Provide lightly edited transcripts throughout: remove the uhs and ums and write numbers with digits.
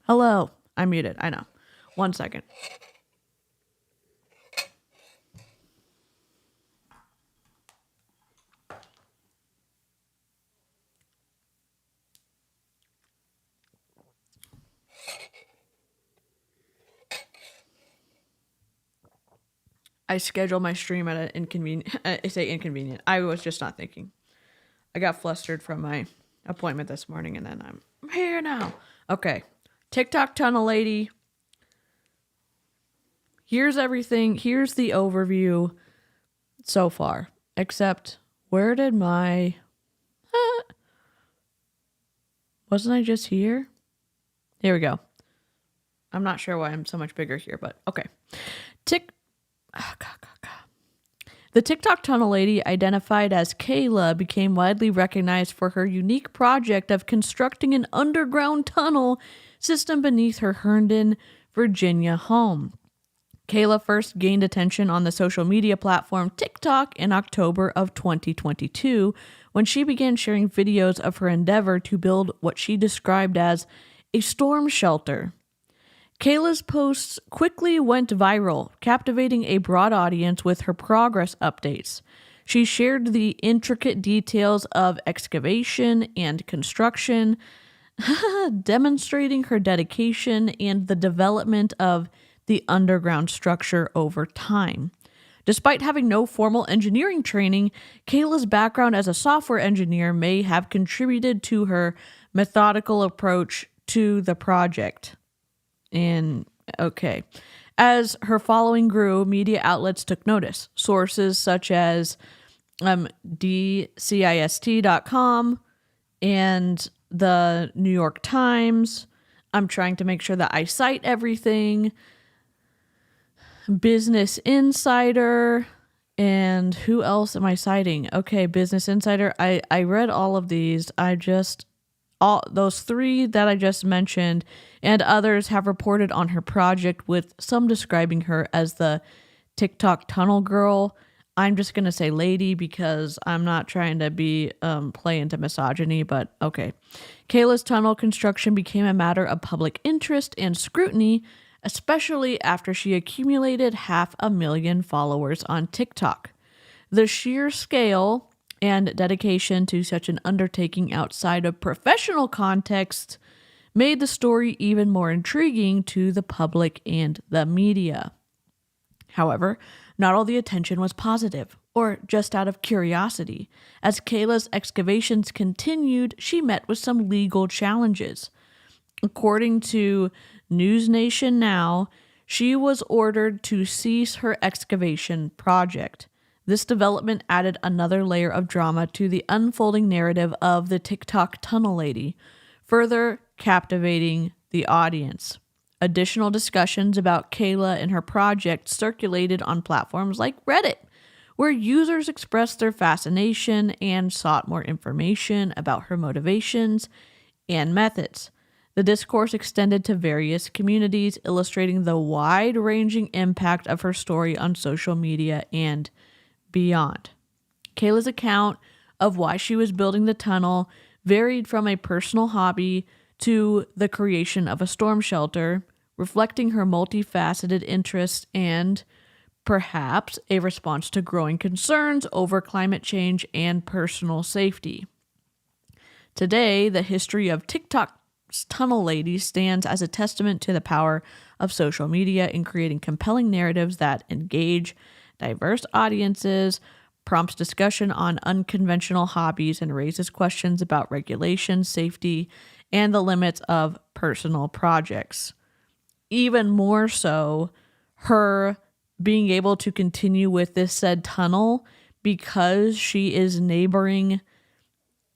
Hello. I'm muted. I know. 1 second. I scheduled my stream at an inconvenient. I say inconvenient. I was just not thinking. I got flustered from my appointment this morning, and then I'm here now. Okay. TikTok tunnel lady. Here's everything. Here's the overview so far. Except, where did my... Wasn't I just here? Here we go. I'm not sure why I'm so much bigger here, but okay. The TikTok tunnel lady, identified as Kayla, became widely recognized for her unique project of constructing an underground tunnel system beneath her Herndon, Virginia home. Kayla first gained attention on the social media platform TikTok in October of 2022 when she began sharing videos of her endeavor to build what she described as a storm shelter. Kayla's posts quickly went viral, captivating a broad audience with her progress updates. She shared the intricate details of excavation and construction, demonstrating her dedication and the development of the underground structure over time. Despite having no formal engineering training, Kayla's background as a software engineer may have contributed to her methodical approach to the project. And okay. As her following grew, media outlets took notice. Sources such as DCIST.com and the New York Times. I'm trying to make sure that I cite everything. Business Insider. And who else am I citing? Okay, Business Insider. I read all of these. All those three that I just mentioned and others have reported on her project, with some describing her as the TikTok tunnel girl. I'm just going to say lady because I'm not trying to be play into misogyny, but okay. Kayla's tunnel construction became a matter of public interest and scrutiny, especially after she accumulated 500,000 followers on TikTok. The sheer scale and dedication to such an undertaking outside of professional context made the story even more intriguing to the public and the media. However, not all the attention was positive, or just out of curiosity. As Kayla's excavations continued, she met with some legal challenges. According to News Nation Now, she was ordered to cease her excavation project. This development added another layer of drama to the unfolding narrative of the TikTok tunnel lady, further captivating the audience. Additional discussions about Kayla and her project circulated on platforms like Reddit, where users expressed their fascination and sought more information about her motivations and methods. The discourse extended to various communities, illustrating the wide-ranging impact of her story on social media and beyond. Kayla's account of why she was building the tunnel varied from a personal hobby to the creation of a storm shelter, reflecting her multifaceted interests and perhaps a response to growing concerns over climate change and personal safety. Today, the history of TikTok's tunnel lady stands as a testament to the power of social media in creating compelling narratives that engage diverse audiences, prompts discussion on unconventional hobbies, and raises questions about regulation, safety, and the limits of personal projects. Even more so, her being able to continue with this said tunnel because she is neighboring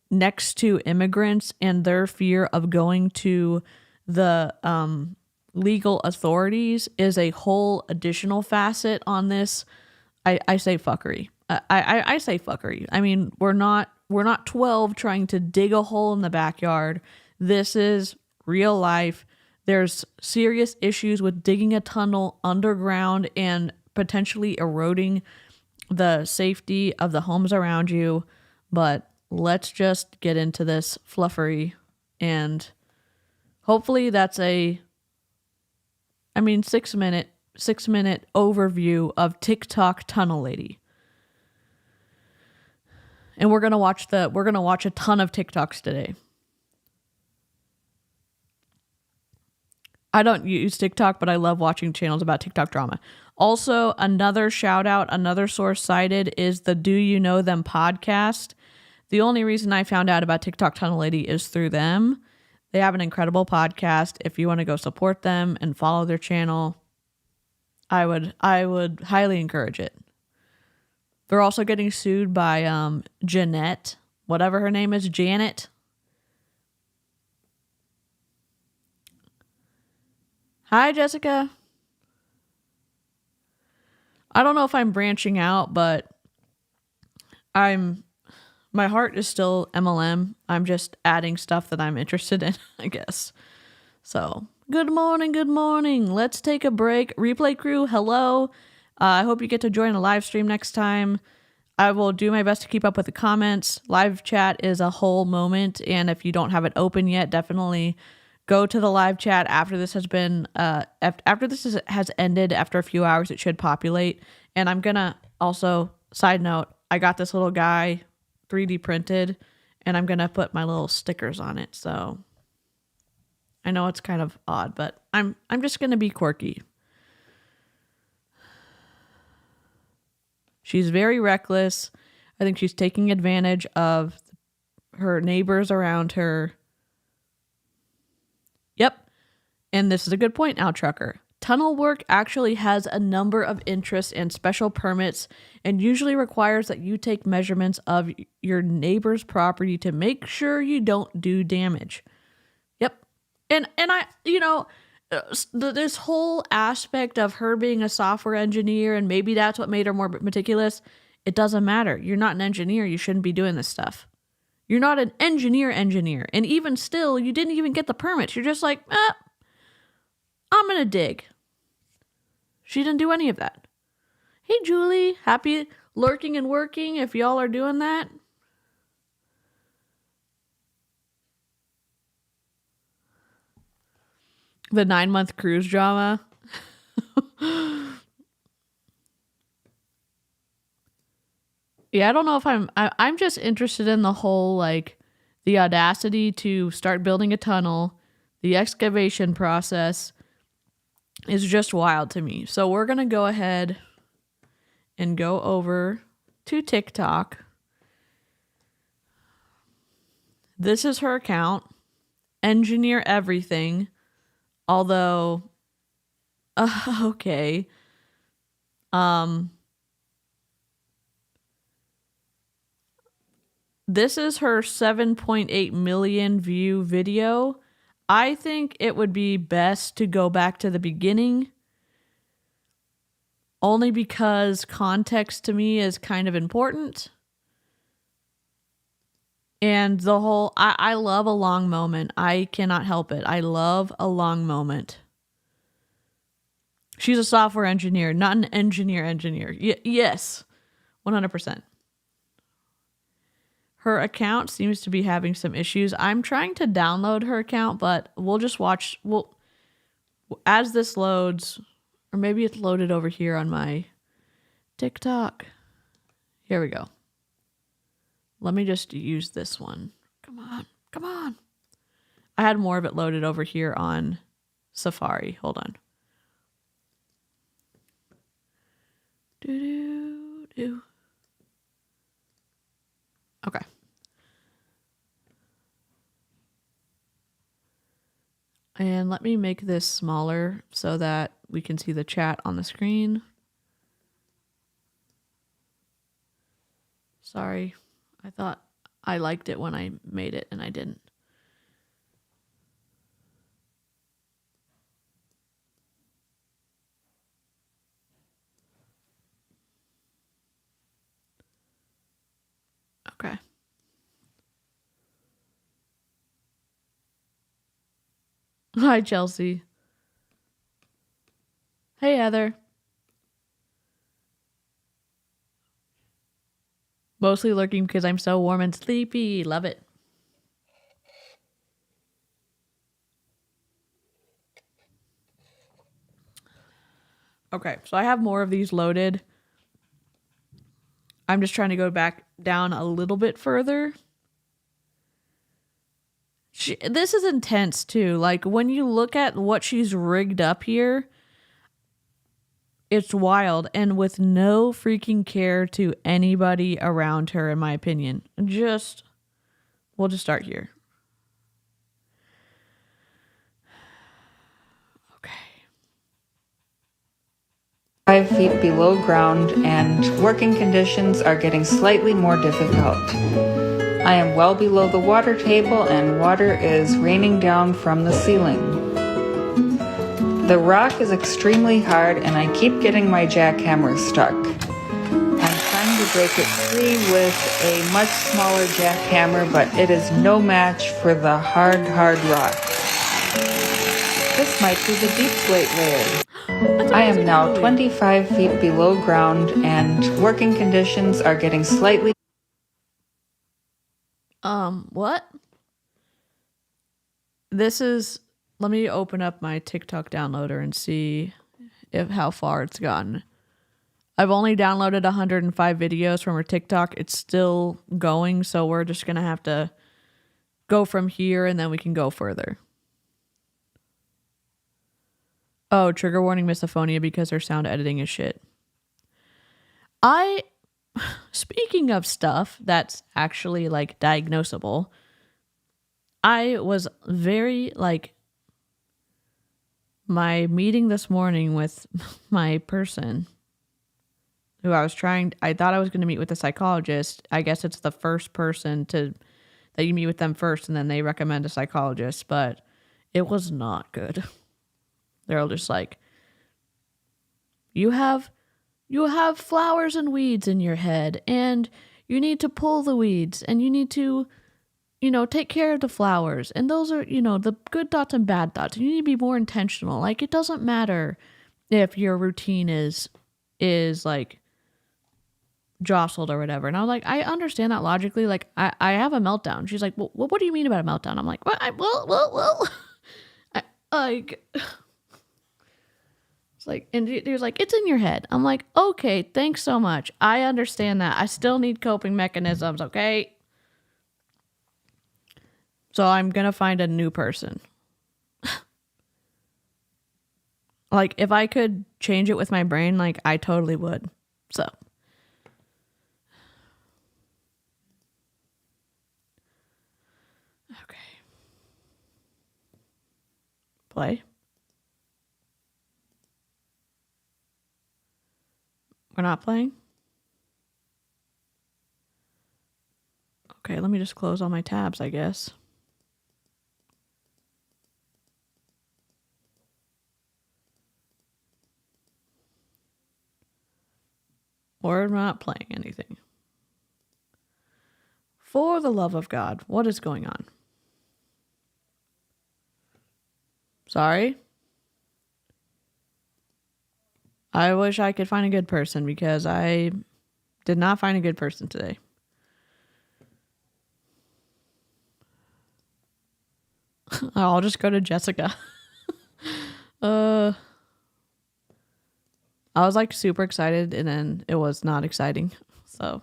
next to immigrants and their fear of going to the legal authorities is a whole additional facet on this. I say fuckery. I say fuckery. I mean, we're not 12 trying to dig a hole in the backyard. This is real life. There's serious issues with digging a tunnel underground and potentially eroding the safety of the homes around you. But let's just get into this fluffery and Hopefully that's a 6-minute overview of TikTok Tunnel Lady. And we're gonna watch a ton of TikToks today. I don't use TikTok, but I love watching channels about TikTok drama. Also, another shout out, another source cited is the Do You Know Them podcast. The only reason I found out about TikTok Tunnel Lady is through them. They have an incredible podcast. If you want to go support them and follow their channel, I would highly encourage it. They're also getting sued by Jeanette, whatever her name is, Janet. Hi, Jessica. I don't know if I'm branching out, but my heart is still MLM. I'm just adding stuff that I'm interested in, I guess. So, good morning. Let's take a break. Replay crew, hello. I hope you get to join a live stream next time. I will do my best to keep up with the comments. Live chat is a whole moment, and if you don't have it open yet, definitely go to the live chat after this has been has ended. After a few hours, it should populate. And I'm gonna also, side note, I got this little guy 3D printed, and I'm gonna put my little stickers on it. So I know it's kind of odd, but I'm just gonna be quirky. She's very reckless. I think she's taking advantage of her neighbors around her. Yep. And this is a good point now, trucker. Tunnel work actually has a number of interests and special permits, and usually requires that you take measurements of your neighbor's property to make sure you don't do damage. Yep. And I, this whole aspect of her being a software engineer, and maybe that's what made her more meticulous. It doesn't matter. You're not an engineer. You shouldn't be doing this stuff. You're not an engineer. And even still, you didn't even get the permits. You're just like, I'm going to dig. She didn't do any of that. Hey, Julie, happy lurking and working if y'all are doing that. The 9-month cruise drama. Yeah, I don't know if I'm just interested in the whole, like, the audacity to start building a tunnel. The excavation process is just wild to me. So we're going to go ahead and go over to TikTok. This is her account. Engineer everything. Although, okay. This is her 7.8 million view video. I think it would be best to go back to the beginning. Only because context to me is kind of important. And the whole, I love a long moment. I cannot help it. I love a long moment. She's a software engineer, not an engineer. Yes, 100%. Her account seems to be having some issues. I'm trying to download her account, but we'll just watch. As this loads, or maybe it's loaded over here on my TikTok. Here we go. Let me just use this one. Come on. I had more of it loaded over here on Safari. Hold on. Do. Okay. And let me make this smaller so that we can see the chat on the screen. Sorry. I thought I liked it when I made it and I didn't. Okay. Hi, Chelsea. Hey, Heather. Mostly lurking because I'm so warm and sleepy. Love it. Okay, so I have more of these loaded. I'm just trying to go back down a little bit further. This is intense too. Like when you look at what she's rigged up here, it's wild and with no freaking care to anybody around her, in my opinion. We'll just start here. Okay. 5 feet below ground, and working conditions are getting slightly more difficult. I am well below the water table and water is raining down from the ceiling. The rock is extremely hard and I keep getting my jackhammer stuck. I'm trying to break it free with a much smaller jackhammer, but it is no match for the hard rock. This might be the deep slate layer. I am now 25 feet below ground and working conditions are getting slightly... What? Let me open up my TikTok downloader and see how far it's gotten. I've only downloaded 105 videos from her TikTok. It's still going, so we're just going to have to go from here and then we can go further. Oh, trigger warning misophonia because her sound editing is shit. Speaking of stuff that's actually like diagnosable, I was very like my meeting this morning with my person who I thought I was going to meet with a psychologist. I guess it's the first person that you meet with them first and then they recommend a psychologist, but it was not good. They're all just like, you have flowers and weeds in your head and you need to pull the weeds and you need to, take care of the flowers. And those are, the good thoughts and bad thoughts. You need to be more intentional. Like, it doesn't matter if your routine is like jostled or whatever. And I was like, I understand that logically. Like, I have a meltdown. She's like, well, what do you mean about a meltdown? I'm like, well, like, it's like, and he was like, it's in your head. I'm like, okay, thanks so much. I understand that. I still need coping mechanisms. Okay. So I'm going to find a new person. Like, if I could change it with my brain, like, I totally would. So. Okay. Play. We're not playing? Okay, let me just close all my tabs, I guess. We're not playing anything. For the love of God, what is going on? Sorry? I wish I could find a good person because I did not find a good person today. I'll just go to Jessica. I was like super excited and then it was not exciting. So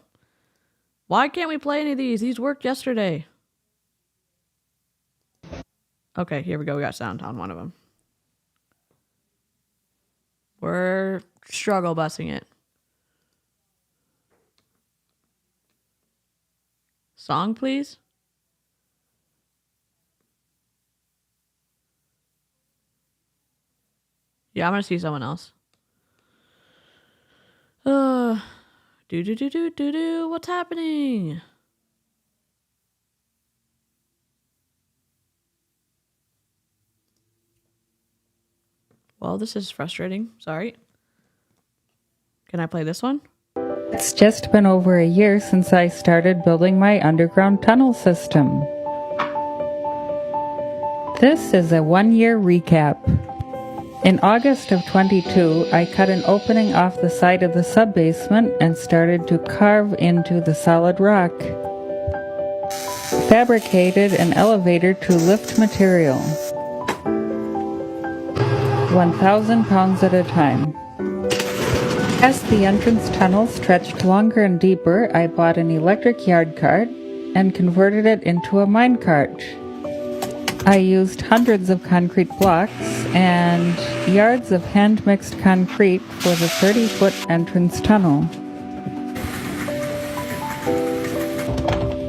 why can't we play any of these? These worked yesterday. Okay, here we go. We got sound on one of them. We're struggle busing it. Song, please. Yeah, I'm gonna see someone else. What's happening? Well, this is frustrating. Sorry. Can I play this one? It's just been over a year since I started building my underground tunnel system. This is a 1-year recap. In August of 22, I cut an opening off the side of the sub-basement and started to carve into the solid rock. Fabricated an elevator to lift material, 1,000 pounds at a time. As the entrance tunnel stretched longer and deeper, I bought an electric yard cart and converted it into a mine cart. I used hundreds of concrete blocks and yards of hand-mixed concrete for the 30-foot entrance tunnel.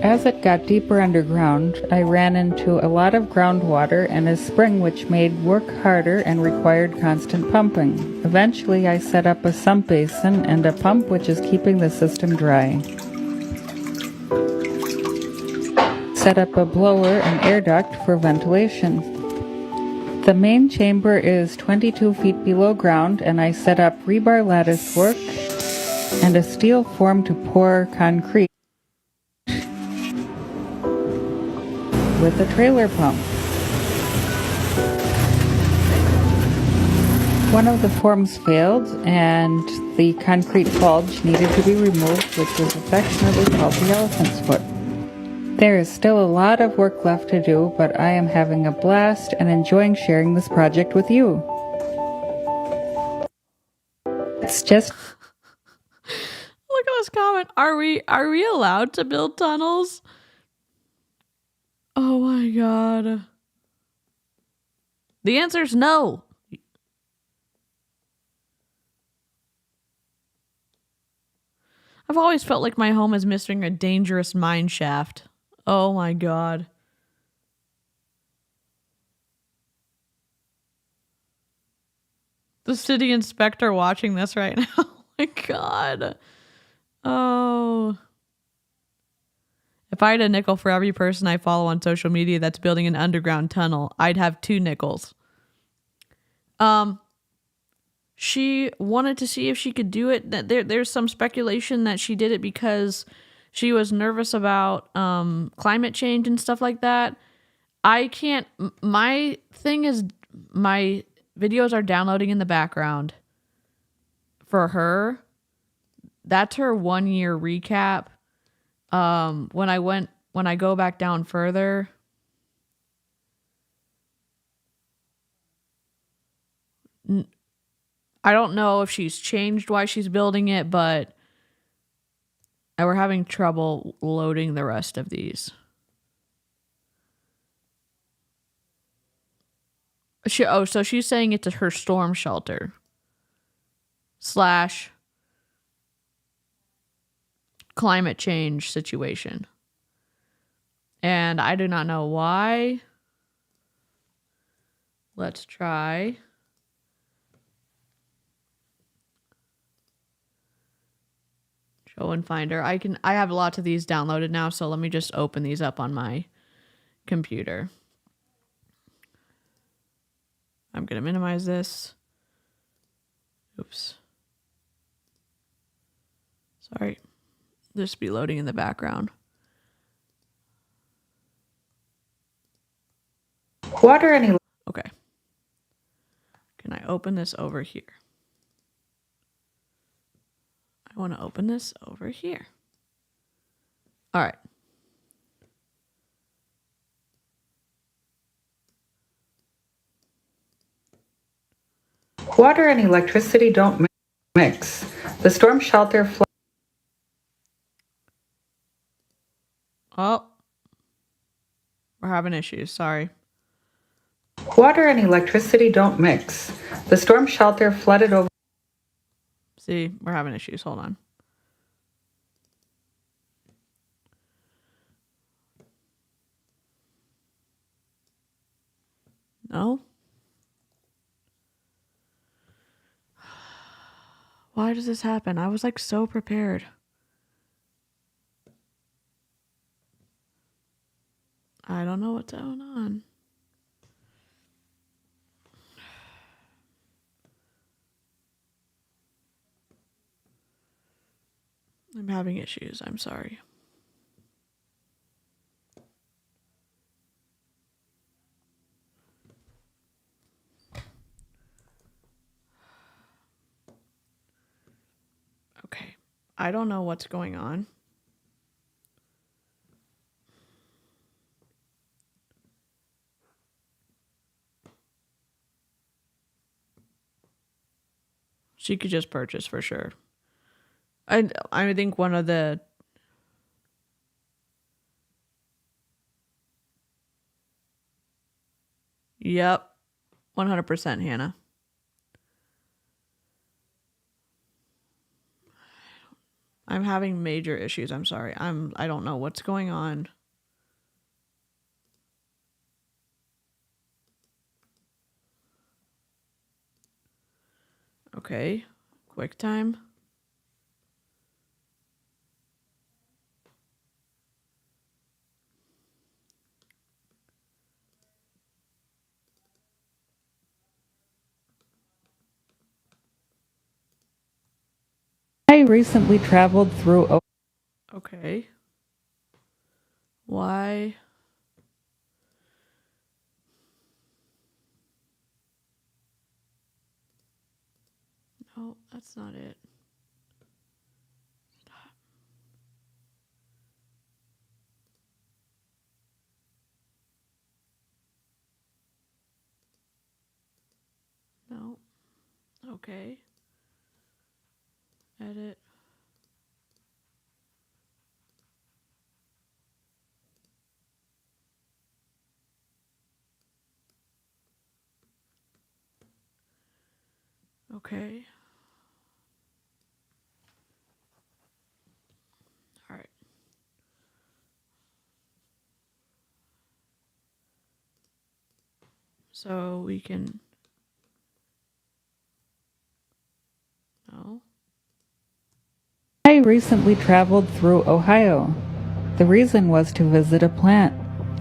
As it got deeper underground, I ran into a lot of groundwater and a spring which made work harder and required constant pumping. Eventually, I set up a sump basin and a pump which is keeping the system dry. Set up a blower and air duct for ventilation. The main chamber is 22 feet below ground, and I set up rebar lattice work and a steel form to pour concrete with a trailer pump. One of the forms failed and the concrete bulge needed to be removed, which was affectionately called the elephant's foot. There is still a lot of work left to do, but I am having a blast and enjoying sharing this project with you. It's just... Look at this comment. Are we allowed to build tunnels? Oh my god. The answer is no. I've always felt like my home is missing a dangerous mine shaft. Oh my god. The city inspector watching this right now. Oh my god. Oh. If I had a nickel for every person I follow on social media that's building an underground tunnel, I'd have 2 nickels. She wanted to see if she could do it. There's some speculation that she did it because she was nervous about climate change and stuff like that. I can't. My thing is, my videos are downloading in the background for her. That's her 1 year recap. When I go back down further, I don't know if she's changed why she's building it, but we're having trouble loading the rest of these. So she's saying it's her storm shelter / climate change situation. And I do not know why. Let's try. Show and finder. I have lots of these downloaded now, so let me just open these up on my computer. I'm going to minimize this. Oops. Sorry. This be loading in the background. Water any... Okay. Can I open this over here? I want to open this over here. All right. Water and electricity don't mix. The storm shelter... Oh. We're having issues. Sorry. Water and electricity don't mix. The storm shelter flooded over... See, we're having issues. Hold on. No? Why does this happen? I was like so prepared. I don't know what's going on. I'm having issues. I'm sorry. Okay. I don't know what's going on. She could just purchase for sure. I think one of the Yep. 100% Hannah. I'm having major issues. I'm sorry. I don't know what's going on. Okay. QuickTime. I recently traveled through. Okay. Why? No, that's not it. Stop. No. Okay. Edit. Okay. All right. So we can. No. I recently traveled through Ohio. The reason was to visit a plant,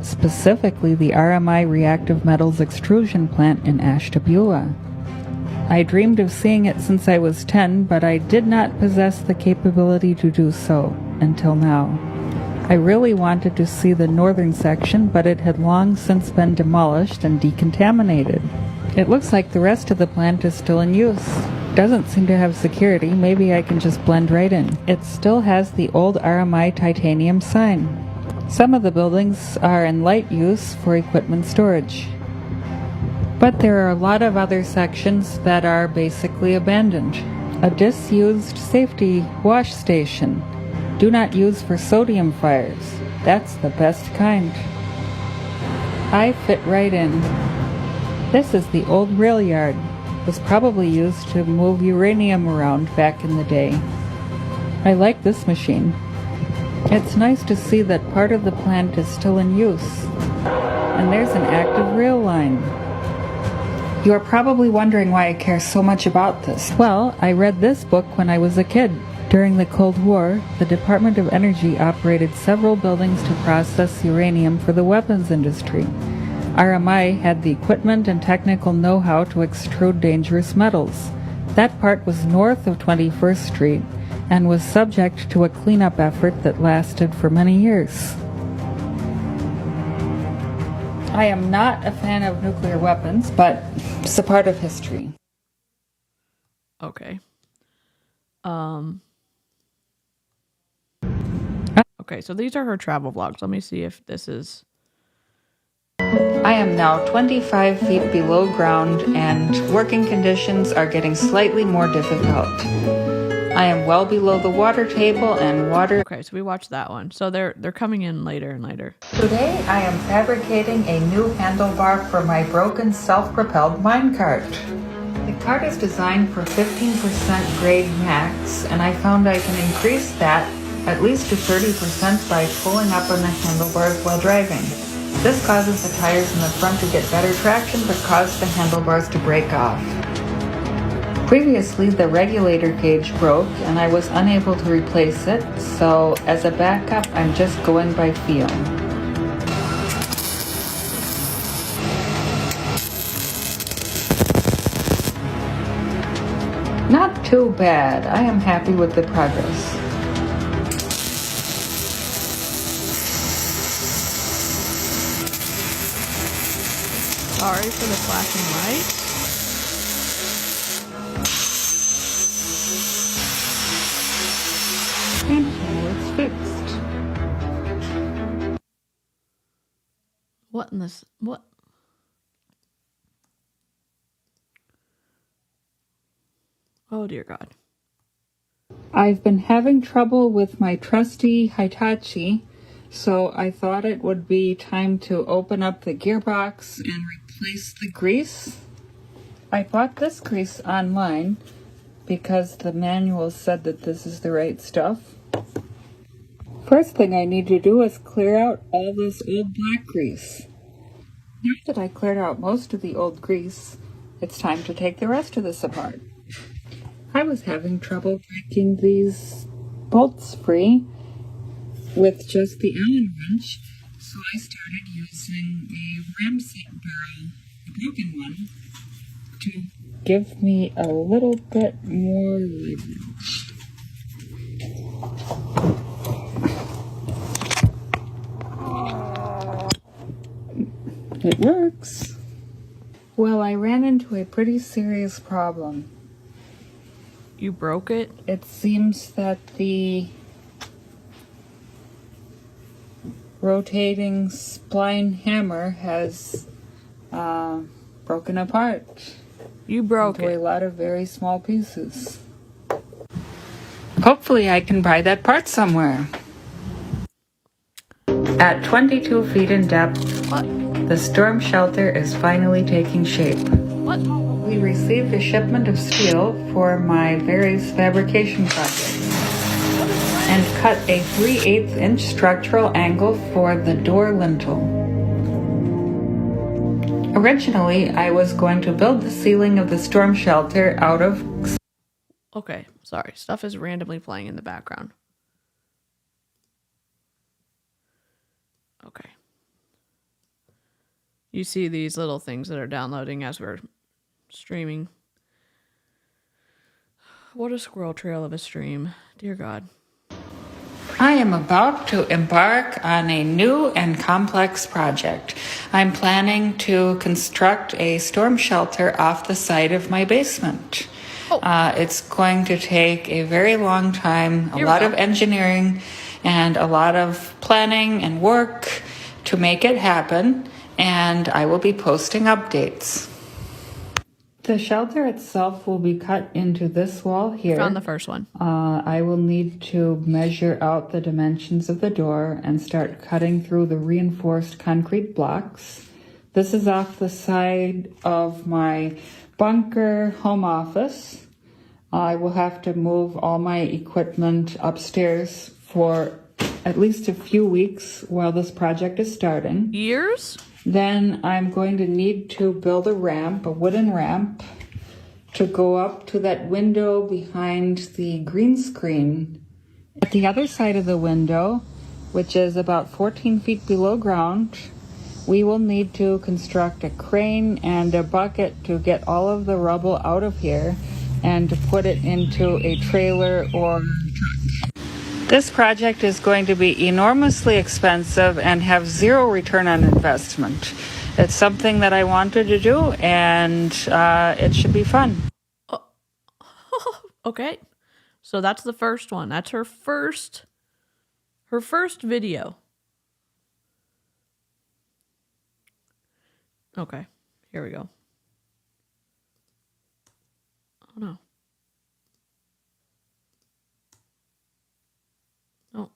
specifically the RMI reactive metals extrusion plant in Ashtabula. I dreamed of seeing it since I was 10, but I did not possess the capability to do so until now. I really wanted to see the northern section, but it had long since been demolished and decontaminated. It looks like the rest of the plant is still in use. Doesn't seem to have security. Maybe I can just blend right in. It still has the old RMI titanium sign. Some of the buildings are in light use for equipment storage. But there are a lot of other sections that are basically abandoned. A disused safety wash station. Do not use for sodium fires. That's the best kind. I fit right in. This is the old rail yard. Was probably used to move uranium around back in the day. I like this machine. It's nice to see that part of the plant is still in use. And there's an active rail line. You are probably wondering why I care so much about this. Well, I read this book when I was a kid. During the Cold War, the Department of Energy operated several buildings to process uranium for the weapons industry. RMI had the equipment and technical know-how to extrude dangerous metals. That part was north of 21st Street and was subject to a cleanup effort that lasted for many years. I am not a fan of nuclear weapons, but it's a part of history. Okay. Okay, so these are her travel vlogs. Let me see if this is. I am now 25 feet below ground and working conditions are getting slightly more difficult. I am well below the water table and water. Okay, so we watched that one. So they're coming in later and later. Today I am fabricating a new handlebar for my broken self-propelled minecart. The cart is designed for 15% grade max, and I found I can increase that at least to 30% by pulling up on the handlebars while driving. This causes the tires in the front to get better traction but causes the handlebars to break off. Previously, the regulator gauge broke and I was unable to replace it, so as a backup, I'm just going by feel. Not too bad. I am happy with the progress. Sorry for the flashing lights. And now it's fixed. What in this? What? Oh, dear God. I've been having trouble with my trusty Hitachi, so I thought it would be time to open up the gearbox and replace the grease. I bought this grease online because the manual said that this is the right stuff. First thing I need to do is clear out all this old black grease. Now that I cleared out most of the old grease, it's time to take the rest of this apart. I was having trouble breaking these bolts free with just the Allen wrench, so I started using a ram set barrel, a broken one, to give me a little bit more leverage. It works. Well, I ran into a pretty serious problem. You broke it? It seems that the rotating spline hammer has broken apart. You broke into it. a lot of very small pieces. Hopefully I can buy that part somewhere. At 22 feet in depth, the storm shelter is finally taking shape. What? We received a shipment of steel for my various fabrication projects and cut a 3/8 inch structural angle for the door lintel. Originally, I was going to build the ceiling of the storm shelter out of... Okay, sorry. Stuff is randomly playing in the background. Okay. You see these little things that are downloading as we're streaming. What a squirrel trail of a stream. Dear God. I am about to embark on a new and complex project. I'm planning to construct a storm shelter off the side of my basement. It's going to take a very long time, a lot of engineering, and a lot of planning and work to make it happen, and I will be posting updates. The shelter itself will be cut into this wall here. Found the first one. I will need to measure out the dimensions of the door and start cutting through the reinforced concrete blocks. This is off the side of my bunker home office. I will have to move all my equipment upstairs for at least a few weeks while this project is starting. Years? Then I'm going to need to build a ramp, a wooden ramp, to go up to that window behind the green screen. At the other side of the window, which is about 14 feet below ground, we will need to construct a crane and a bucket to get all of the rubble out of here and to put it into a trailer or truck. This project is going to be enormously expensive and have zero return on investment. It's something that I wanted to do, and it should be fun. Okay. So that's the first one. That's her first video. Okay. Here we go. Oh no. Oh.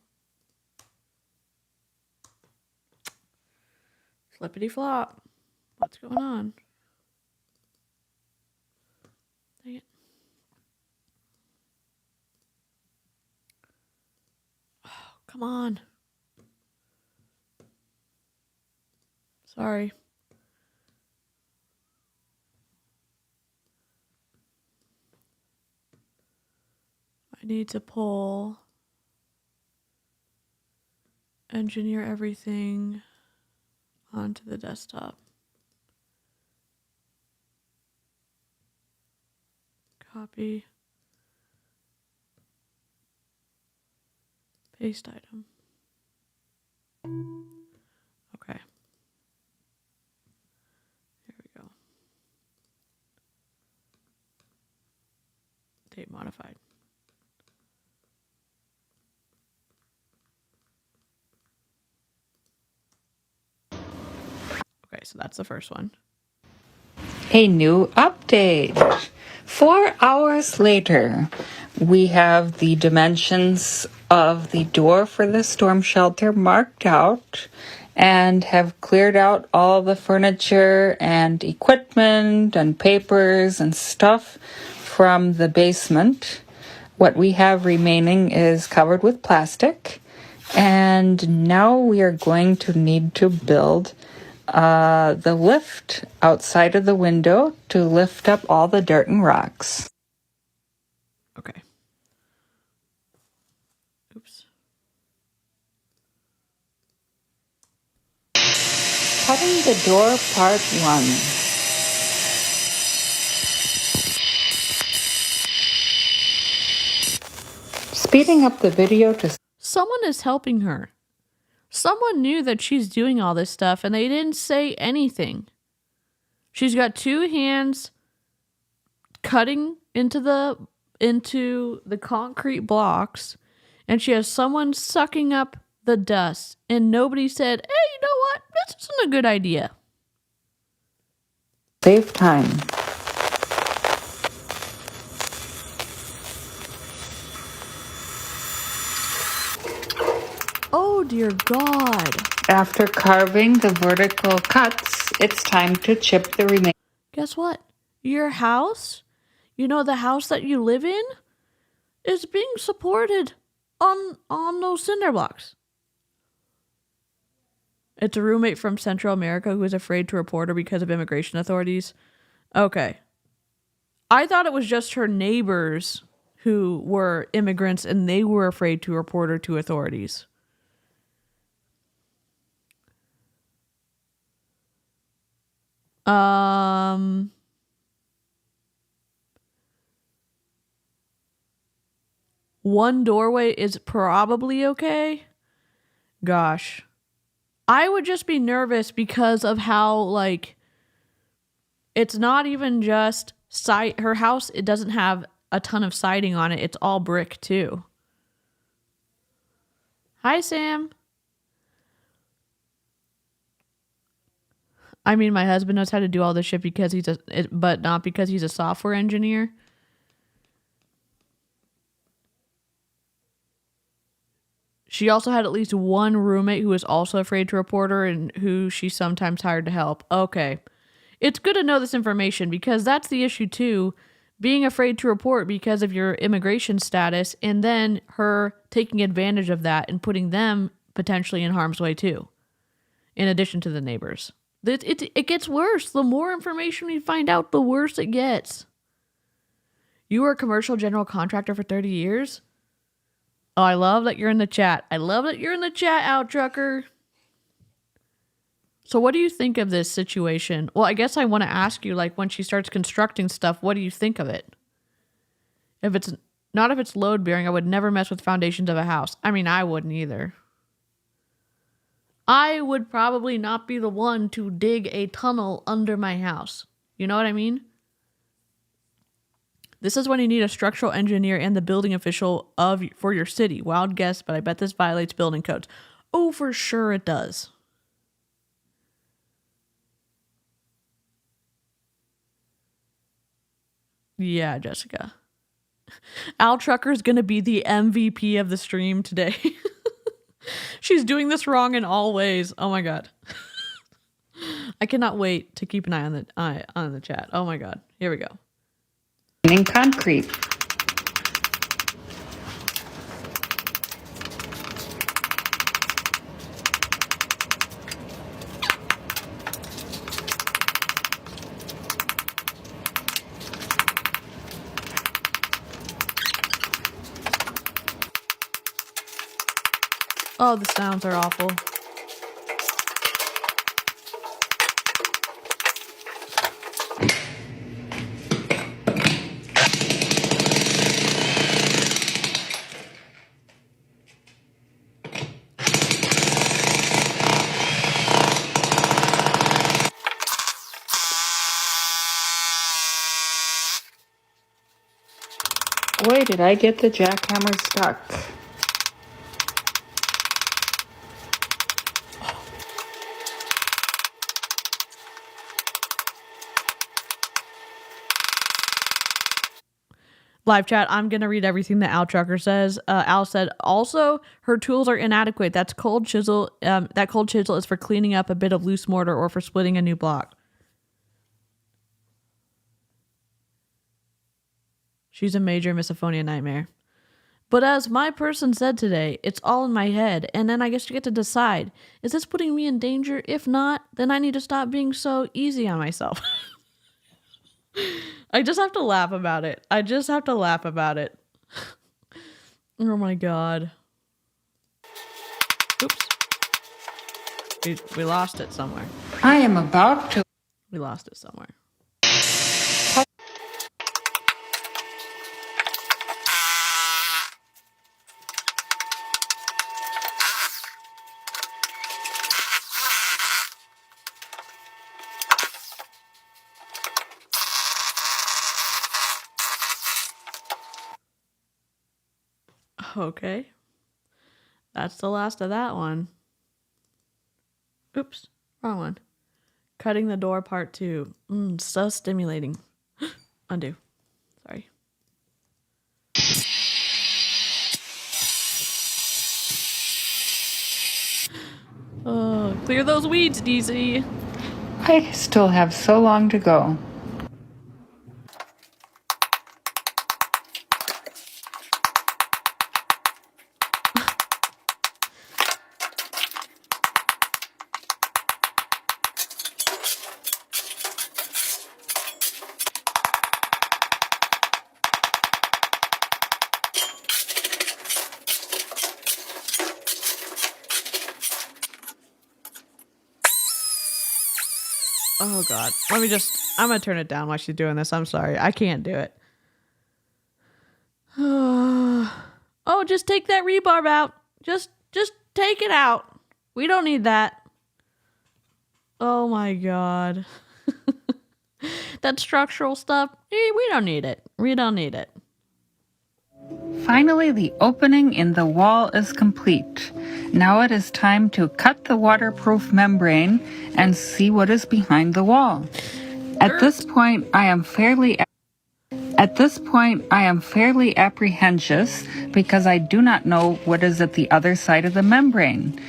Flippity flop. What's going on? Dang it. Oh, come on. Sorry. I need to engineer everything onto the desktop. Copy. Paste item. Okay. Here we go. Date modified. Okay, so that's the first one. A new update. 4 hours later, we have the dimensions of the door for the storm shelter marked out and have cleared out all the furniture and equipment and papers and stuff from the basement. What we have remaining is covered with plastic, and now we are going to need to build the lift outside of the window to lift up all the dirt and rocks. Okay. Oops. Cutting the door, part 1. Speeding up the video to... Someone is helping her. Someone knew that she's doing all this stuff and they didn't say anything. She's got 2 hands cutting into the concrete blocks, and she has someone sucking up the dust, and nobody said, "Hey, you know what? This isn't a good idea." Save time. Oh dear God. After carving the vertical cuts, it's time to chip the remaining. Guess what? Your house, the house that you live in, is being supported on those cinder blocks. It's a roommate from Central America who is afraid to report her because of immigration authorities. Okay. I thought it was just her neighbors who were immigrants and they were afraid to report her to authorities. One doorway is probably okay. Gosh. I would just be nervous because of how, it's not even just her house, it doesn't have a ton of siding on it. It's all brick too. Hi, Sam. I mean, my husband knows how to do all this shit because but not because he's a software engineer. She also had at least one roommate who was also afraid to report her and who she sometimes hired to help. Okay. It's good to know this information because that's the issue too. Being afraid to report because of your immigration status and then her taking advantage of that and putting them potentially in harm's way too. In addition to the neighbors. It gets worse. The more information we find out, the worse it gets. You were a commercial general contractor for 30 years? Oh, I love that you're in the chat. I love that you're in the chat, Out Trucker. So what do you think of this situation? Well, I guess I want to ask you, when she starts constructing stuff, what do you think of it? If it's load bearing, I would never mess with foundations of a house. I mean, I wouldn't either. I would probably not be the one to dig a tunnel under my house. You know what I mean? This is when you need a structural engineer and the building official for your city. Wild guess, but I bet this violates building codes. Oh, for sure it does. Yeah, Jessica. Al Trucker's gonna be the MVP of the stream today. She's doing this wrong in all ways. Oh my God. I cannot wait to keep an eye on the chat. Oh my God. Here we go. In concrete. Oh, the sounds are awful. Boy, did I get the jackhammer stuck. Live chat, I'm going to read everything that Al Trucker says. Al said, also, her tools are inadequate. That cold chisel is for cleaning up a bit of loose mortar or for splitting a new block. She's a major misophonia nightmare. But as my person said today, it's all in my head, and then I guess you get to decide, is this putting me in danger? If not, then I need to stop being so easy on myself. I just have to laugh about it. Oh my god. Oops. We lost it somewhere. I am about to. We lost it somewhere. Okay. That's the last of that one. Oops. Wrong one. Cutting the door part 2. So stimulating. Undo. Sorry. Oh, clear those weeds, DC. I still have so long to go. Oh god. I'm gonna turn it down while she's doing this. I'm sorry. I can't do it. Oh, just take that rebarb out. Just take it out. We don't need that. Oh my god. That structural stuff, we don't need it. We don't need it. Finally, the opening in the wall is complete. Now it is time to cut the waterproof membrane and see what is behind the wall. At this point, I am fairly apprehensive because I do not know what is at the other side of the membrane.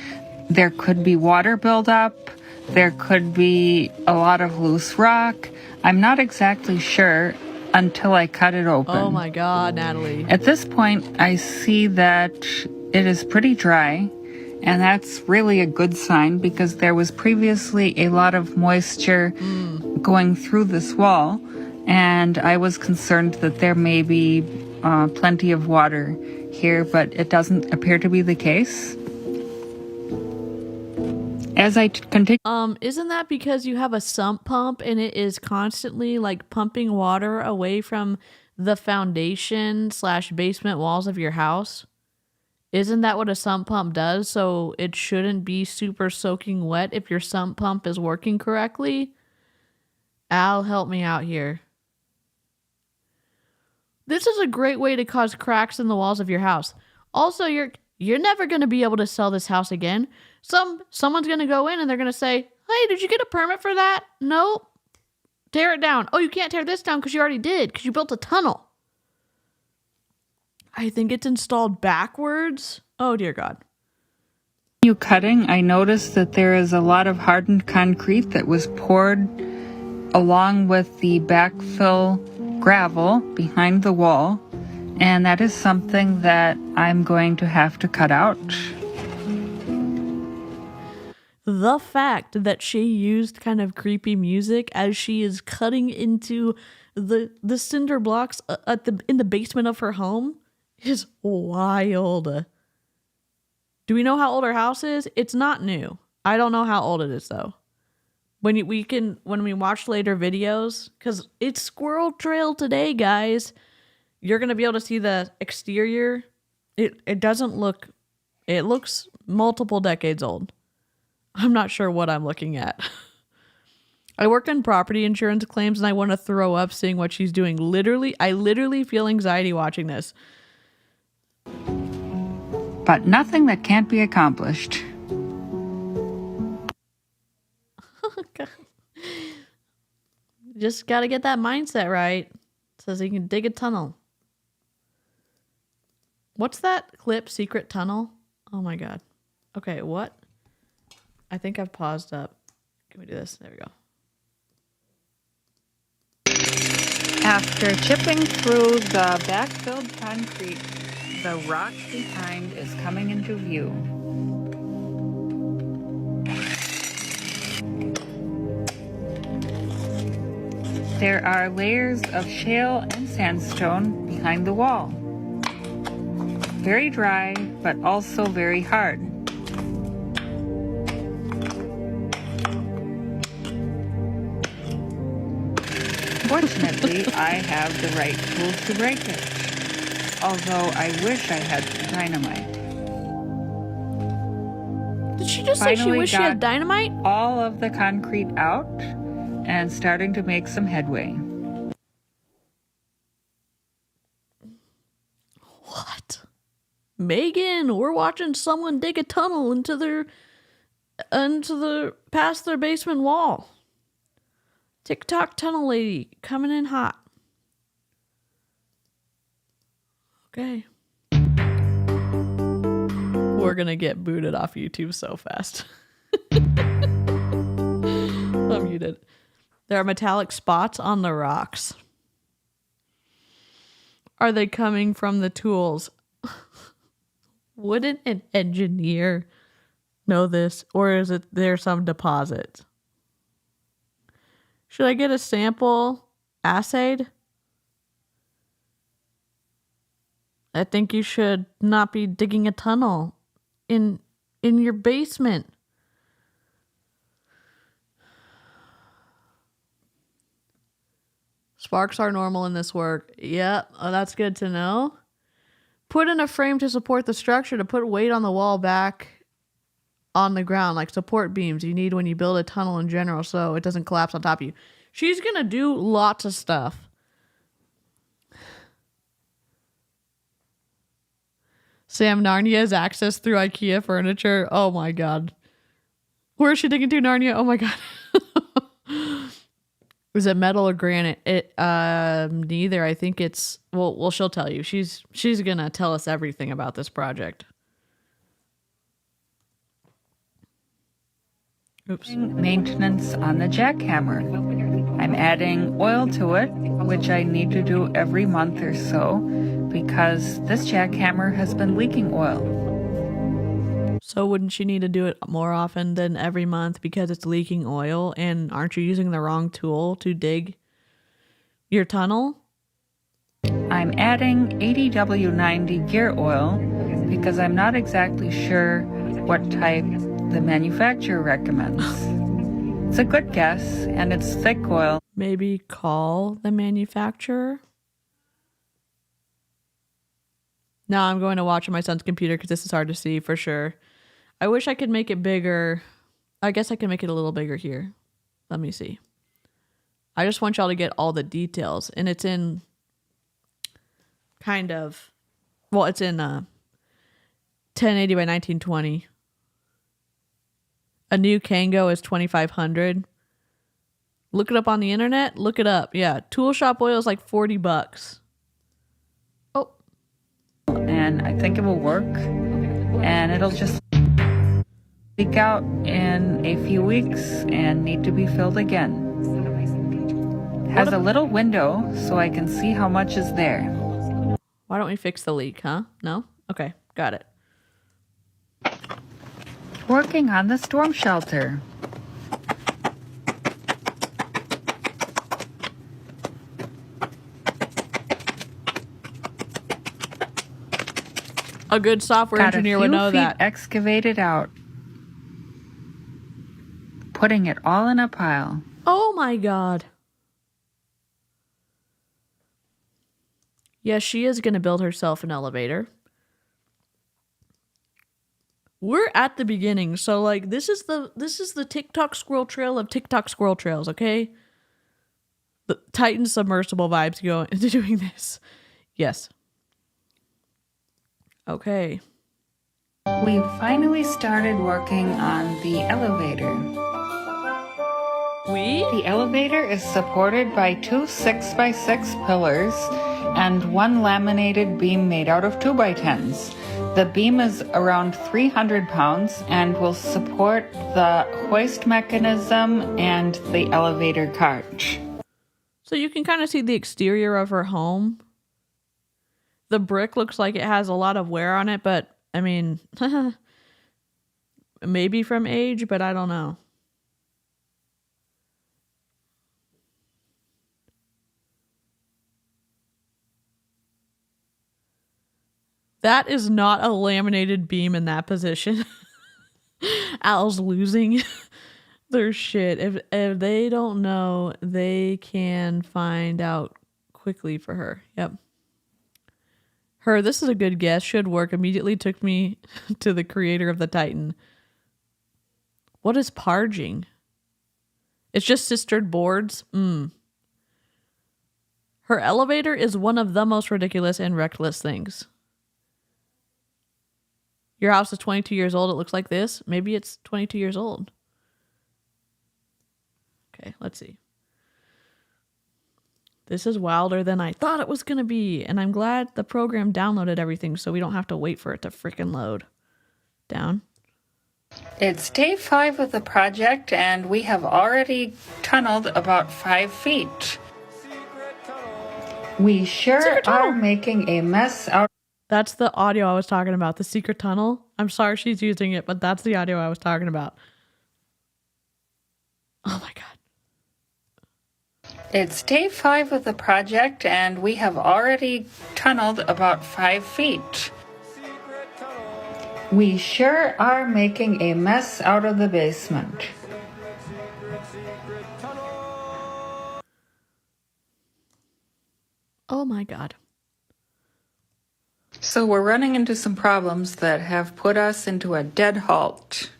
There could be water buildup. There could be a lot of loose rock. I'm not exactly sure until I cut it open. Oh my god, Natalie. At this point, I see that it is pretty dry, and that's really a good sign because there was previously a lot of moisture going through this wall, and I was concerned that there may be plenty of water here, but it doesn't appear to be the case. As I continue... Isn't that because you have a sump pump and it is constantly like pumping water away from the foundation/basement walls of your house? Isn't that what a sump pump does? So it shouldn't be super soaking wet if your sump pump is working correctly? Al, help me out here. This is a great way to cause cracks in the walls of your house. Also, you're never going to be able to sell this house again. Someone's going to go in and they're going to say, hey, did you get a permit for that? Nope. Tear it down. Oh, you can't tear this down because you already did, because you built a tunnel. I think it's installed backwards. Oh, dear God. You cutting, I noticed that there is a lot of hardened concrete that was poured along with the backfill gravel behind the wall, and that is something that I'm going to have to cut out. The fact that she used kind of creepy music as she is cutting into the cinder blocks in the basement of her home is wild. Do we know how old her house is? It's not new. I don't know how old it is though. When we watch later videos, because it's Squirrel Trail today, guys, you're gonna be able to see the exterior. It doesn't look. It looks multiple decades old. I'm not sure what I'm looking at. I work in property insurance claims and I want to throw up seeing what she's doing. I literally feel anxiety watching this. But nothing that can't be accomplished. Just got to get that mindset right so you can dig a tunnel. What's that clip? Secret tunnel? Oh my god. Okay, what? I think I've paused up. Can we do this? There we go. After chipping through the backfilled concrete, the rock behind is coming into view. There are layers of shale and sandstone behind the wall. Very dry, but also very hard. Fortunately, I have the right tools to break it, although I wish I had dynamite. Did she just say she Finally wished she had dynamite? All of the concrete out and starting to make some headway. What? Megan, we're watching someone dig a tunnel into past their basement wall. TikTok tunnel lady coming in hot. Okay. We're gonna get booted off YouTube so fast. I'm muted. There are metallic spots on the rocks. Are they coming from the tools? Wouldn't an engineer know this? Or is it there some deposit? Should I get a sample assayed? I think you should not be digging a tunnel in your basement. Sparks are normal in this work. Yeah, oh, that's good to know. Put in a frame to support the structure to put weight on the wall back on the ground, like support beams you need when you build a tunnel in general so it doesn't collapse on top of you. She's gonna do lots of stuff. Sam, Narnia has access through IKEA furniture. Oh my god. Where is she digging to, Narnia? Oh my god. Is it metal or granite? Neither. I think it's well she'll tell you. She's gonna tell us everything about this project. Oops. Maintenance on the jackhammer. I'm adding oil to it, which I need to do every month or so because this jackhammer has been leaking oil. So wouldn't she need to do it more often than every month because it's leaking oil? And aren't you using the wrong tool to dig your tunnel? I'm adding 80W90 gear oil because I'm not exactly sure what type the manufacturer recommends. It's a good guess, and it's thick oil. Maybe call the manufacturer? Now I'm going to watch on my son's computer because this is hard to see for sure. I wish I could make it bigger. I guess I can make it a little bigger here. Let me see. I just want y'all to get all the details. And it's in kind of, well, it's in 1080 by 1920. A new Kango is 2,500. Look it up on the internet. Look it up. Yeah, tool shop oil is like $40. Oh. And I think it will work. And it'll just leak out in a few weeks and need to be filled again. Has a little window so I can see how much is there. Why don't we fix the leak, huh? No? Okay, got it. Working on the storm shelter. A good software engineer would know that. Excavated out. Putting it all in a pile. Oh my god. Yes, she is going to build herself an elevator. We're at the beginning, so like this is the TikTok squirrel trail of TikTok squirrel trails, okay? The Titan submersible vibes going into doing this. Yes. Okay. We finally started working on the elevator. The elevator is supported by two 6x6 pillars and one laminated beam made out of 2x10s. The beam is around 300 pounds and will support the hoist mechanism and the elevator cart. So you can kind of see the exterior of her home. The brick looks like it has a lot of wear on it, but I mean, maybe from age, but I don't know. That is not a laminated beam in that position. Al's losing their shit. If they don't know, they can find out quickly for her. Yep. This is a good guess. Should work. Immediately took me to the creator of the Titan. What is parging? It's just sistered boards. Her elevator is one of the most ridiculous and reckless things. Your house is 22 years old. It looks like this. Maybe it's 22 years old. Okay, let's see. This is wilder than I thought it was going to be. And I'm glad the program downloaded everything so we don't have to wait for it to frickin' load. Down. It's day 5 of the project, and we have already tunneled about 5 feet. We sure are making a mess out. That's the audio I was talking about, the secret tunnel. I'm sorry she's using it, but that's the audio I was talking about. Oh my God. It's day 5 of the project, and we have already tunneled about 5 feet. We sure are making a mess out of the basement. Oh my God. So we're running into some problems that have put us into a dead halt.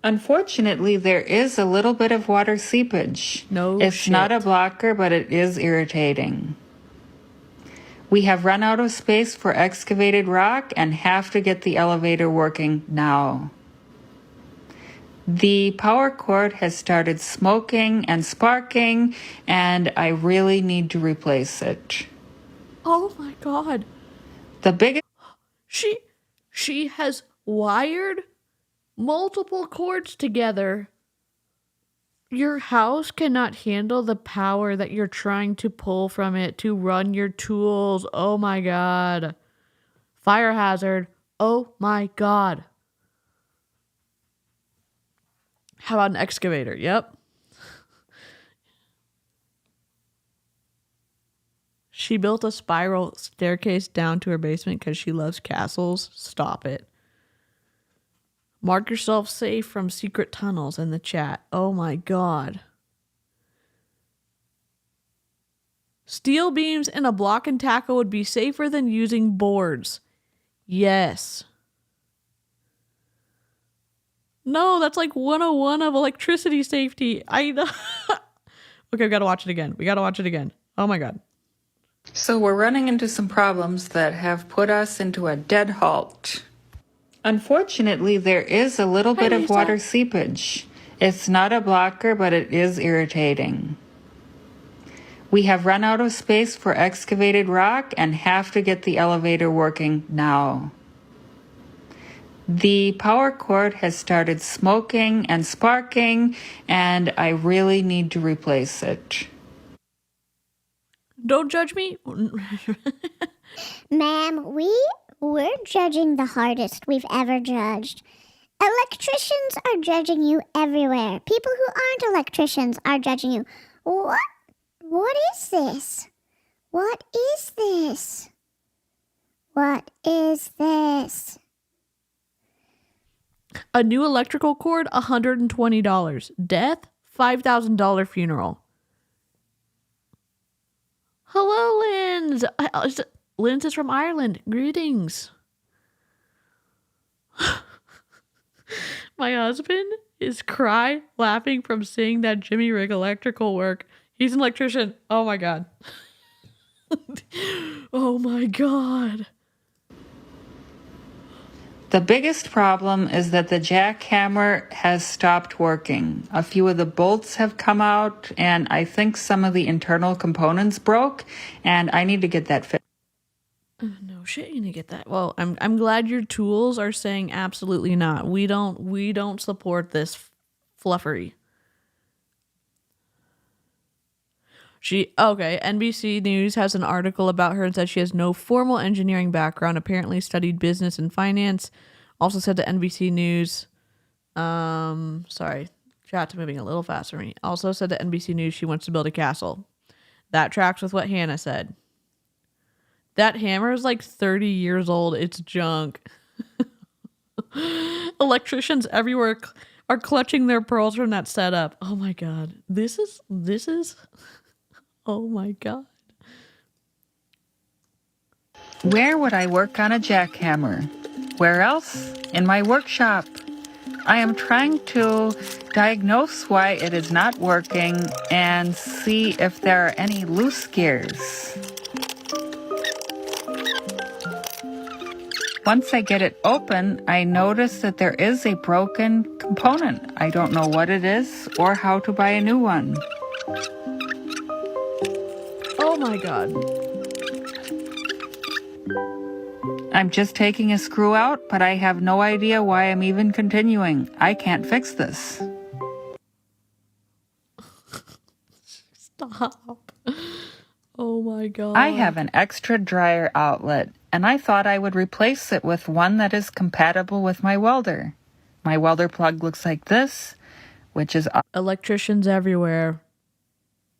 Unfortunately, there is a little bit of water seepage. It's not a blocker, but it is irritating. We have run out of space for excavated rock and have to get the elevator working now. The power cord has started smoking and sparking, and I really need to replace it. Oh my God. The biggest... She has wired multiple cords together. Your house cannot handle the power that you're trying to pull from it to run your tools. Oh my God. Fire hazard. Oh my God. How about an excavator? Yep. She built a spiral staircase down to her basement because she loves castles. Stop it. Mark yourself safe from secret tunnels in the chat. Oh my God. Steel beams and a block and tackle would be safer than using boards. Yes. No, that's like 101 of electricity safety. I know. Okay, we gotta watch it again. Oh my God. So we're running into some problems that have put us into a dead halt. Unfortunately, there is a little bit of water seepage. It's not a blocker, but it is irritating. We have run out of space for excavated rock and have to get the elevator working now. The power cord has started smoking and sparking, and I really need to replace it. Don't judge me. Ma'am, we're judging the hardest we've ever judged. Electricians are judging you everywhere. People who aren't electricians are judging you. What is this? What is this? What is this? A new electrical cord, $120. Death, $5,000 funeral. Hello, Linz. Linz is from Ireland. Greetings. My husband is laughing from seeing that Jimmy Rig electrical work. He's an electrician. Oh my God. Oh my God. The biggest problem is that the jackhammer has stopped working. A few of the bolts have come out, and I think some of the internal components broke, and I need to get that fixed. No shit, you need to get that. Well, I'm glad your tools are saying absolutely not. We don't support this fluffery. NBC News has an article about her and said she has no formal engineering background, apparently studied business and finance. Also said to NBC News, sorry, chat's moving a little fast for me. Also said to NBC News she wants to build a castle. That tracks with what Hannah said. That hammer is like 30 years old. It's junk. Electricians everywhere are clutching their pearls from that setup. Oh my god. This is oh my god. Where would I work on a jackhammer? Where else? In my workshop. I am trying to diagnose why it is not working and see if there are any loose gears. Once I get it open, I notice that there is a broken component. I don't know what it is or how to buy a new one. Oh my god. I'm just taking a screw out, but I have no idea why I'm even continuing. I can't fix this. Stop. Oh my god. I have an extra dryer outlet, and I thought I would replace it with one that is compatible with my welder. My welder plug looks like this, which is... Electricians everywhere.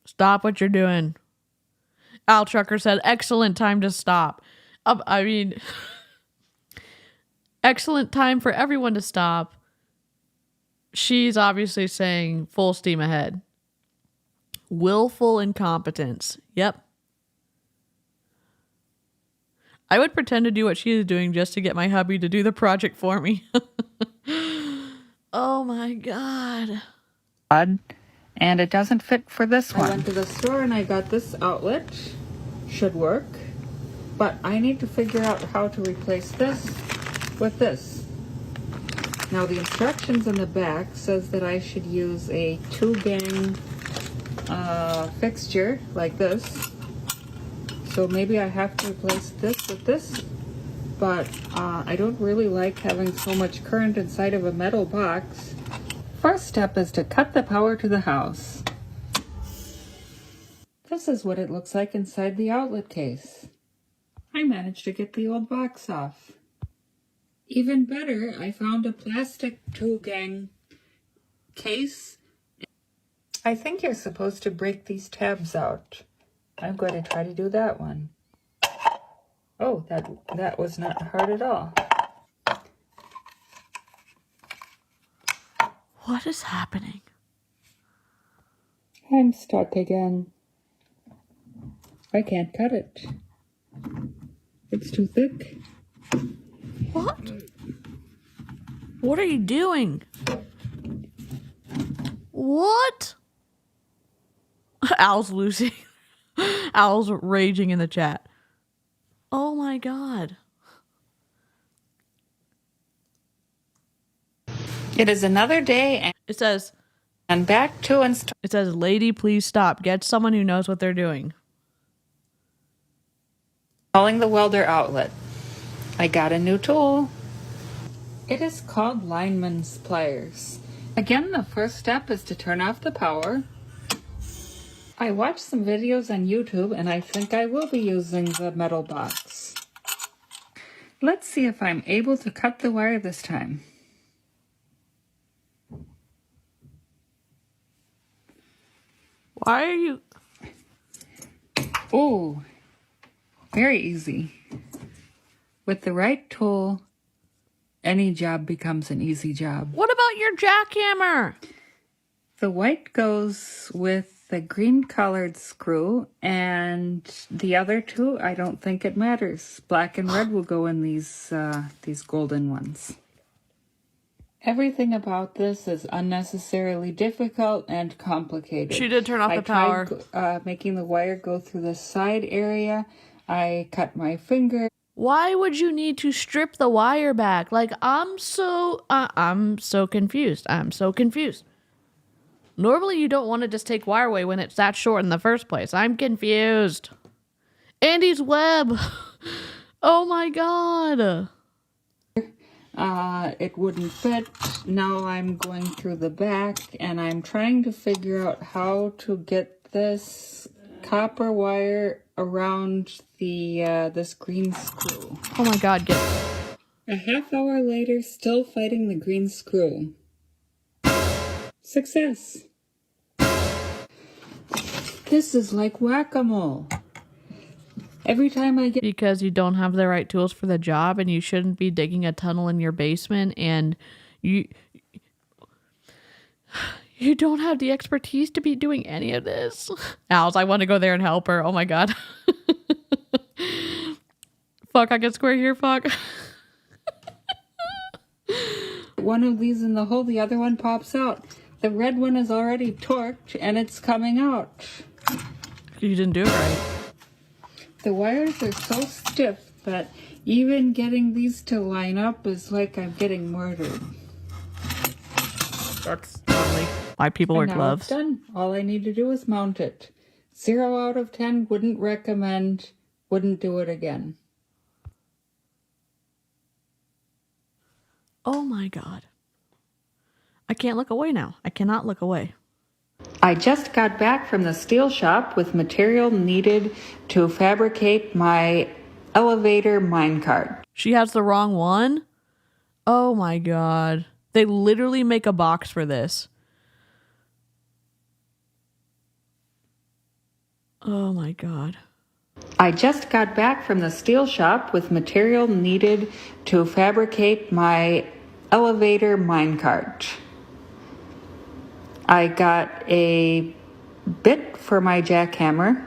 Stop what you're doing. Al Trucker said, excellent time to stop. Excellent time for everyone to stop. She's obviously saying full steam ahead. Willful incompetence. Yep. I would pretend to do what she is doing just to get my hubby to do the project for me. Oh my god. And it doesn't fit for this one. I went to the store and I got this outlet. Should work. But I need to figure out how to replace this with this. Now the instructions in the back says that I should use a 2-gang fixture like this. So maybe I have to replace this with this. But I don't really like having so much current inside of a metal box. First step is to cut the power to the house. This is what it looks like inside the outlet case. I managed to get the old box off. Even better, I found a plastic 2-gang case. I think you're supposed to break these tabs out. I'm going to try to do that one. Oh, that was not hard at all. What is happening? I'm stuck again. I can't cut it. It's too thick. What? What are you doing? What? Al's losing. Al's raging in the chat. Oh my god. It is another day It says, and back to it says, lady, please stop. Get someone who knows what they're doing. installing the welder outlet. I got a new tool. It is called lineman's pliers. Again, the first step is to turn off the power. I watched some videos on YouTube and I think I will be using the metal box. Let's see if I'm able to cut the wire this time. Why are you... Oh, very easy. With the right tool, any job becomes an easy job. What about your jackhammer? The white goes with the green colored screw, and the other two, I don't think it matters. Black and red will go in these golden ones. Everything about this is unnecessarily difficult and complicated. She did turn off the power. I tried making the wire go through the side area. I cut my finger. Why would you need to strip the wire back? Like, I'm so confused. I'm so confused. Normally, you don't want to just take wire away when it's that short in the first place. I'm confused. Andy's web. Oh my god. It wouldn't fit. Now I'm going through the back and I'm trying to figure out how to get this copper wire around the this green screw. Oh my god, get A half hour later, still fighting the green screw. Success. This is like whack-a-mole. Every time I get... Because you don't have the right tools for the job and you shouldn't be digging a tunnel in your basement and you don't have the expertise to be doing any of this. Owls, I want to go there and help her. Oh my god. Fuck, I get square here, fuck. One of these in the hole, the other one pops out. The red one is already torqued and it's coming out. You didn't do it right. The wires are so stiff that even getting these to line up is like I'm getting murdered. That's totally why people wear And now gloves. it's done. All I need to do is mount it. 0 out of 10, wouldn't recommend, wouldn't do it again. Oh my god. I can't look away now. I cannot look away. I just got back from the steel shop with material needed to fabricate my elevator minecart. She has the wrong one? Oh my god. They literally make a box for this. Oh my god. I just got back from the steel shop with material needed to fabricate my elevator minecart. I got a bit for my jackhammer.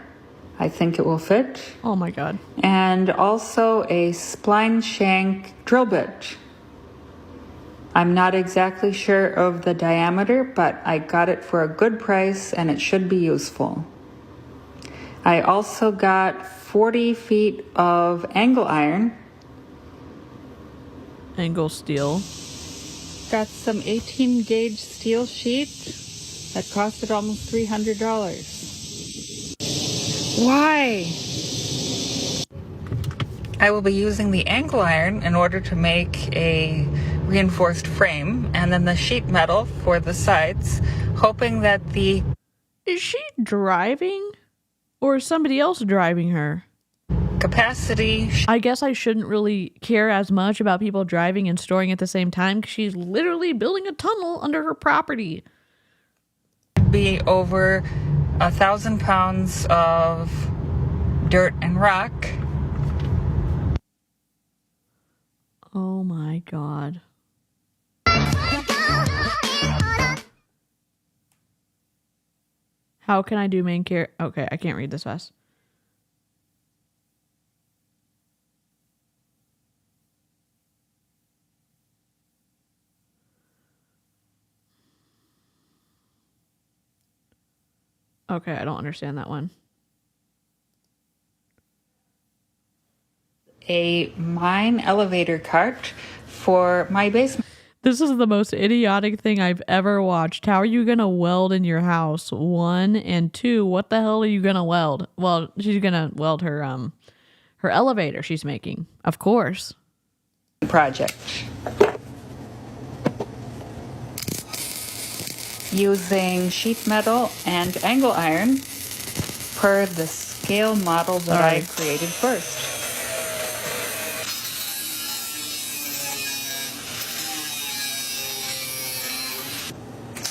I think it will fit. Oh my god. And also a spline shank drill bit. I'm not exactly sure of the diameter, but I got it for a good price and it should be useful. I also got 40 feet of angle iron. Angle steel. Got some 18 gauge steel sheet that costed almost $300. Why? I will be using the angle iron in order to make a reinforced frame and then the sheet metal for the sides, hoping that the Is she driving? Or is somebody else driving her? capacity I guess I shouldn't really care as much about people driving and storing at the same time because she's literally building a tunnel under her property. should be over 1,000 pounds of dirt and rock. Oh my god. How can I do main care? Okay, I can't read this fast. Okay, I don't understand that one. A mine elevator cart for my basement. This is the most idiotic thing I've ever watched. How are you gonna weld in your house? 1 and 2. What the hell are you gonna weld? Well, she's gonna weld her elevator she's making, of course. Project. Using sheet metal and angle iron per the scale model that I created first.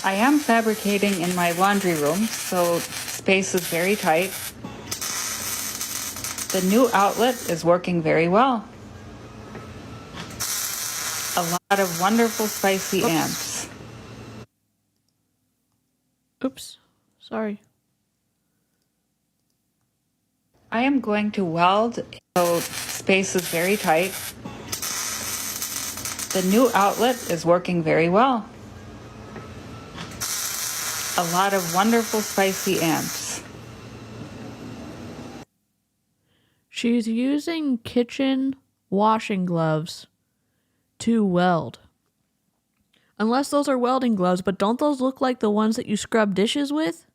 I am fabricating in my laundry room, so space is very tight. The new outlet is working very well. A lot of wonderful spicy amps. Oops. Sorry. I am going to weld, so space is very tight. The new outlet is working very well. A lot of wonderful spicy amps. She's using kitchen washing gloves to weld. Unless those are welding gloves, but don't those look like the ones that you scrub dishes with?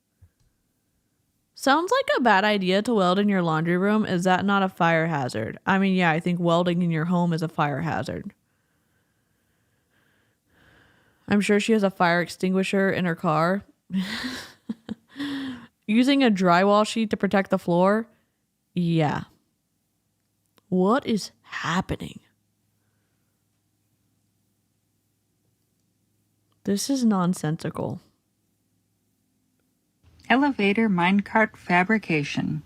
Sounds like a bad idea to weld in your laundry room. Is that not a fire hazard? I mean, yeah, I think welding in your home is a fire hazard. I'm sure she has a fire extinguisher in her car. Using a drywall sheet to protect the floor? Yeah. What is happening? This is nonsensical. Elevator minecart fabrication.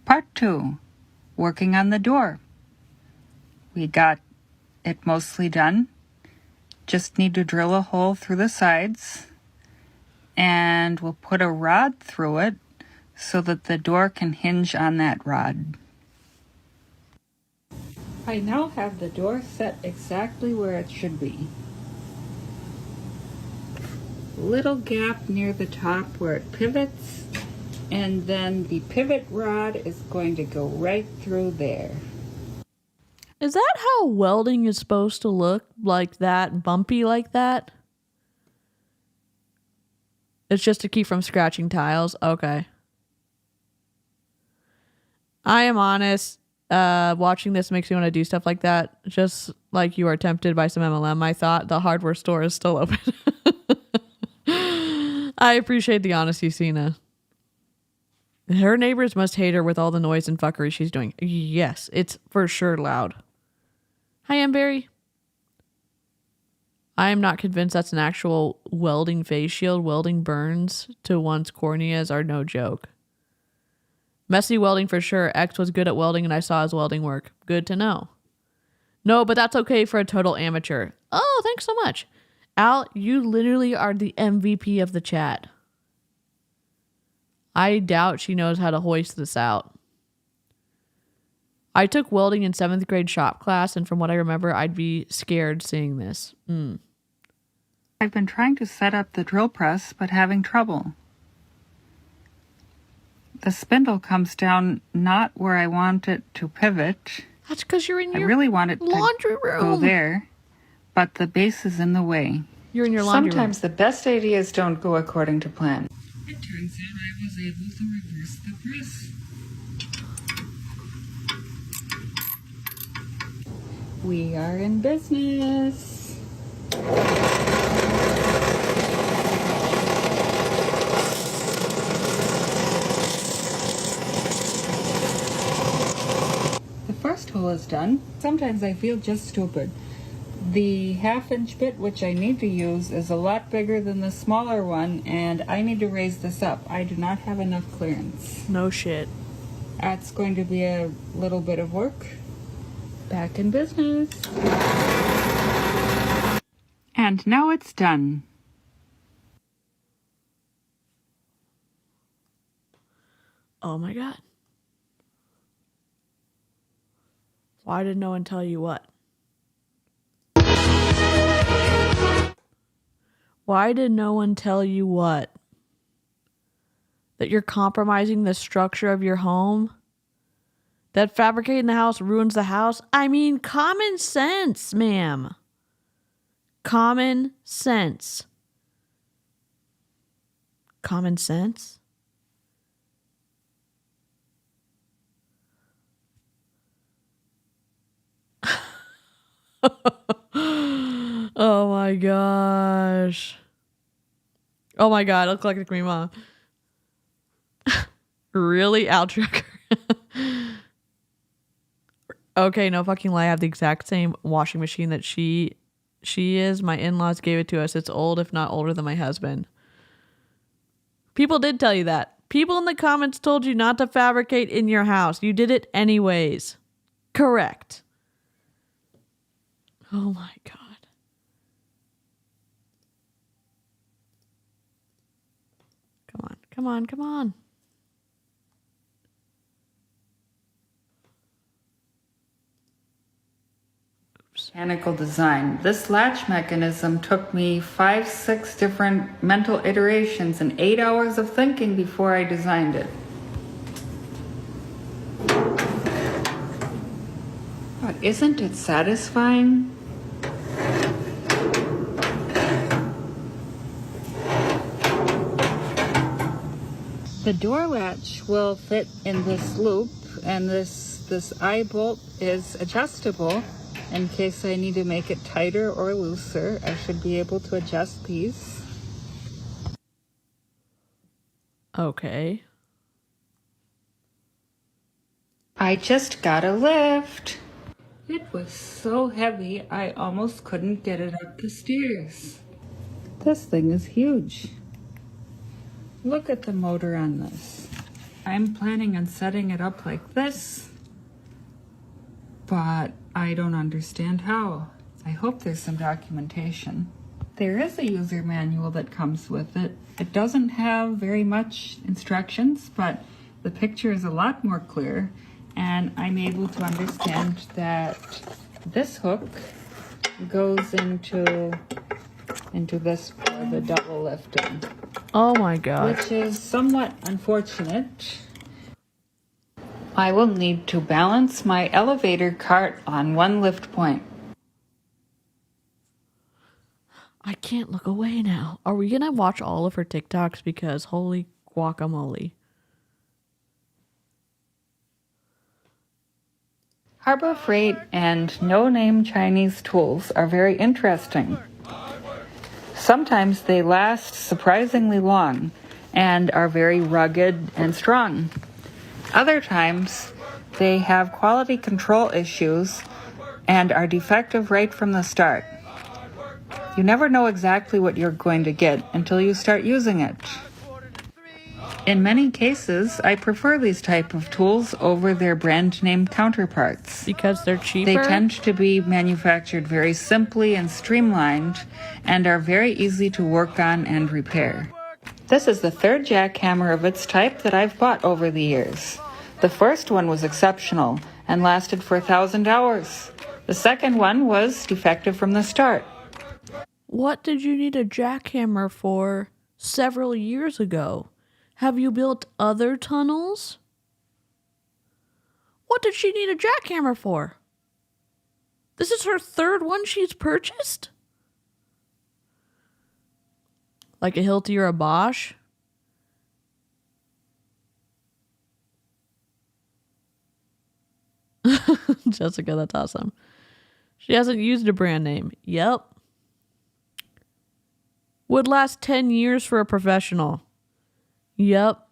Part 2. Working on the door. We got it mostly done. Just need to drill a hole through the sides. And we'll put a rod through it so that the door can hinge on that rod. I now have the door set exactly where it should be. Little gap near the top where it pivots, and then the pivot rod is going to go right through there. Is that how welding is supposed to look? Like that? Bumpy like that? It's just to keep from scratching tiles? Okay. I am honest. Watching this makes me want to do stuff like that. Just like you are tempted by some MLM, I thought the hardware store is still open. I appreciate the honesty, Cena. Her neighbors must hate her with all the noise and fuckery she's doing. Yes, it's for sure loud. Hi, Amberry. I am not convinced that's an actual welding face shield. Welding burns to one's corneas are no joke. Messy welding for sure. X was good at welding and I saw his welding work. Good to know. No, but that's okay for a total amateur. Oh, thanks so much. Al, you literally are the MVP of the chat. I doubt she knows how to hoist this out. I took welding in 7th grade shop class, and from what I remember, I'd be scared seeing this. I've been trying to set up the drill press, but having trouble. The spindle comes down not where I want it to pivot. That's because you're in your I really want it laundry to room. go there, but the base is in the way. You're in your laundry Sometimes room. the best ideas don't go according to plan. It turns out I was able to reverse the press. We are in business. The first hole is done. Sometimes I feel just stupid. The 1/2-inch bit which I need to use is a lot bigger than the smaller one, and I need to raise this up. I do not have enough clearance. No shit. That's going to be a little bit of work. Back in business. And now it's done. Oh my god. Why did no one tell you what? Why did no one tell you what? That you're compromising the structure of your home? That fabricating the house ruins the house? I mean, common sense, ma'am. Common sense. Common sense? Oh my gosh. Oh my god, I look like me mom. Really, Al Trucker? Okay, no fucking lie. I have the exact same washing machine that she is. My in-laws gave it to us. It's old, if not older than my husband. People did tell you that. People in the comments told you not to fabricate in your house. You did it anyways. Correct. Oh my god. Come on, come on, come on. Mechanical design. This latch mechanism took me 5-6 different mental iterations and 8 hours of thinking before I designed it. But isn't it satisfying? The door latch will fit in this loop, and this eye bolt is adjustable. In case I need to make it tighter or looser, I should be able to adjust these. Okay. I just got a lift. It was so heavy, I almost couldn't get it up the stairs. This thing is huge. Look at the motor on this. I'm planning on setting it up like this, but I don't understand how. I hope there's some documentation. There is a user manual that comes with it. It doesn't have very much instructions, but the picture is a lot more clear, and I'm able to understand that this hook goes into this for the double lifting. Oh my god. Which is somewhat unfortunate. I will need to balance my elevator cart on one lift point. I can't look away now. Are we gonna watch all of her TikToks? Because holy guacamole. Harbor Freight and no-name Chinese tools are very interesting. Sometimes they last surprisingly long and are very rugged and strong. Other times, they have quality control issues and are defective right from the start. You never know exactly what you're going to get until you start using it. In many cases, I prefer these type of tools over their brand name counterparts. Because they're cheaper? They tend to be manufactured very simply and streamlined and are very easy to work on and repair. This is the third jackhammer of its type that I've bought over the years. The first one was exceptional and lasted for 1,000 hours. The second one was defective from the start. What did you need a jackhammer for several years ago? Have you built other tunnels? What did she need a jackhammer for? This is her third one she's purchased? Like a Hilti or a Bosch? Jessica, that's awesome. She hasn't used a brand name. Yep. Would last 10 years for a professional. Yep.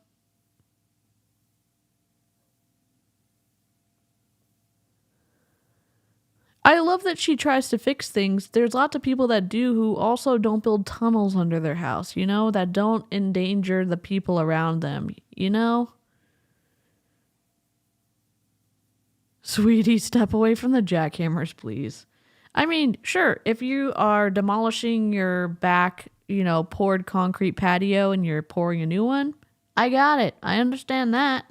I love that she tries to fix things. There's lots of people that do who also don't build tunnels under their house, you know, that don't endanger the people around them, you know? Sweetie, step away from the jackhammers, please. I mean, sure, if you are demolishing your back, you know, poured concrete patio and you're pouring a new one, I got it. I understand that.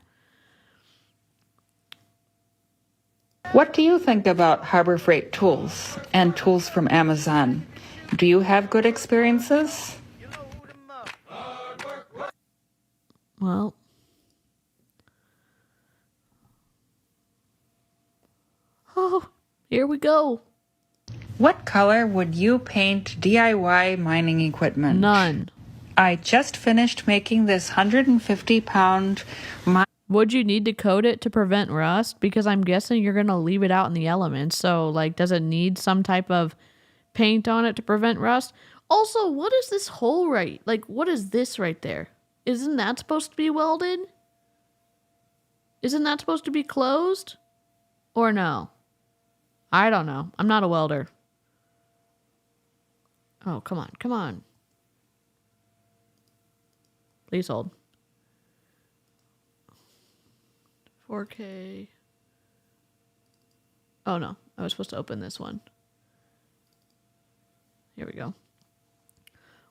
What do you think about Harbor Freight tools and tools from Amazon? Do you have good experiences? Well, oh, here we go. What color would you paint DIY mining equipment? None. I just finished making this 150-pound Would you need to coat it to prevent rust? Because I'm guessing you're going to leave it out in the elements. So, like, does it need some type of paint on it to prevent rust? Also, what is this hole right? Like, what is this right there? Isn't that supposed to be welded? Isn't that supposed to be closed? Or no? I don't know. I'm not a welder. Oh, come on. Come on. Please hold. 4K. Oh no, I was supposed to open this one. Here we go.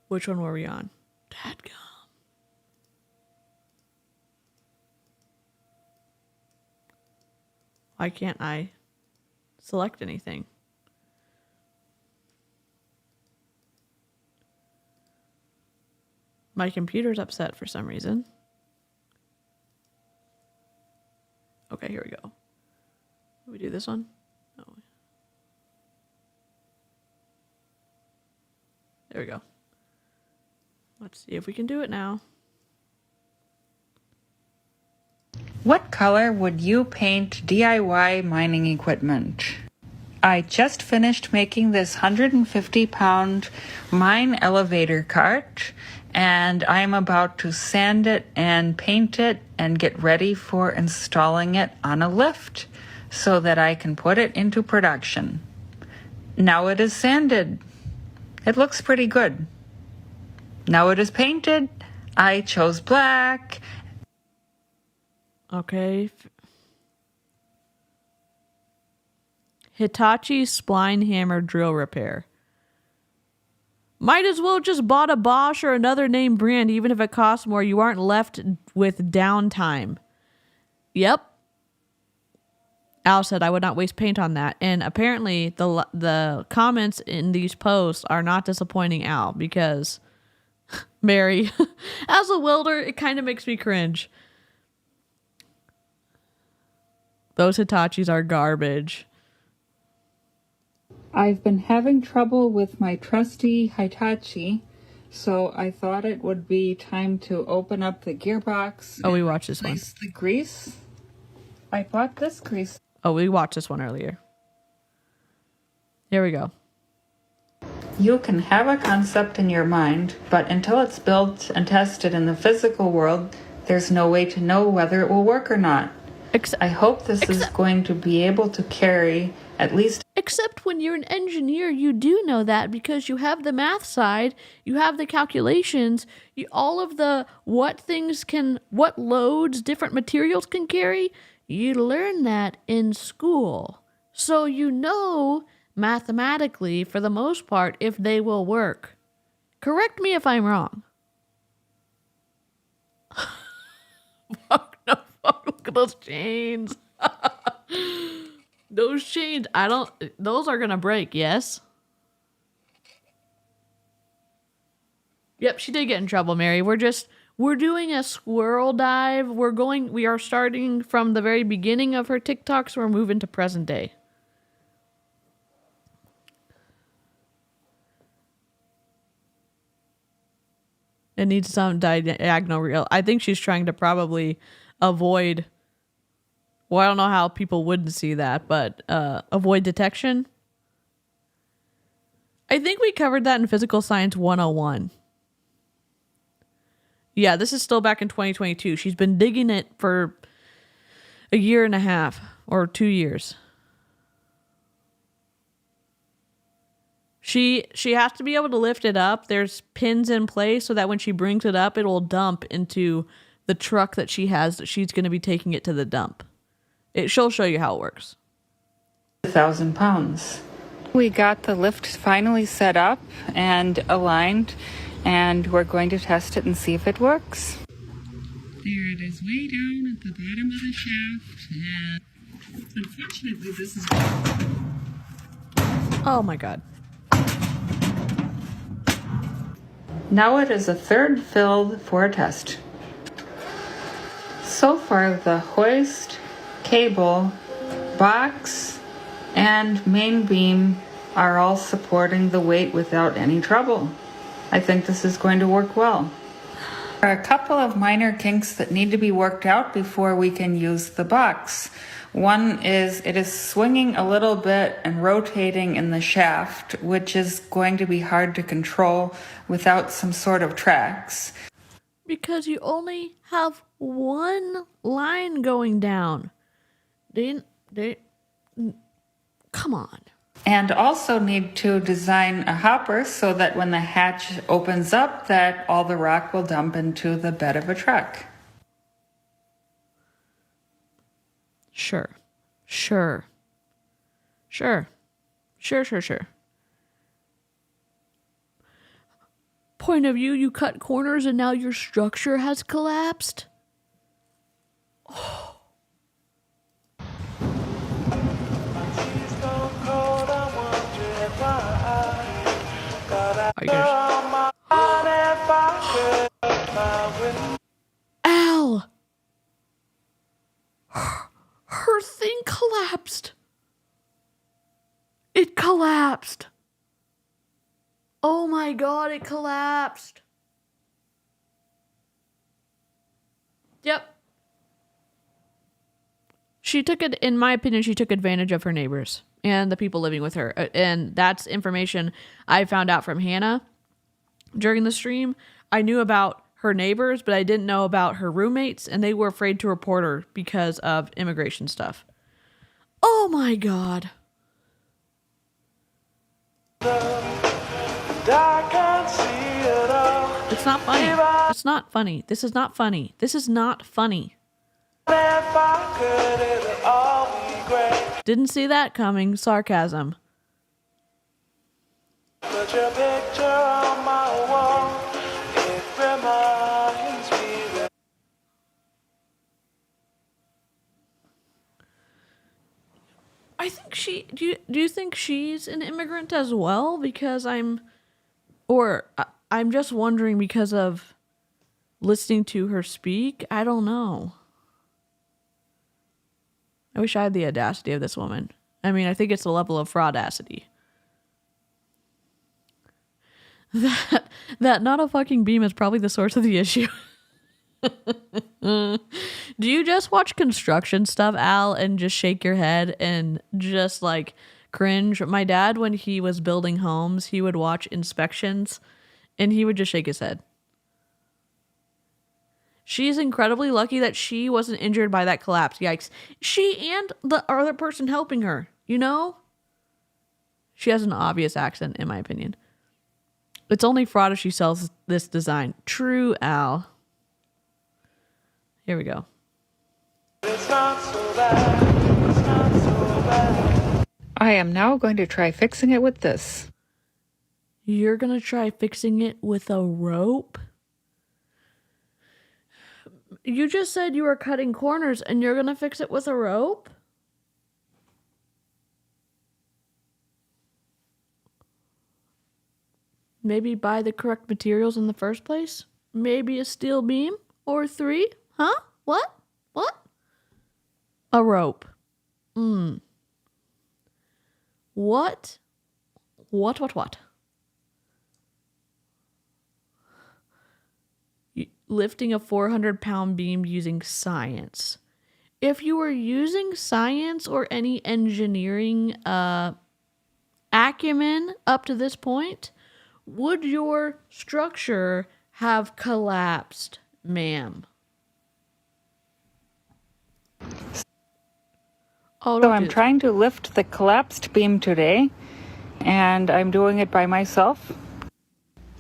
Which one were we on? Dadgum. Why can't I select anything? My computer's upset for some reason. Okay, here we go. We do this one? Oh, There we go. Let's see if we can do it now. What color would you paint DIY mining equipment? I just finished making this 150-pound mine elevator cart, and I'm about to sand it and paint it and get ready for installing it on a lift so that I can put it into production. Now it is sanded. It looks pretty good. Now it is painted. I chose black. Okay. Hitachi spline hammer drill repair. Might as well just bought a Bosch or another name brand, even if it costs more. You aren't left with downtime. Yep. Al said I would not waste paint on that. And apparently the comments in these posts are not disappointing Al, because Mary, as a welder, it kind of makes me cringe. Those Hitachis are garbage. I've been having trouble with my trusty Hitachi, so I thought it would be time to open up the gearbox. Oh, we watched this one. Replace the grease. I bought this grease. Oh, we watched this one earlier. Here we go. You can have a concept in your mind, but until it's built and tested in the physical world, there's no way to know whether it will work or not. I hope this is going to be able to carry at least... Except when you're an engineer, you do know that, because you have the math side, you have the calculations, all of the what loads different materials can carry, you learn that in school. So you know mathematically, for the most part, if they will work. Correct me if I'm wrong. Fuck, no, fuck, look at those chains. Those chains, those are gonna break, yes? Yep, she did get in trouble, Mary. We're doing a squirrel dive. We are starting from the very beginning of her TikTok, so we're moving to present day. It needs some diagonal reel. I think she's trying to probably avoid... Well, I don't know how people wouldn't see that, but avoid detection. I think we covered that in Physical Science 101. Yeah, this is still back in 2022. She's been digging it for a year and a half or 2 years. She has to be able to lift it up. There's pins in place so that when she brings it up, it will dump into the truck that she has that she's going to be taking it to the dump. She'll show you how it works. 1,000 pounds. We got the lift finally set up and aligned, and we're going to test it and see if it works. There it is, way down at the bottom of the shaft, and unfortunately this is... Oh my god. Now it is a third filled for a test. So far the hoist, cable, box, and main beam are all supporting the weight without any trouble. I think this is going to work well. There are a couple of minor kinks that need to be worked out before we can use the box. One is it is swinging a little bit and rotating in the shaft, which is going to be hard to control without some sort of tracks. Because you only have one line going down. Come on. And also need to design a hopper so that when the hatch opens up, that all the rock will dump into the bed of a truck. Sure. Point of view, you cut corners and now your structure has collapsed? Oh. Al! Her thing collapsed. It collapsed. Oh my god, god, it collapsed. Yep. She took it, in my opinion, she took advantage of her neighbors and the people living with her. And that's information I found out from Hannah during the stream. I knew about her neighbors, but I didn't know about her roommates, and they were afraid to report her because of immigration stuff. Oh my god. It's not funny. It's not funny. This is not funny. This is not funny. Didn't see that coming. Sarcasm. Put your picture on my wall. It reminds me that I think do you think she's an immigrant as well? Because I'm just wondering because of listening to her speak. I don't know. I wish I had the audacity of this woman. I mean, I think it's the level of fraudacity. That not a fucking beam is probably the source of the issue. Do you just watch construction stuff, Al, and just shake your head and just like cringe? My dad, when he was building homes, he would watch inspections and he would just shake his head. She's incredibly lucky that she wasn't injured by that collapse. Yikes. She and the other person helping her, you know? She has an obvious accent, in my opinion. It's only fraud if she sells this design. True, Al. Here we go. It's not so bad. It's not so bad. I am now going to try fixing it with this. You're going to try fixing it with a rope? You just said you were cutting corners and you're going to fix it with a rope? Maybe buy the correct materials in the first place? Maybe a steel beam? Or 3? Huh? What? What? A rope. What? What? Lifting a 400-pound beam using science. If you were using science or any engineering acumen up to this point, would your structure have collapsed, ma'am? So I'm trying to lift the collapsed beam today, and I'm doing it by myself.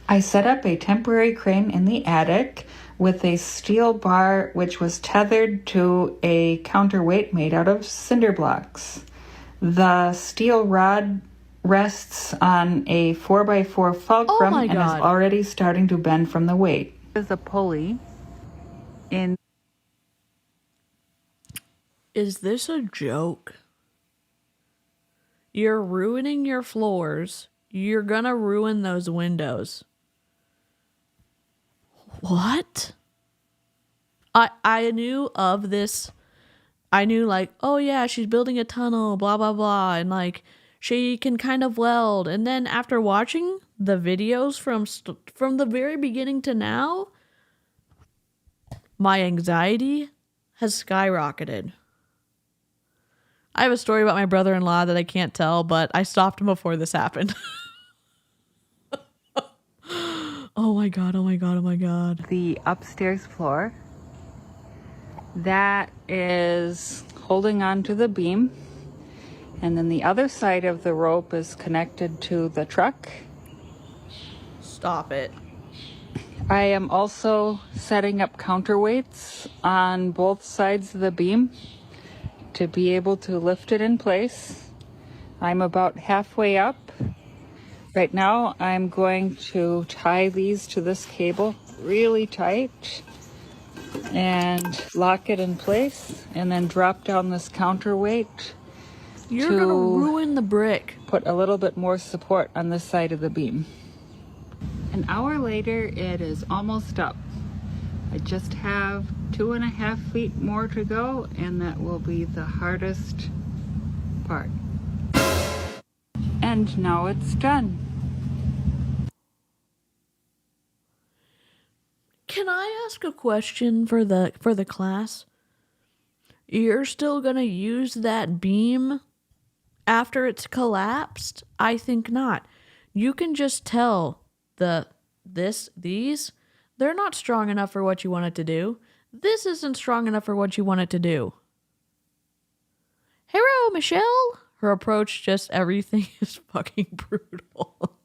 I set up a temporary crane in the attic with a steel bar which was tethered to a counterweight made out of cinder blocks. The steel rod rests on a 4x4 fulcrum and is already starting to bend from the weight. There's a pulley in. Is this a joke? You're ruining your floors. You're gonna ruin those windows. What? I knew of this. I knew like, oh yeah, she's building a tunnel, blah, blah, blah. And like, she can kind of weld. And then after watching the videos from the very beginning to now, my anxiety has skyrocketed. I have a story about my brother-in-law that I can't tell, but I stopped him before this happened. Oh my god. The upstairs floor that is holding on to the beam, and then the other side of the rope is connected to the truck. Stop it. I am also setting up counterweights on both sides of the beam to be able to lift it in place. I'm about halfway up. Right now, I'm going to tie these to this cable really tight and lock it in place, and then drop down this counterweight. You're gonna ruin the brick. Put a little bit more support on this side of the beam. An hour later, it is almost up. I just have 2.5 feet more to go, and that will be the hardest part. And now it's done. Can I ask a question for the class? You're still gonna use that beam after it's collapsed? I think not. You can just tell these, they're not strong enough for what you want it to do. This isn't strong enough for what you want it to do. Hello, Michelle. Her approach, just everything is fucking brutal.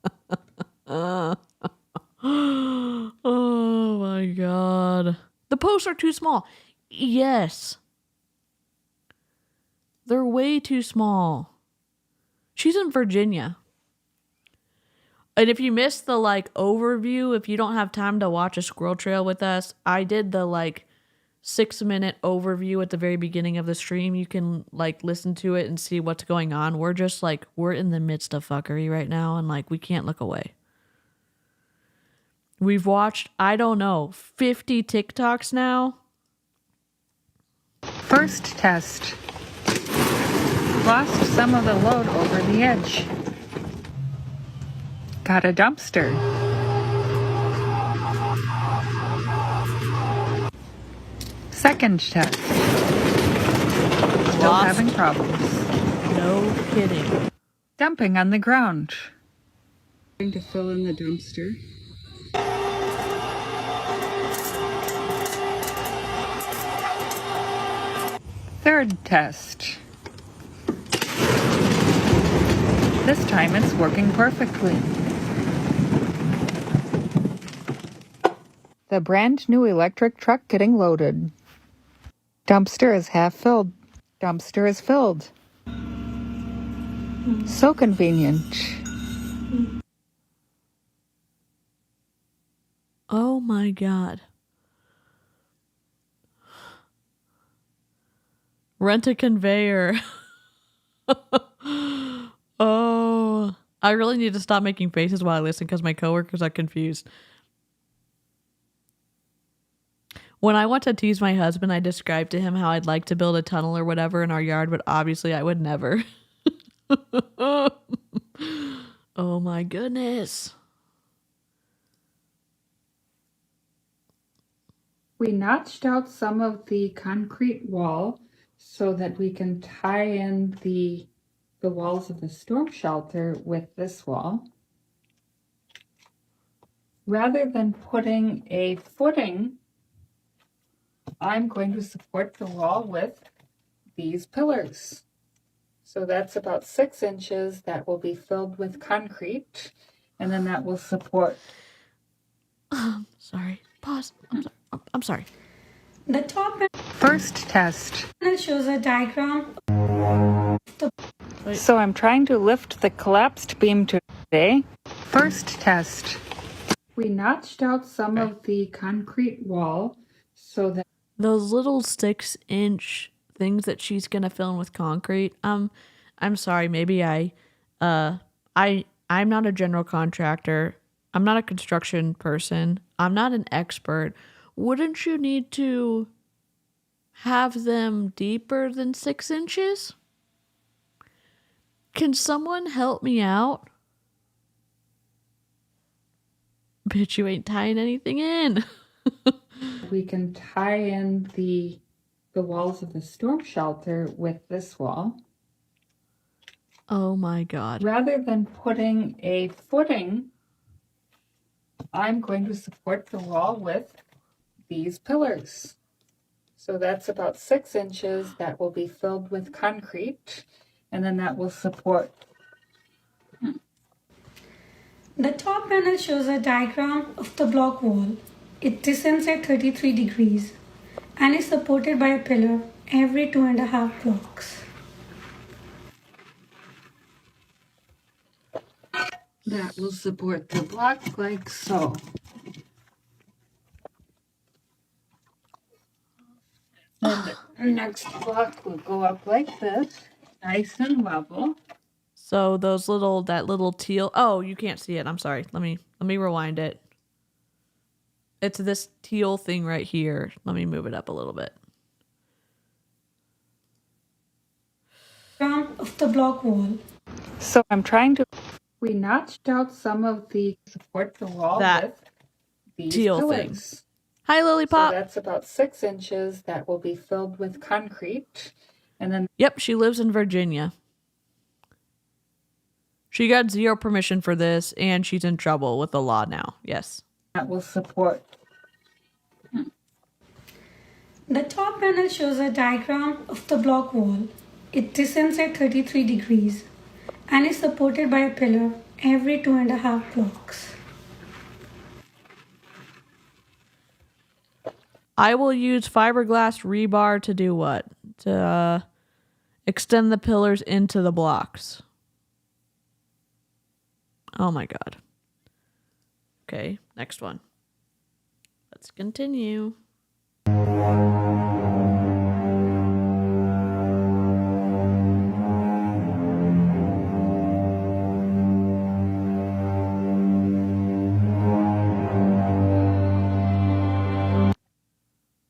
Oh my god. The posts are too small. Yes. They're way too small. She's in Virginia. And if you missed the overview, if you don't have time to watch a squirrel trail with us, I did the 6-minute overview at the very beginning of the stream. You can listen to it and see what's going on. We're just we're in the midst of fuckery right now, and we can't look away. We've watched, I don't know, 50 TikToks now. First test. Lost some of the load over the edge. Got a dumpster. Second test. Still Lost. having problems. No kidding. Dumping on the ground. Going to fill in the dumpster. Third test. This time it's working perfectly. The brand new electric truck getting loaded. Dumpster is half filled. Dumpster is filled. So convenient. Oh my god. Rent a conveyor. Oh, I really need to stop making faces while I listen because my coworkers are confused. When I want to tease my husband, I describe to him how I'd like to build a tunnel or whatever in our yard, but obviously I would never. Oh my goodness. We notched out some of the concrete wall so that we can tie in the walls of the storm shelter with this wall. Rather than putting a footing, I'm going to support the wall with these pillars. So that's about 6 inches that will be filled with concrete, and then that will support. Sorry. Pause. I'm sorry. The top First test. panel shows a diagram. So I'm trying to lift the collapsed beam today. First test. We notched out some of the concrete wall so that Those little 6-inch things that she's gonna fill in with concrete. I'm sorry. Maybe I'm not a general contractor. I'm not a construction person. I'm not an expert. Wouldn't you need to have them deeper than 6 inches? Can someone help me out? Bitch, you ain't tying anything in. we can tie in the walls of the storm shelter with this wall. Oh my god. Rather than putting a footing, I'm going to support the wall with these pillars. So that's about 6 inches that will be filled with concrete, and then that will support. The top panel shows a diagram of the block wall. It descends at 33 degrees and is supported by a pillar every 2.5 blocks. That will support the block like so. And the next block will go up like this, nice and level. So that little teal. Oh, you can't see it. I'm sorry. Let me rewind it. It's this teal thing right here. Let me move it up a little bit. Of the block wall. So we notched out some of the support the wall That with these teal pillars. thing. Hi, So Lilypop. that's about 6 inches that will be filled with concrete. And then Yep, she lives in Virginia. She got zero permission for this, and she's in trouble with the law now. Yes. that will support. The top panel shows a diagram of the block wall. It descends at 33 degrees and is supported by a pillar every 2.5 blocks. I will use fiberglass rebar to do what? To extend the pillars into the blocks. Oh my god. Okay, next one. Let's continue.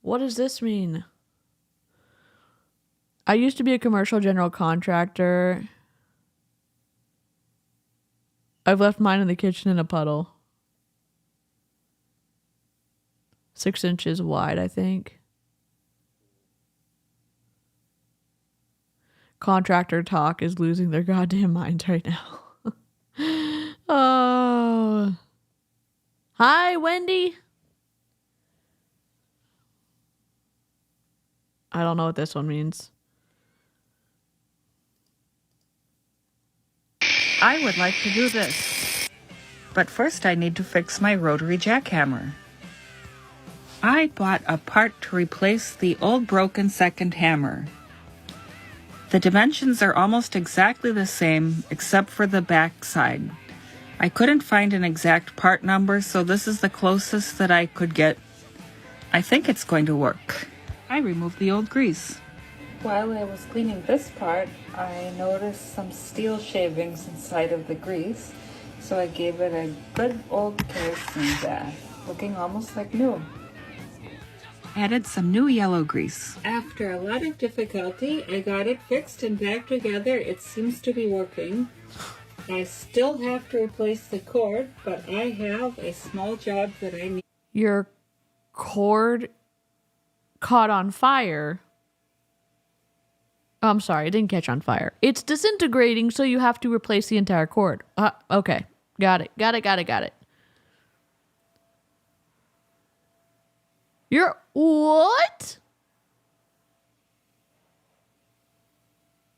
What does this mean? I used to be a commercial general contractor. I've left mine in the kitchen in a puddle. 6 inches wide, I think. Contractor talk is losing their goddamn minds right now. Oh. Hi, Wendy. I don't know what this one means. I would like to do this. But first I need to fix my rotary jackhammer. I bought a part to replace the old broken second hammer. The dimensions are almost exactly the same except for the back side. I couldn't find an exact part number, so this is the closest that I could get. I think it's going to work. I removed the old grease. While I was cleaning this part, I noticed some steel shavings inside of the grease, so I gave it a good old kerosene bath, looking almost like new. Added some new yellow grease. After a lot of difficulty, I got it fixed and back together. It seems to be working. I still have to replace the cord, but I have a small job that I need. Your cord caught on fire. Oh, I'm sorry, it didn't catch on fire. It's disintegrating, so you have to replace the entire cord. Okay. Got it. You're what?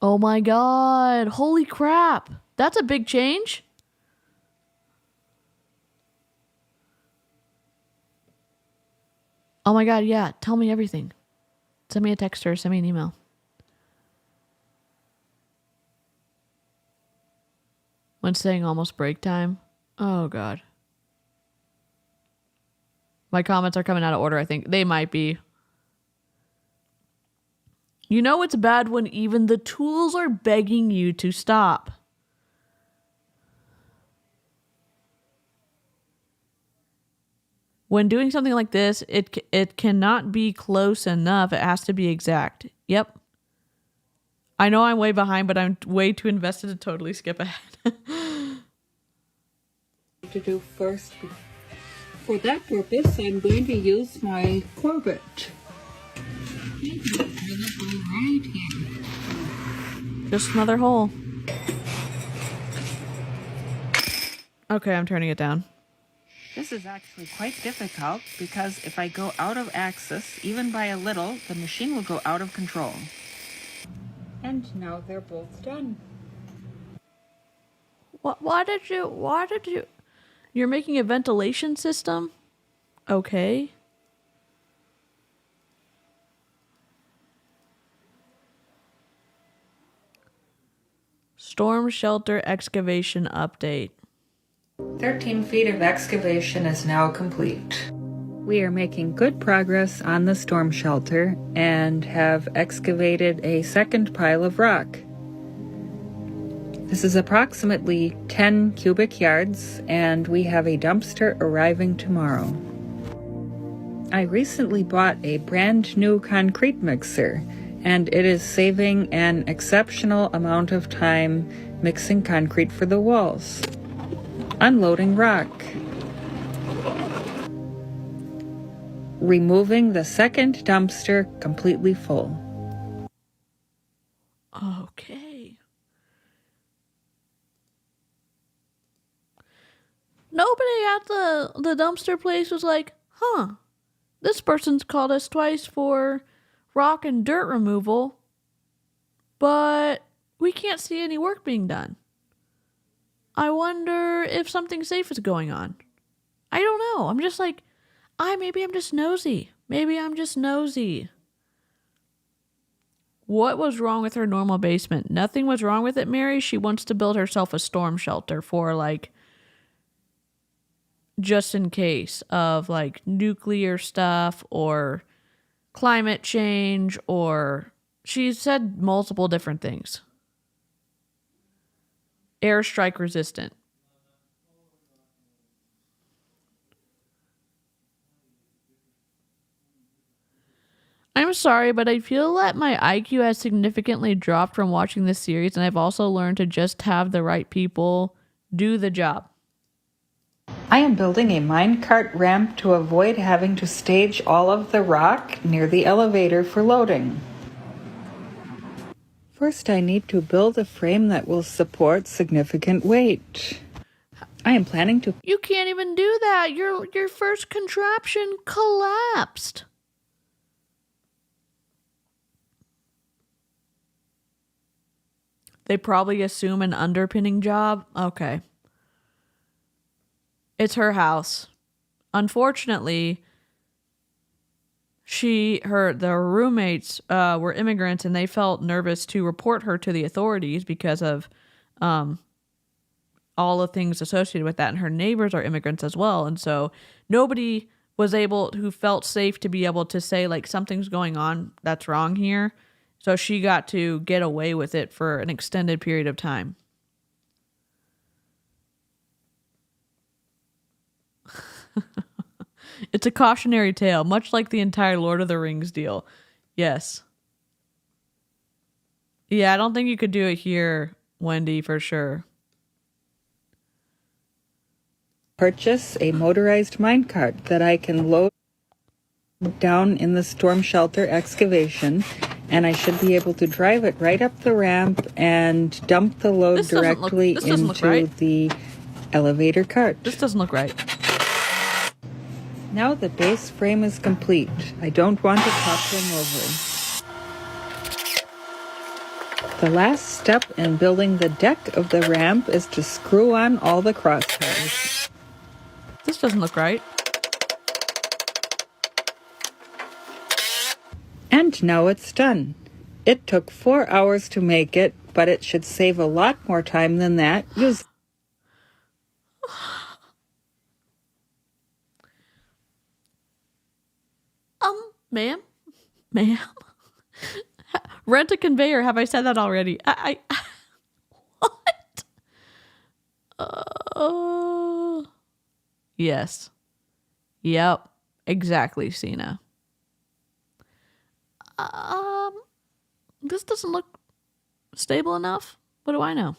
Oh my god. Holy crap. That's a big change. Oh my god, yeah. Tell me everything. Send me a text or send me an email. When saying almost break time. Oh god. My comments are coming out of order, I think. They might be. You know it's bad when even the tools are begging you to stop. When doing something like this, it cannot be close enough. It has to be exact. Yep. I know I'm way behind, but I'm way too invested to totally skip ahead. To do first. For that purpose, I'm going to use my Corbett. Right here. Just another hole. Okay, I'm turning it down. This is actually quite difficult because if I go out of axis, even by a little, the machine will go out of control. And now they're both done. Why did you? You're making a ventilation system? Okay. Storm shelter excavation update. 13 feet of excavation is now complete. We are making good progress on the storm shelter and have excavated a second pile of rock. This is approximately 10 cubic yards, and we have a dumpster arriving tomorrow. I recently bought a brand new concrete mixer, and it is saving an exceptional amount of time mixing concrete for the walls. Unloading rock. removing the second dumpster completely full. Okay. Nobody at the dumpster place was like, huh, this person's called us twice for rock and dirt removal, but we can't see any work being done. I wonder if something safe is going on. I don't know. I'm just like, maybe I'm just nosy. What was wrong with her normal basement? Nothing was wrong with it, Mary. She wants to build herself a storm shelter for, like, just in case of, like, nuclear stuff or climate change, or she said multiple different things. Airstrike resistant. I'm sorry, but I feel that my IQ has significantly dropped from watching this series, and I've also learned to just have the right people do the job. I am building a minecart ramp to avoid having to stage all of the rock near the elevator for loading. First, I need to build a frame that will support significant weight. I am planning to... You can't even do that. Your first contraption collapsed. They probably assume an underpinning job. Okay. It's her house. Unfortunately, the roommates were immigrants, and they felt nervous to report her to the authorities because of all the things associated with that. And her neighbors are immigrants as well. And so nobody was who felt safe to be able to say, like, something's going on that's wrong here. So she got to get away with it for an extended period of time. It's a cautionary tale, much like the entire Lord of the Rings deal. Yes. Yeah, I don't think you could do it here, Wendy, for sure. Purchase a motorized minecart that I can load down in the storm shelter excavation, and I should be able to drive it right up the ramp and dump the load directly into the elevator cart. This doesn't look right. Now the base frame is complete. I don't want to topple him over. The last step in building the deck of the ramp is to screw on all the crosstires. This doesn't look right. And now it's done. It took 4 hours to make it, but it should save a lot more time than that. Ma'am, rent a conveyor. Have I said that already? What? Yes. Yep. Exactly, Cena. This doesn't look stable enough. What do I know?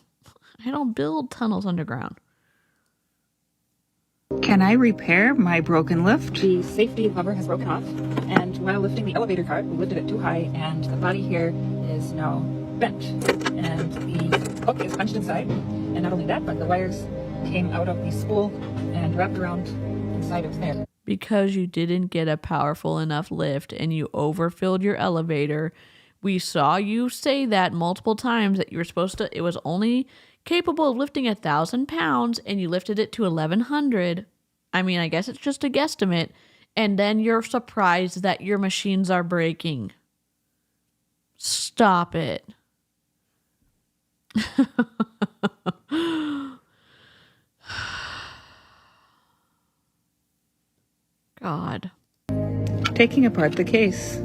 I don't build tunnels underground. Can I repair my broken lift? The safety lever has broken off, and while lifting the elevator cart, we lifted it too high, and the body here is now bent. And the hook is punched inside, and not only that, but the wires came out of the spool and wrapped around inside of there. Because you didn't get a powerful enough lift and you overfilled your elevator. We saw you say that multiple times that you were supposed to, it was only capable of lifting 1,000 pounds, and you lifted it to 1,100. I mean, I guess it's just a guesstimate. And then you're surprised that your machines are breaking. Stop it. God. Taking apart the case.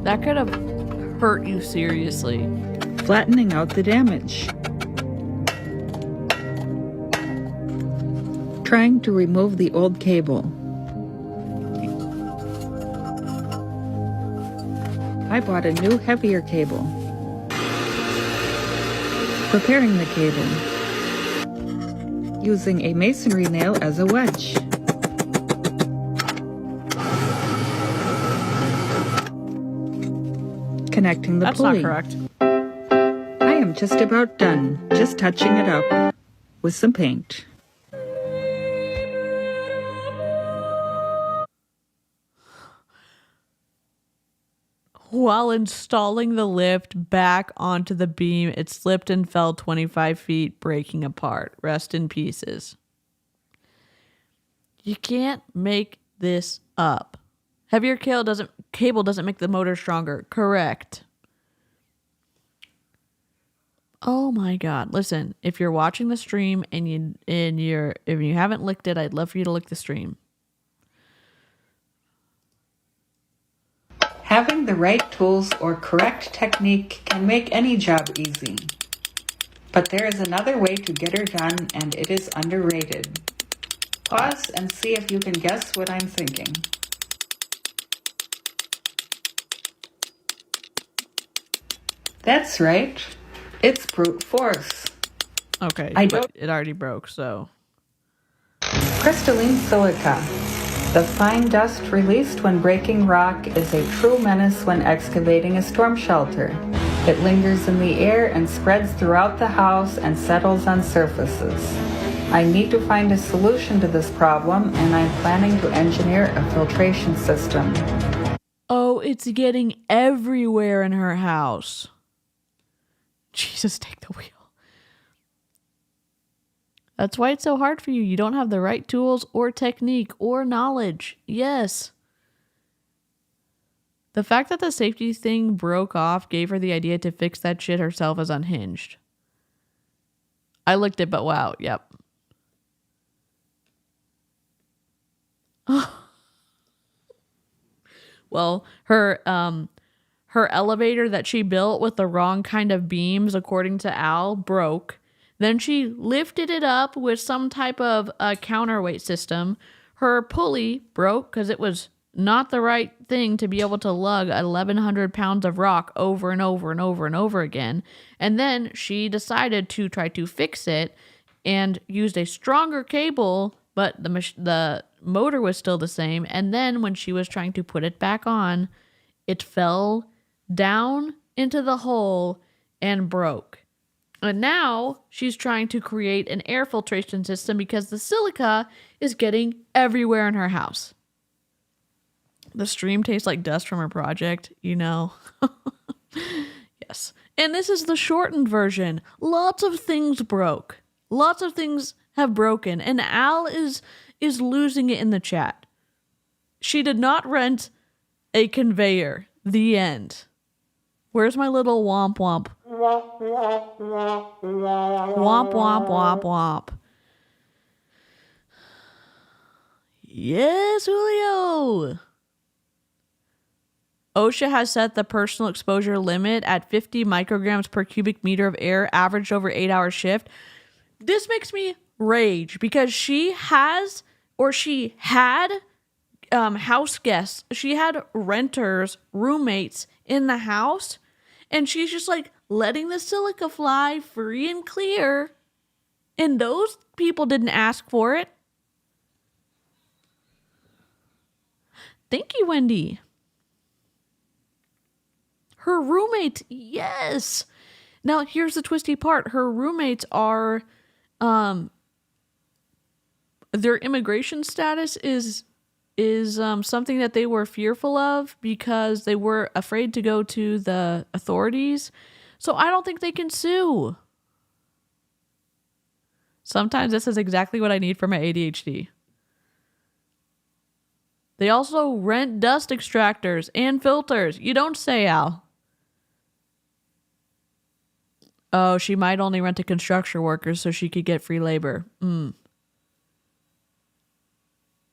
That could have hurt you seriously. Flattening out the damage. Trying to remove the old cable. I bought a new, heavier cable. Preparing the cable. using a masonry nail as a wedge. Connecting the That's pulley. not correct. I am just about done, just touching it up with some paint. While installing the lift back onto the beam, it slipped and fell 25 feet, breaking apart. Rest in pieces. You can't make this up. Heavier cable doesn't make the motor stronger. Correct. Oh my God. Listen, if you're watching the stream and if you haven't licked it, I'd love for you to lick the stream. Having the right tools or correct technique can make any job easy. But there is another way to get her done, and it is underrated. Pause and see if you can guess what I'm thinking. That's right. It's brute force. Okay, I but don't- it already broke, so. Crystalline silica. The fine dust released when breaking rock is a true menace when excavating a storm shelter. It lingers in the air and spreads throughout the house and settles on surfaces. I need to find a solution to this problem, and I'm planning to engineer a filtration system. Oh, it's getting everywhere in her house. Jesus, take the wheel. That's why it's so hard for you. You don't have the right tools or technique or knowledge. Yes. The fact that the safety thing broke off gave her the idea to fix that shit herself as unhinged. I looked it, but wow, yep. Well, her elevator that she built with the wrong kind of beams, according to Al, broke. Then she lifted it up with some type of counterweight system. Her pulley broke because it was not the right thing to be able to lug 1,100 pounds of rock over and over and over and over again. And then she decided to try to fix it and used a stronger cable, but the motor was still the same. And then when she was trying to put it back on, it fell down into the hole and broke. And now she's trying to create an air filtration system because the silica is getting everywhere in her house. The stream tastes like dust from her project, you know. Yes. And this is the shortened version. Lots of things broke. Lots of things have broken. And Al is losing it in the chat. She did not rent a conveyor. The end. Where's my little womp womp? Womp, womp, womp, womp. Yes, Julio. OSHA has set the personal exposure limit at 50 micrograms per cubic meter of air averaged over 8-hour shift. This makes me rage because she had house guests. She had renters, roommates in the house, and she's just like letting the silica fly free and clear. And those people didn't ask for it. Thank you, Wendy. Her roommate, yes. Now, here's the twisty part. Her roommates are, their immigration status is something that they were fearful of because they were afraid to go to the authorities. So I don't think they can sue. Sometimes this is exactly what I need for my ADHD. They also rent dust extractors and filters. You don't say, Al. Oh, she might only rent to construction workers so she could get free labor.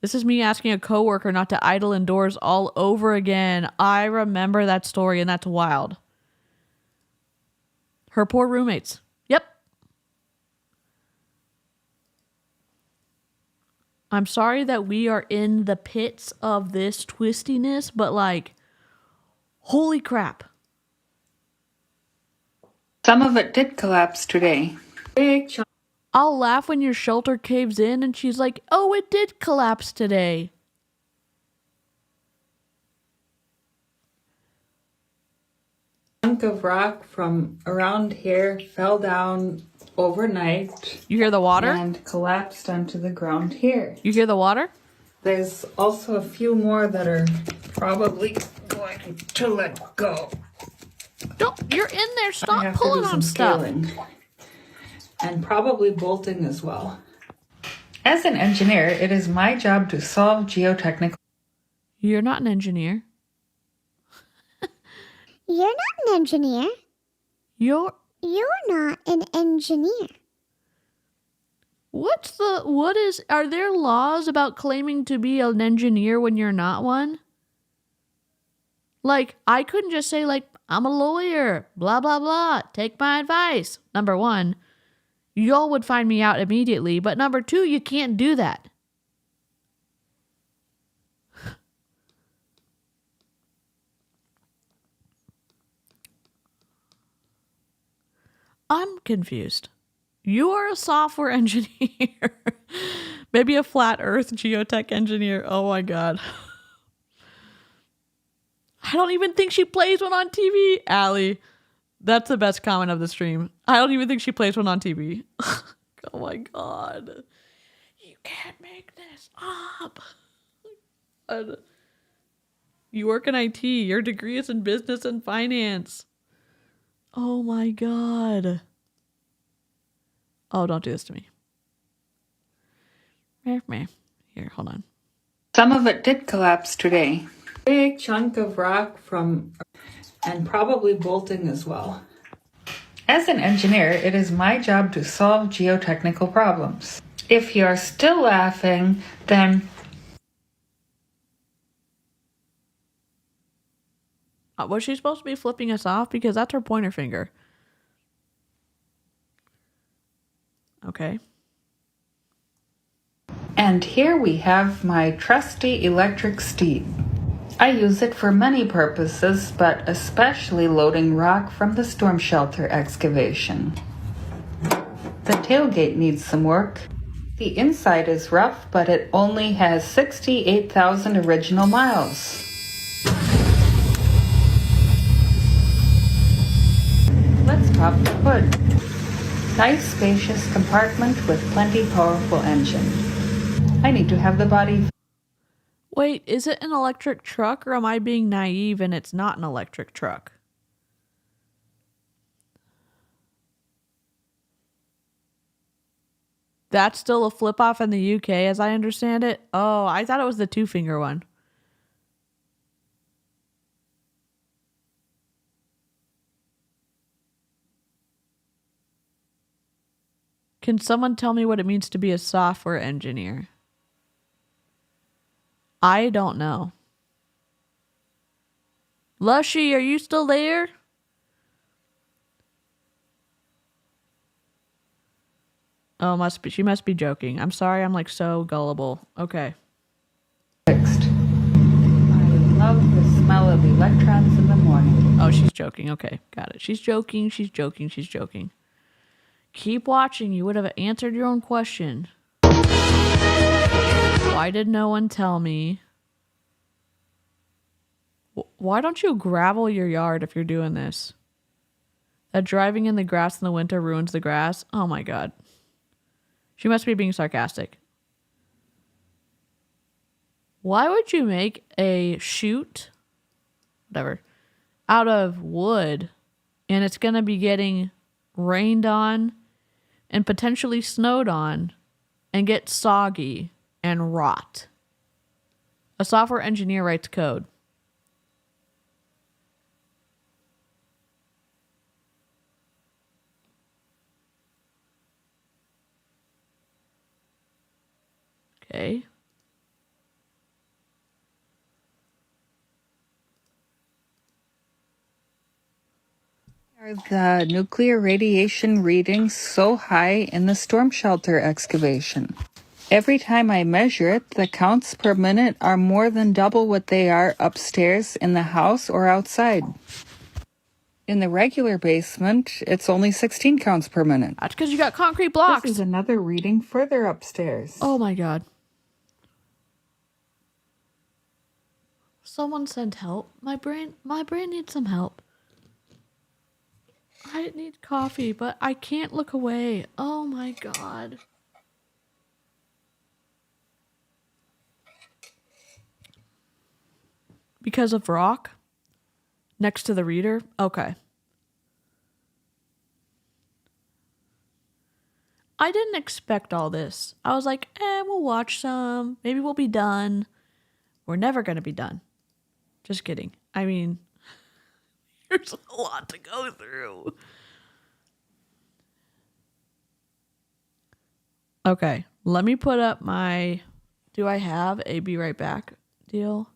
This is me asking a coworker not to idle indoors all over again. I remember that story, and that's wild. Her poor roommates. Yep. I'm sorry that we are in the pits of this twistiness, but like, holy crap. Some of it did collapse today. Big chunk. I'll laugh when your shelter caves in and she's like, oh, it did collapse today. Chunk of rock from around here fell down overnight. You hear the water? And collapsed onto the ground here. You hear the water? There's also a few more that are probably going to let go. Don't, you're in there. I Stop have to pulling do on some stuff. scaling. And probably bolting as well. As an engineer, it is my job to solve geotechnical. You're not an engineer. You're not an engineer. You're Not an engineer. are there laws about claiming to be an engineer when you're not one? Like, I couldn't just say, like, I'm a lawyer, blah, blah, blah, take my advice. Number one, y'all would find me out immediately. But number two, you can't do that. I'm confused. You are a software engineer. Maybe a flat earth geotech engineer. Oh my God. I don't even think she plays one on TV. Allie, that's the best comment of the stream. I don't even think she plays one on TV. Oh my God. You can't make this up. You work in IT. Your degree is in business and finance. Oh my God. Oh, don't do this to me. Here, hold on. Some of it did collapse today. Big chunk of rock and probably bolting as well. As an engineer, it is my job to solve geotechnical problems. If you're still laughing, then Was she supposed to be flipping us off? Because that's her pointer finger. Okay. And here we have my trusty electric steed. I use it for many purposes, but especially loading rock from the storm shelter excavation. The tailgate needs some work. The inside is rough, but it only has 68,000 original miles. Let's pop the hood. Nice spacious compartment with plenty powerful engine. I need to have the body. Wait, is it an electric truck or am I being naive and it's not an electric truck? That's still a flip off in the UK as I understand it. Oh, I thought it was the two finger one. Can someone tell me what it means to be a software engineer? I don't know. Lushy, are you still there? Oh, she must be joking. I'm sorry, I'm like so gullible. Okay. Fixed. I love the smell of electrons in the morning. Oh, she's joking. Okay, got it. She's joking. Keep watching. You would have answered your own question. Why did no one tell me? Why don't you gravel your yard if you're doing this? That driving in the grass in the winter ruins the grass? Oh my God. She must be being sarcastic. Why would you make a chute, whatever, out of wood and it's going to be getting rained on and potentially snowed on and get soggy and rot? A software engineer writes code. Okay. Are the nuclear radiation readings so high in the storm shelter excavation? Every time I measure it, the counts per minute are more than double what they are upstairs in the house or outside. In the regular basement, it's only 16 counts per minute. That's because you got concrete blocks. This is another reading further upstairs. Oh my God. Someone send help. My brain needs some help. I need coffee, but I can't look away. Oh my God. Because of rock? Next to the reader? Okay. I didn't expect all this. I was like, we'll watch some. Maybe we'll be done. We're never going to be done. Just kidding. I mean, there's a lot to go through. Okay, let me put up my, do I have a be right back deal?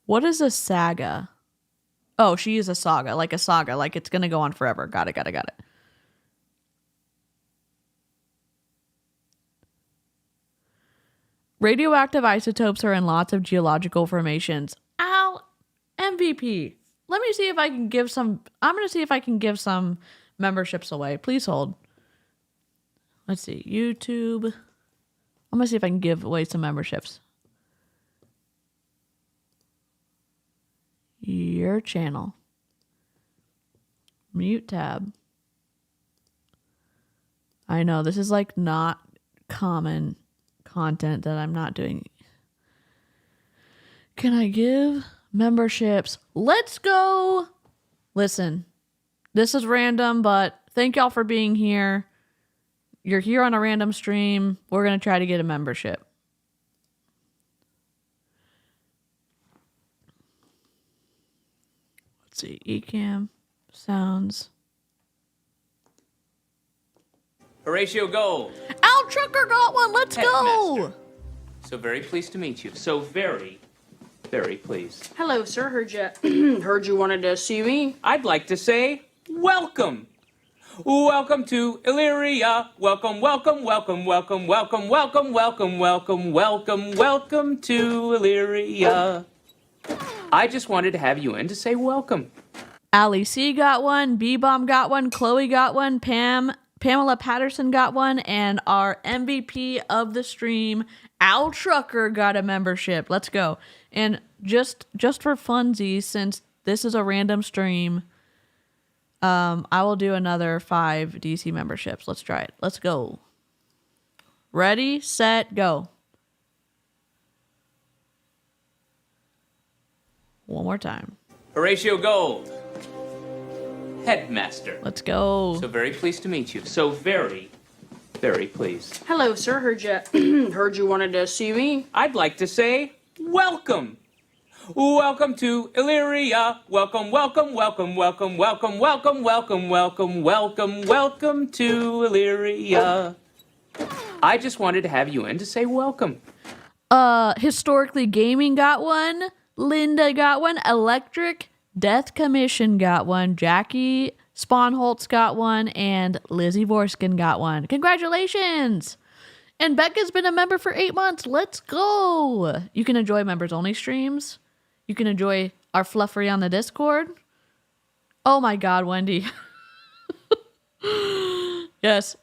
What is a saga? Oh, she is a saga, like it's going to go on forever. Got it. Radioactive isotopes are in lots of geological formations. Ow, MVP. Let me see if I can give some, I'm going to see if I can give some memberships away. Please hold. Let's see, YouTube. I'm going to see if I can give away some memberships. Your channel. Mute tab. I know, this is like not common content that I'm not doing. Can I give memberships? Let's go. Listen, this is random, but thank y'all for being here. You're here on a random stream. We're going to try to get a membership. Let's see. Ecamm. Sounds. Horatio Gold. Al Trucker got one. Let's go. Headmaster. So very pleased to meet you. So very, very pleased. Hello, sir. Heard you wanted to see me. I'd like to say welcome. Welcome to Illyria. Welcome to Illyria. I just wanted to have you in to say welcome. Ali C got one. B-Bomb got one. Chloe got one. Pamela Patterson got one. And our MVP of the stream, Al Trucker, got a membership. Let's go. And just for funsies, since this is a random stream, I will do another 5 DC memberships. Let's try it. Let's go. Ready, set, go. One more time. Horatio Gold. Headmaster. Let's go. So very pleased to meet you. So very, very pleased. Hello, sir. Heard you wanted to see me. I'd like to say welcome. Welcome to Illyria. Welcome to Illyria. I just wanted to have you in to say welcome. Historically Gaming got one. Linda got one. Electric Death Commission got one. Jackie Sponholtz got one. And Lizzie Vorskin got one. Congratulations! And Becca's been a member for 8 months. Let's go! You can enjoy members only streams. You can enjoy our fluffery on the Discord. Oh my God, Wendy. Yes.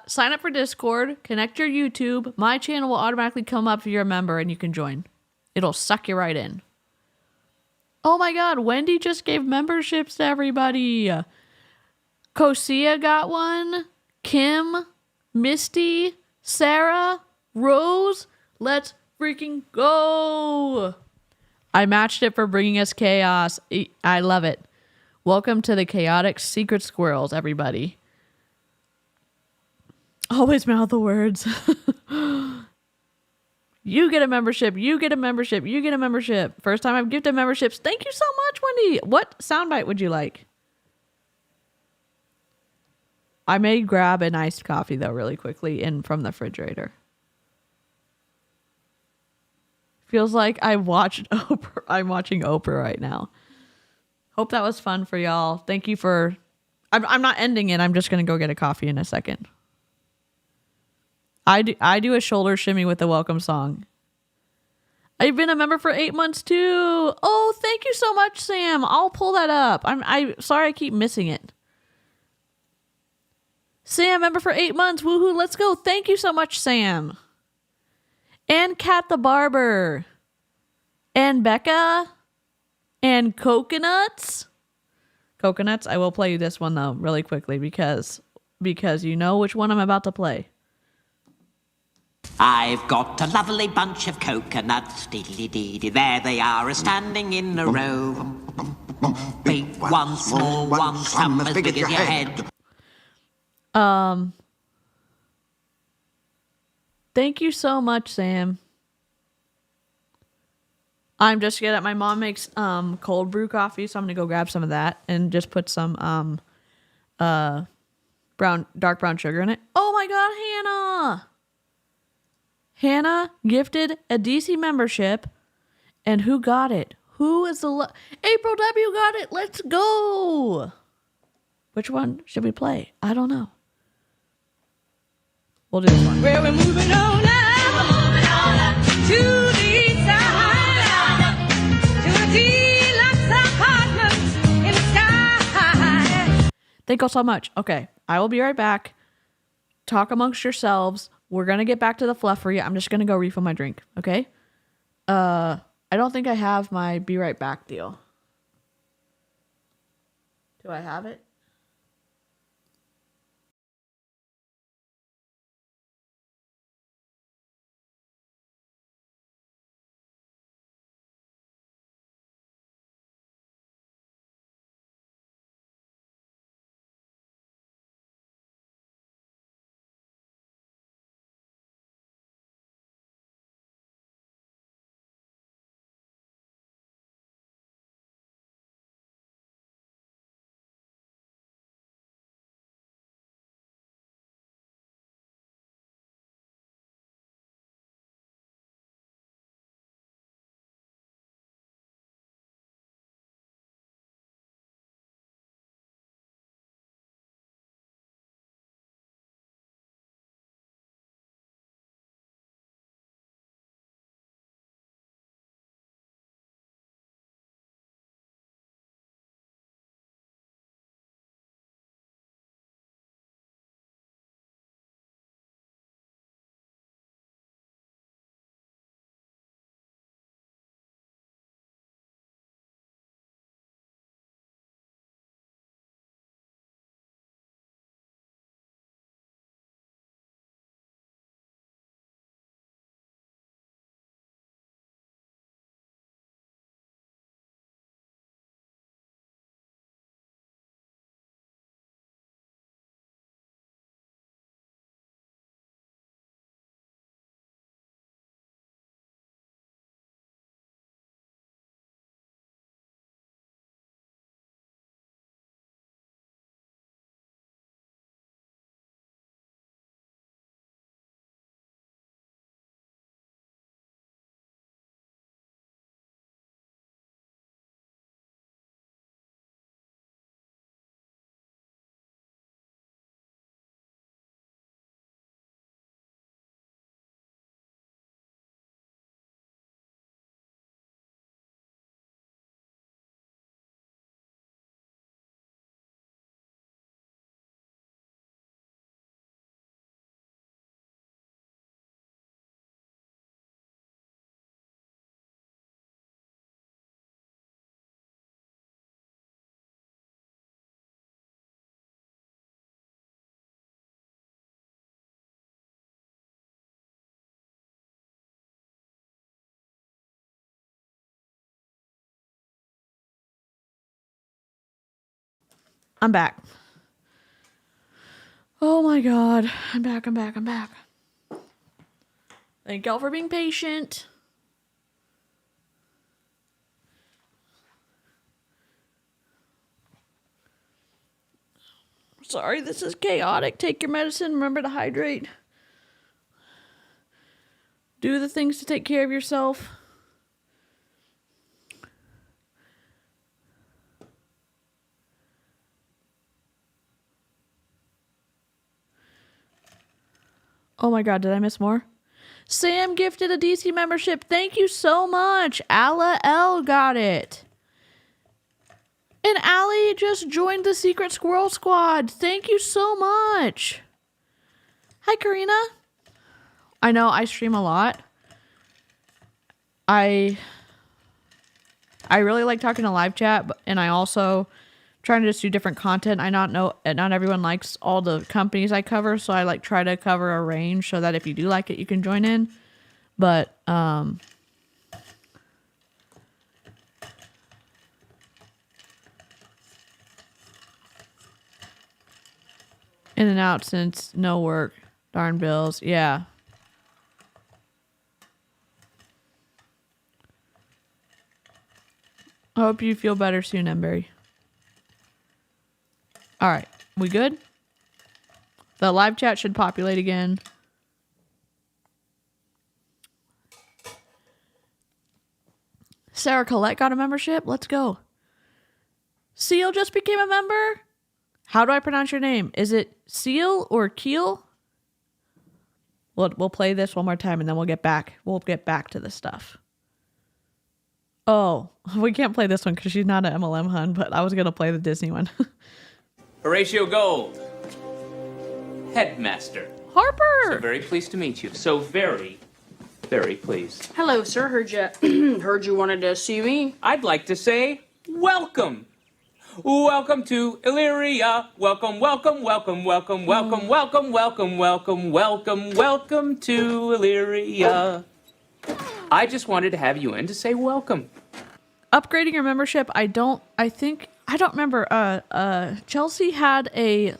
Sign up for Discord. Connect your YouTube. My channel will automatically come up if you're a member and you can join. It'll suck you right in. Oh my God, Wendy just gave memberships to everybody. Kosia got one. Kim, Misty, Sarah, Rose. Let's freaking go. I matched it for bringing us chaos. I love it. Welcome to the chaotic secret squirrels, everybody. Always mouth the words. You get a membership. You get a membership. You get a membership. First time I've gifted memberships. Thank you so much, Wendy. What soundbite would you like? I may grab an iced coffee, though, really quickly in from the refrigerator. Feels like I'm watching Oprah right now. Hope that was fun for y'all. Thank you for... I'm not ending it. I'm just going to go get a coffee in a second. I do a shoulder shimmy with the welcome song. I've been a member for 8 months too. Oh, thank you so much, Sam. I'll pull that up. I'm sorry I keep missing it. Sam, member for 8 months. Woohoo, let's go. Thank you so much, Sam. And Kat the Barber. And Becca. And Coconuts. Coconuts, I will play you this one though really quickly because you know which one I'm about to play. I've got a lovely bunch of coconuts, dee-dee-dee-dee. There they are, standing in a row. Big one, small one, some as big as your head. Thank you so much, Sam. I'm just getting my mom makes cold brew coffee, so I'm gonna go grab some of that and just put some dark brown sugar in it. Oh my god, Hannah! Hannah gifted a DC membership, and who got it? Who is the April W got it? Let's go! Which one should we play? I don't know. We'll do this one. Well, we're moving on up to the side, to a deluxe apartment in the sky. Thank you so much. Okay, I will be right back. Talk amongst yourselves. We're gonna get back to the fluff for you. I'm just gonna go refill my drink. Okay. I don't think I have my be right back deal. Do I have it? I'm back. Oh my god. I'm back. Thank y'all for being patient. Sorry, this is chaotic. Take your medicine. Remember to hydrate. Do the things to take care of yourself. Oh my god, did I miss more? Sam gifted a DC membership. Thank you so much. Alla L got it. And Allie just joined the Secret Squirrel Squad. Thank you so much. Hi, Karina. I know I stream a lot. I really like talking to live chat, and I also trying to just do different content. I not everyone likes all the companies I cover, so I like try to cover a range so that if you do like it, you can join in. But in and out since no work. Darn bills. Yeah. I hope you feel better soon, Embery. All right. We good? The live chat should populate again. Sarah Collette got a membership. Let's go. Seal just became a member. How do I pronounce your name? Is it Seal or Keel? We'll play this one more time and then we'll get back. We'll get back to the stuff. Oh, we can't play this one because she's not an MLM hun, but I was going to play the Disney one. Horatio Gold, headmaster. Harper! So very pleased to meet you. So very, very pleased. Hello, sir. Heard you wanted to see me. I'd like to say welcome. Welcome to Illyria. Welcome, welcome, welcome, welcome, welcome, welcome, welcome, welcome, welcome, welcome to Illyria. I just wanted to have you in to say welcome. Upgrading your membership, I don't remember. Chelsea had a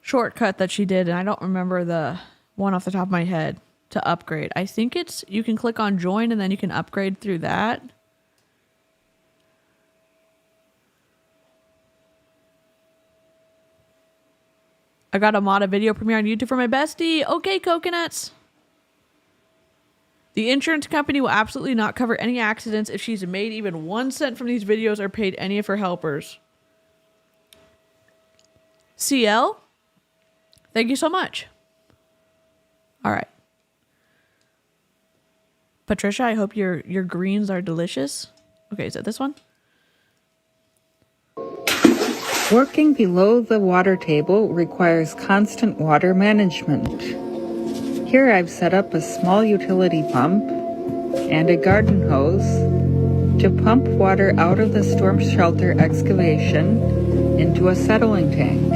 shortcut that she did, and I don't remember the one off the top of my head to upgrade. I think it's, you can click on join and then you can upgrade through that. I got a modded video premiere on YouTube for my bestie. Okay, coconuts. The insurance company will absolutely not cover any accidents if she's made even 1 cent from these videos or paid any of her helpers. CL, thank you so much. All right. Patricia, I hope your greens are delicious. Okay, is it this one? Working below the water table requires constant water management. Here I've set up a small utility pump and a garden hose to pump water out of the storm shelter excavation into a settling tank.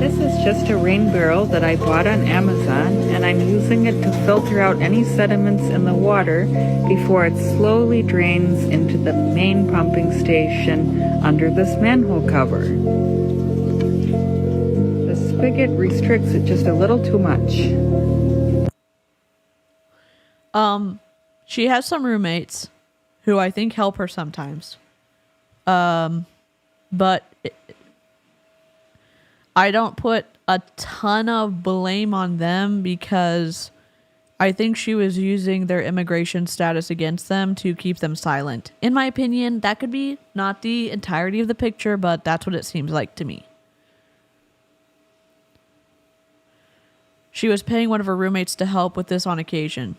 This is just a rain barrel that I bought on Amazon, and I'm using it to filter out any sediments in the water before it slowly drains into the main pumping station under this manhole cover. The spigot restricts it just a little too much. She has some roommates who I think help her sometimes. But I don't put a ton of blame on them because I think she was using their immigration status against them to keep them silent. In my opinion, that could be not the entirety of the picture, but that's what it seems like to me. She was paying one of her roommates to help with this on occasion.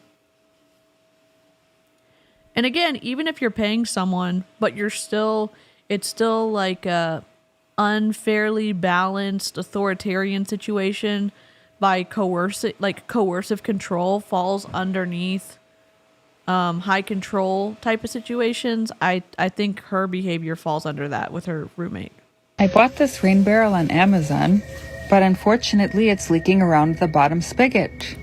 And again, even if you're paying someone, but it's still like a unfairly balanced authoritarian situation by coercive control falls underneath high control type of situations. I think her behavior falls under that with her roommate. I bought this rain barrel on Amazon, but unfortunately it's leaking around the bottom spigot.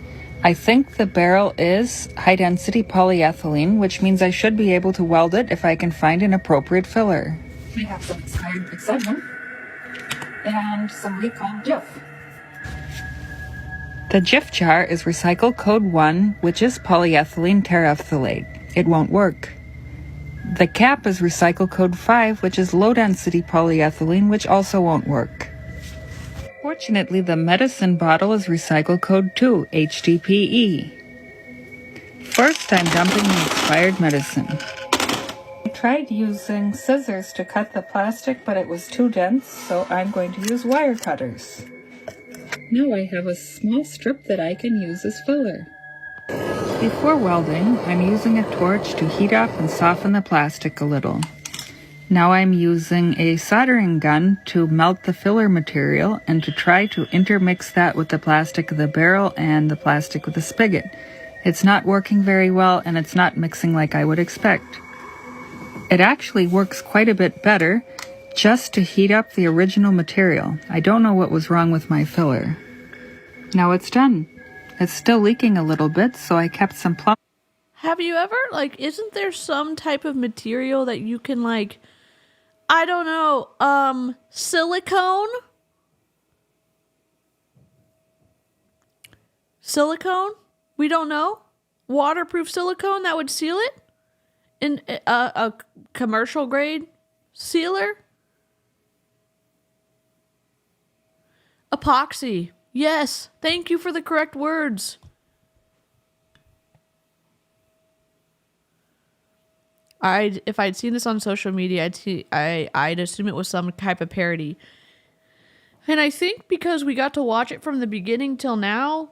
I think the barrel is high-density polyethylene, which means I should be able to weld it if I can find an appropriate filler. We have some expired excavation and some recalled Jif. The Jif jar is recycle code 1, which is polyethylene terephthalate. It won't work. The cap is recycle code 5, which is low-density polyethylene, which also won't work. Fortunately, the medicine bottle is recycle code 2, HDPE. First, I'm dumping the expired medicine. I tried using scissors to cut the plastic, but it was too dense, so I'm going to use wire cutters. Now I have a small strip that I can use as filler. Before welding, I'm using a torch to heat up and soften the plastic a little. Now I'm using a soldering gun to melt the filler material and to try to intermix that with the plastic of the barrel and the plastic of the spigot. It's not working very well and it's not mixing like I would expect. It actually works quite a bit better just to heat up the original material. I don't know what was wrong with my filler. Now it's done. It's still leaking a little bit, so I kept some plum. Have you ever, like, isn't there some type of material that you can, like, I don't know, silicone? Silicone? We don't know? Waterproof silicone that would seal it? In a commercial grade sealer? Epoxy. Yes. Thank you for the correct words. If I'd seen this on social media, I'd assume it was some type of parody. And I think because we got to watch it from the beginning till now,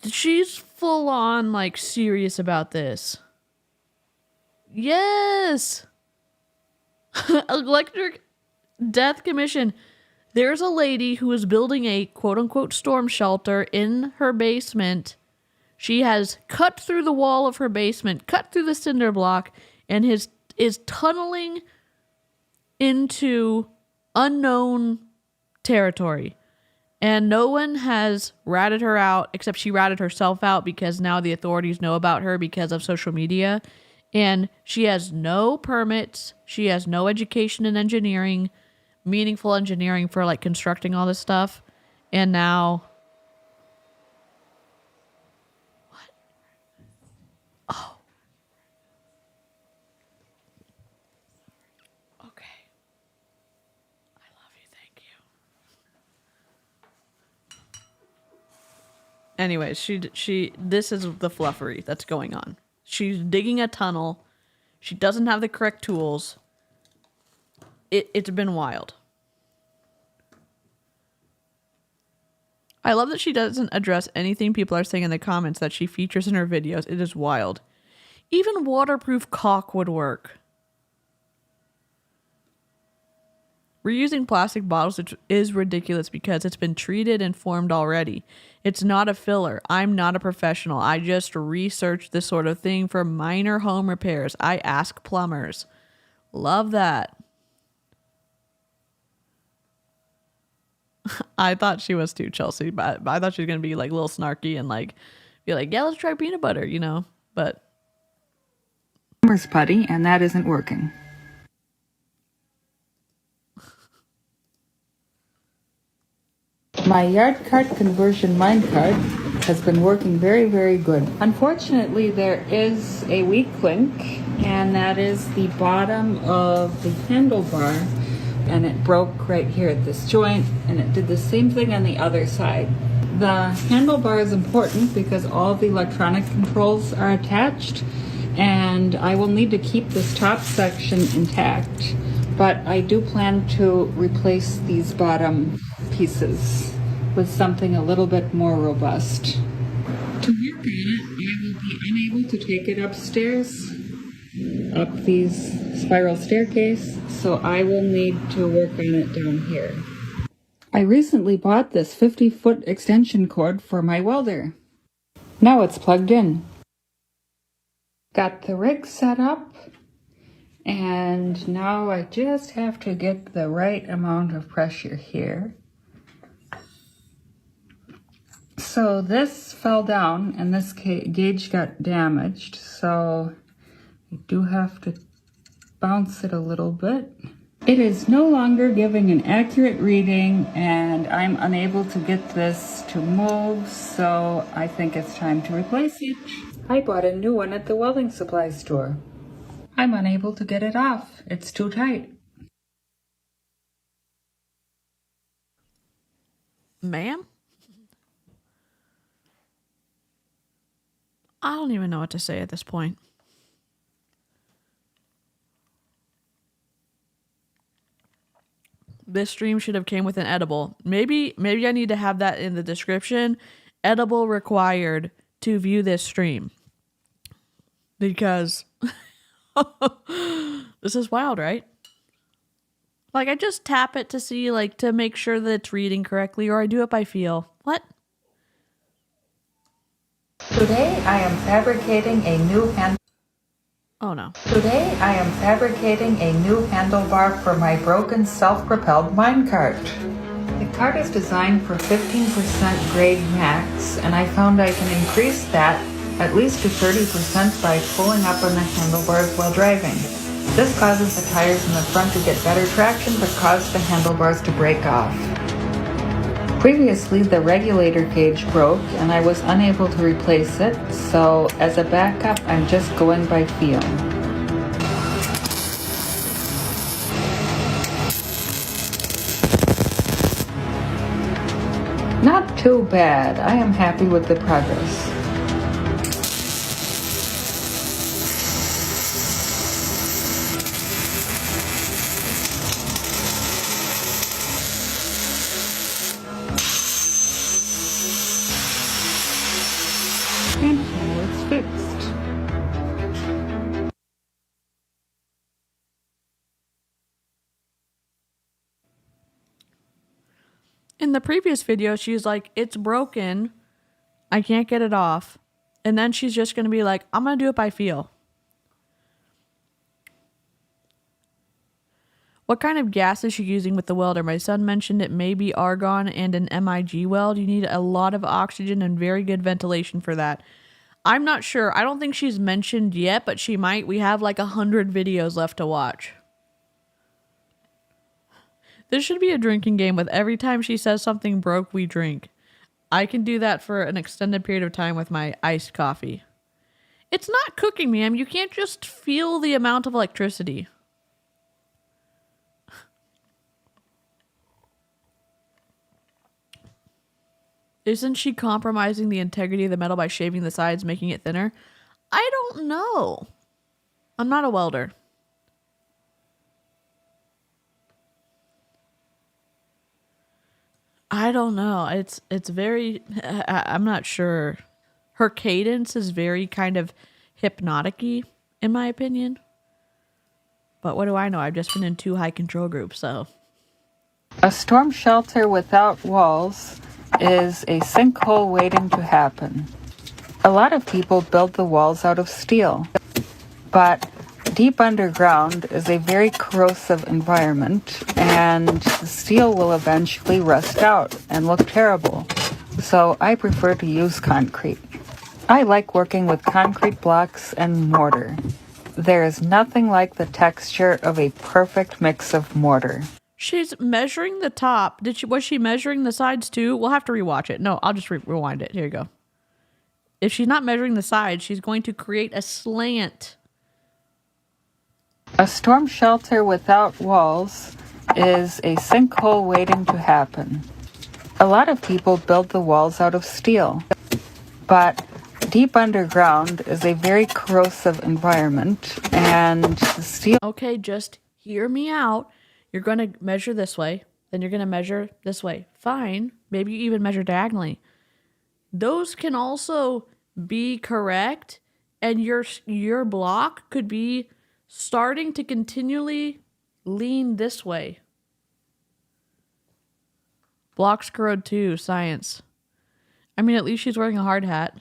she's full on, like, serious about this. Yes. Electric Death Commission. There's a lady who is building a quote-unquote storm shelter in her basement. She has cut through the wall of her basement, cut through the cinder block, and is tunneling into unknown territory. And no one has ratted her out, except she ratted herself out because now the authorities know about her because of social media. And she has no permits. She has no education in engineering, meaningful engineering for, like, constructing all this stuff. And now... What? Oh. Okay. I love you. Thank you. Anyways, this is the fluffery that's going on. She's digging a tunnel. She doesn't have the correct tools. It's been wild. I love that she doesn't address anything people are saying in the comments that she features in her videos. It is wild. Even waterproof caulk would work. Reusing plastic bottles is ridiculous because it's been treated and formed already. It's not a filler. I'm not a professional. I just research this sort of thing for minor home repairs. I ask plumbers. Love that. I thought she was too, Chelsea, but I thought she was going to be, like, a little snarky and, like, be like, yeah, let's try peanut butter, you know, but. Plumber's putty, and that isn't working. My yard cart conversion minecart has been working very, very good. Unfortunately, there is a weak link, and that is the bottom of the handlebar, and it broke right here at this joint, and it did the same thing on the other side. The handlebar is important because all the electronic controls are attached, and I will need to keep this top section intact, but I do plan to replace these bottom pieces with something a little bit more robust. To work on it, I will be unable to take it upstairs, up these spiral staircase, so I will need to work on it down here. I recently bought this 50-foot extension cord for my welder. Now it's plugged in. Got the rig set up, and now I just have to get the right amount of pressure here. So this fell down and this gauge got damaged, so I do have to bounce it a little bit. It is no longer giving an accurate reading and I'm unable to get this to move, so I think it's time to replace it. I bought a new one at the welding supply store. I'm unable to get it off. It's too tight. Ma'am? I don't even know what to say at this point. This stream should have came with an edible. Maybe I need to have that in the description. Edible required to view this stream. Because this is wild, right? Like, I just tap it to see, like, to make sure that it's reading correctly, or I do it by feel. What? Today I am fabricating a new Oh no. Today I am fabricating a new handlebar for my broken self-propelled minecart. The cart is designed for 15% grade max, and I found I can increase that at least to 30% by pulling up on the handlebars while driving. This causes the tires in the front to get better traction but causes the handlebars to break off. Previously, the regulator cage broke and I was unable to replace it, so as a backup, I'm just going by feel. Not too bad. I am happy with the progress. And now it's fixed. In the previous video, she's like, it's broken. I can't get it off. And then she's just going to be like, I'm going to do it by feel. What kind of gas is she using with the welder? My son mentioned it may be argon and an MIG weld. You need a lot of oxygen and very good ventilation for that. I'm not sure. I don't think she's mentioned yet, but she might. We have like 100 videos left to watch. This should be a drinking game with every time she says something broke, we drink. I can do that for an extended period of time with my iced coffee. It's not cooking, ma'am. You can't just feel the amount of electricity. Isn't she compromising the integrity of the metal by shaving the sides, making it thinner? I don't know. I'm not a welder. I don't know. It's very, I'm not sure. Her cadence is very kind of hypnotic-y, in my opinion. But what do I know? I've just been in 2 high control groups, so. A storm shelter without walls is a sinkhole waiting to happen. A lot of people build the walls out of steel, but deep underground is a very corrosive environment, and the steel will eventually rust out and look terrible. So I prefer to use concrete. I like working with concrete blocks and mortar. There is nothing like the texture of a perfect mix of mortar. She's measuring the top. Was she measuring the sides too? We'll have to rewatch it. No, I'll just rewind it. Here you go. If she's not measuring the sides, she's going to create a slant. A storm shelter without walls is a sinkhole waiting to happen. A lot of people build the walls out of steel, but deep underground is a very corrosive environment, and the steel... Okay, just hear me out. You're going to measure this way, then you're going to measure this way. Fine. Maybe you even measure diagonally. Those can also be correct, and your block could be starting to continually lean this way. Blocks corrode too, science. I mean, at least she's wearing a hard hat.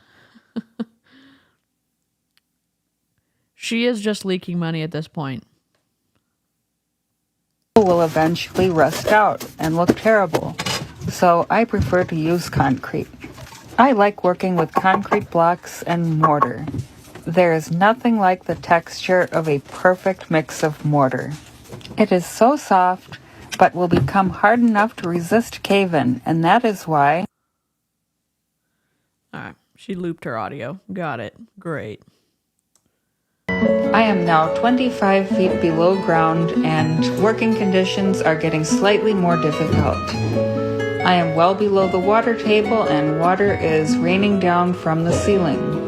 She is just leaking money at this point. Will eventually rust out and look terrible, so I prefer to use concrete. I like working with concrete blocks and mortar. There is nothing like the texture of a perfect mix of mortar. It is so soft, but will become hard enough to resist cave-in, and that is why... Alright, she looped her audio. Got it. Great. I am now 25 feet below ground, and working conditions are getting slightly more difficult. I am well below the water table, and water is raining down from the ceiling.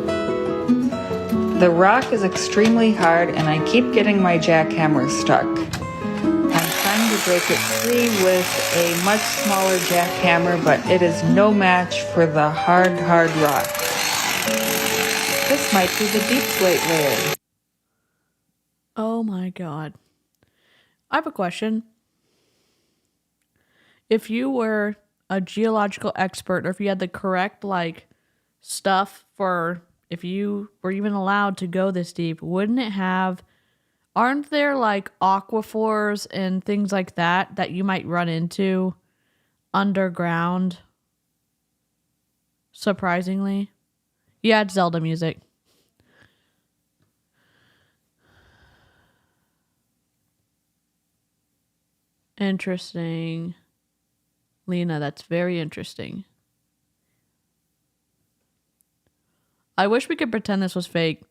The rock is extremely hard, and I keep getting my jackhammer stuck. I'm trying to break it free with a much smaller jackhammer, but it is no match for the hard rock. This might be the deep slate layer. Oh my god. I have a question. If you were a geological expert, or if you had the correct stuff for if you were even allowed to go this deep, wouldn't it have, aren't there aquifers and things like that you might run into underground? Surprisingly. Yeah, it's Zelda music. Interesting. Lena, that's very interesting. I wish we could pretend this was fake.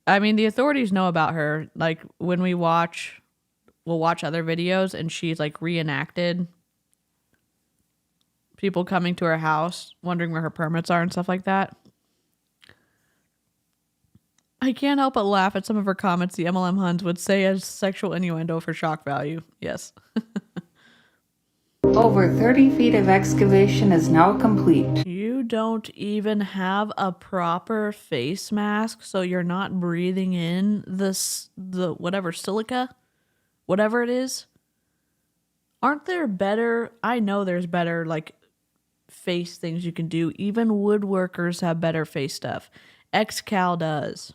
I mean, the authorities know about her. When we'll watch other videos and she's reenacted people coming to her house, wondering where her permits are and stuff like that. I can't help but laugh at some of her comments the MLM Huns would say as sexual innuendo for shock value. Yes. Over 30 feet of excavation is now complete. You don't even have a proper face mask, so you're not breathing in the whatever silica, whatever it is. Aren't there better? I know there's better face things you can do. Even woodworkers have better face stuff. Excal does.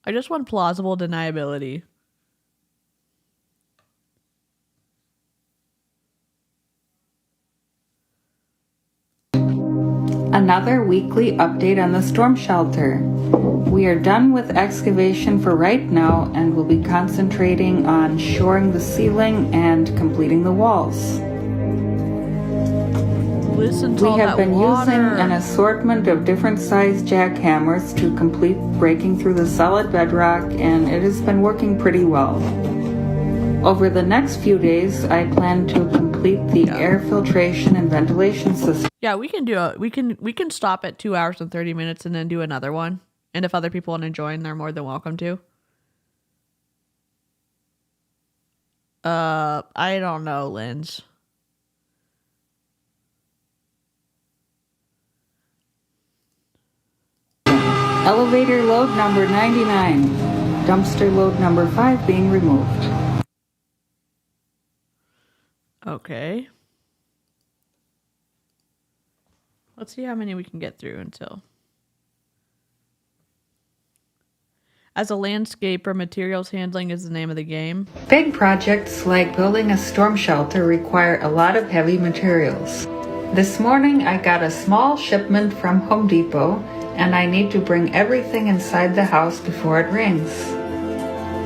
I just want plausible deniability. Another weekly update on the storm shelter. We are done with excavation for right now and will be concentrating on shoring the ceiling and completing the walls. Listen to We all have that been water. using an assortment of different sized jackhammers to complete breaking through the solid bedrock, and it has been working pretty well. Over the next few days, I plan to complete the air filtration and ventilation system. Yeah, we can do we can stop at 2 hours and 30 minutes and then do another one. And if other people want to join, they're more than welcome to. I don't know, Linz. Elevator load number 99. Dumpster load number 5 being removed. Okay. Let's see how many we can get through until. As a landscaper, materials handling is the name of the game. Big projects like building a storm shelter require a lot of heavy materials. This morning I got a small shipment from Home Depot, and I need to bring everything inside the house before it rains.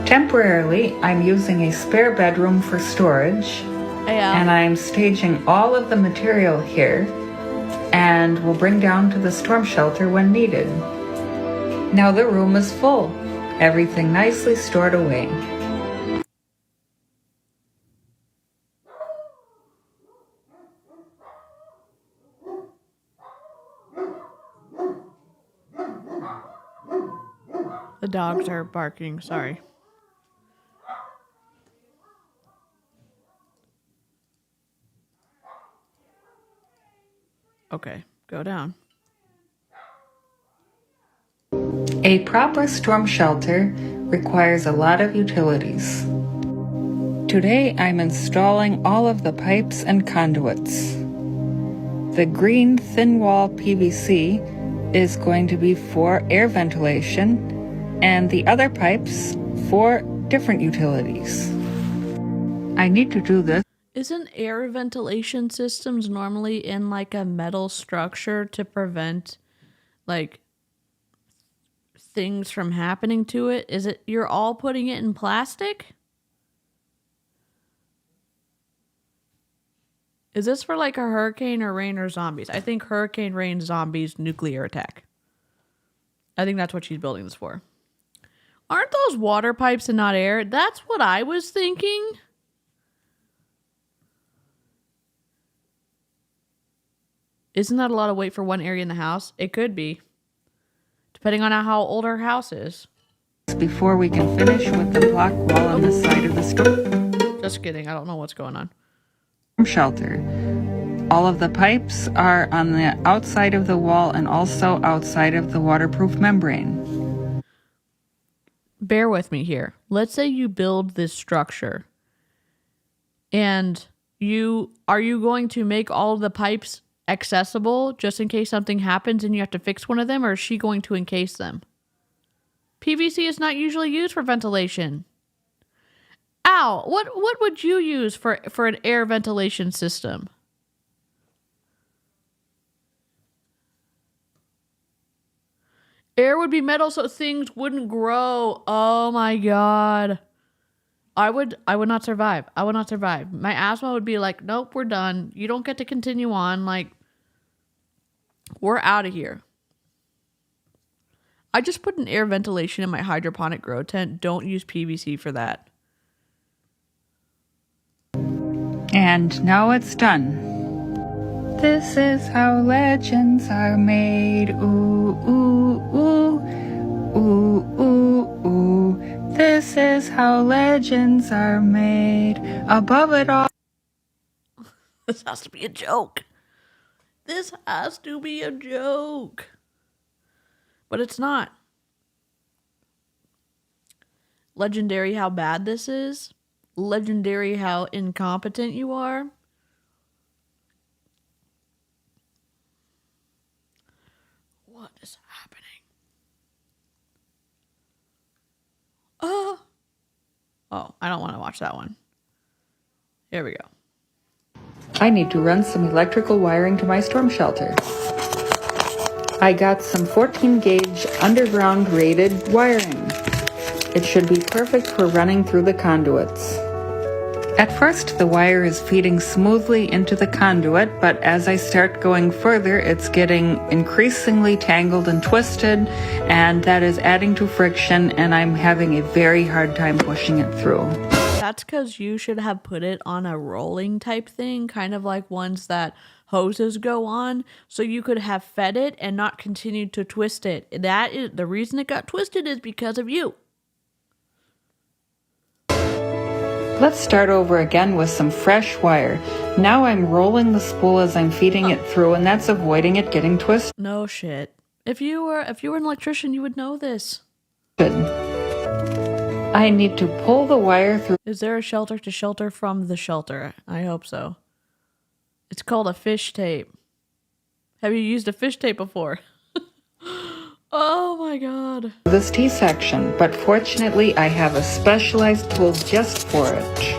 Temporarily, I'm using a spare bedroom for storage, and I'm staging all of the material here, and will bring down to the storm shelter when needed. Now the room is full, everything nicely stored away. The dogs are barking, sorry. Okay, go down. A proper storm shelter requires a lot of utilities. Today I'm installing all of the pipes and conduits. The green thin wall PVC is going to be for air ventilation, and the other pipes for different utilities. I need to do this. Isn't air ventilation systems normally in a metal structure to prevent things from happening to it? Is it you're all putting it in plastic? Is this for a hurricane or rain or zombies? I think hurricane, rain, zombies, nuclear attack. I think that's what she's building this for. Aren't those water pipes and not air? That's what I was thinking. Isn't that a lot of weight for one area in the house? It could be. Depending on how old our house is. before we can finish with the block wall on the side of the storm Just kidding. I don't know what's going on. shelter. All of the pipes are on the outside of the wall and also outside of the waterproof membrane. Bear with me here. Let's say you build this structure and are you going to make all the pipes accessible just in case something happens and you have to fix one of them, or is she going to encase them? PVC is not usually used for ventilation. Ow, what would you use for an air ventilation system? Air would be metal so things wouldn't grow. Oh my god. I would not survive. I would not survive. My asthma would be like, nope, we're done. You don't get to continue on. Like, we're out of here. I just put an air ventilation in my hydroponic grow tent. Don't use PVC for that. And now it's done. This is how legends are made. Ooh, ooh, ooh. Ooh, ooh, ooh. This is how legends are made. Above it all. This has to be a joke. This has to be a joke. But it's not. Legendary how bad this is. Legendary how incompetent you are. What is happening? Oh, I don't want to watch that one. Here we go. I need to run some electrical wiring to my storm shelter. I got some 14 gauge underground rated wiring. It should be perfect for running through the conduits. At first, the wire is feeding smoothly into the conduit, but as I start going further, it's getting increasingly tangled and twisted, and that is adding to friction, and I'm having a very hard time pushing it through. That's because you should have put it on a rolling type thing, kind of like ones that hoses go on, so you could have fed it and not continued to twist it. That is the reason it got twisted, is because of you. Let's start over again with some fresh wire. Now I'm rolling the spool as I'm feeding it through, and that's avoiding it getting twisted. No shit. If you were an electrician, you would know this. I need to pull the wire through. Is there a shelter to shelter from the shelter? I hope so. It's called a fish tape. Have you used a fish tape before? Oh my god. This T-section, but fortunately I have a specialized tool just for it.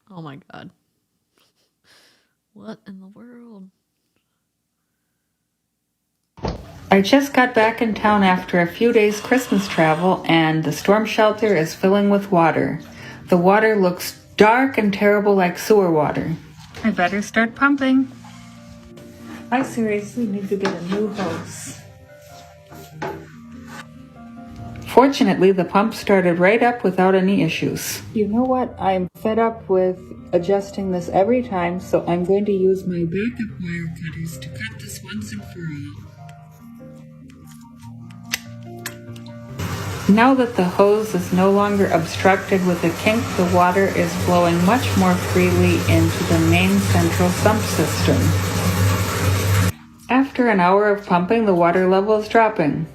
Oh my god. What in the world? I just got back in town after a few days Christmas travel, and the storm shelter is filling with water. The water looks dark and terrible like sewer water. I better start pumping. I seriously need to get a new hose. Fortunately, the pump started right up without any issues. You know what? I'm fed up with adjusting this every time, so I'm going to use my backup wire cutters to cut this once and for all. Now that the hose is no longer obstructed with a kink, the water is flowing much more freely into the main central sump system. After an hour of pumping, the water level is dropping.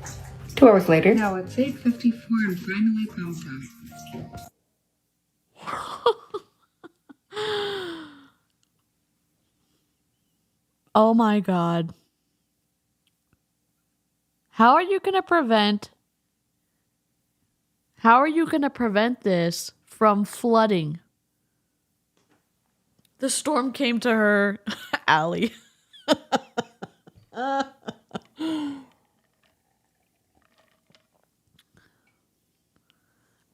2 hours later. Now it's 8:54 and finally pumped out. Oh my god. How are you going to prevent this from flooding? The storm came to her alley.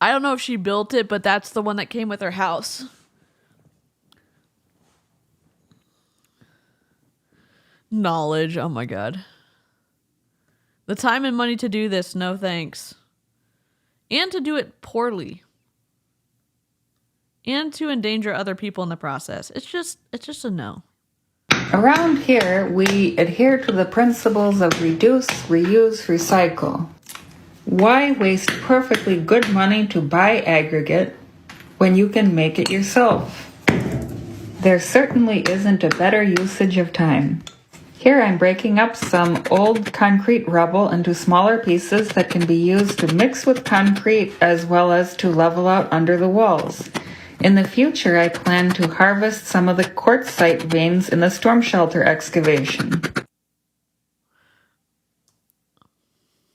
I don't know if she built it, but that's the one that came with her house. Knowledge. Oh my god. The time and money to do this, no thanks. And to do it poorly. And to endanger other people in the process. It's just a no. Around here, we adhere to the principles of reduce, reuse, recycle. Why waste perfectly good money to buy aggregate when you can make it yourself? There certainly isn't a better usage of time. Here I'm breaking up some old concrete rubble into smaller pieces that can be used to mix with concrete as well as to level out under the walls. In the future, I plan to harvest some of the quartzite veins in the storm shelter excavation.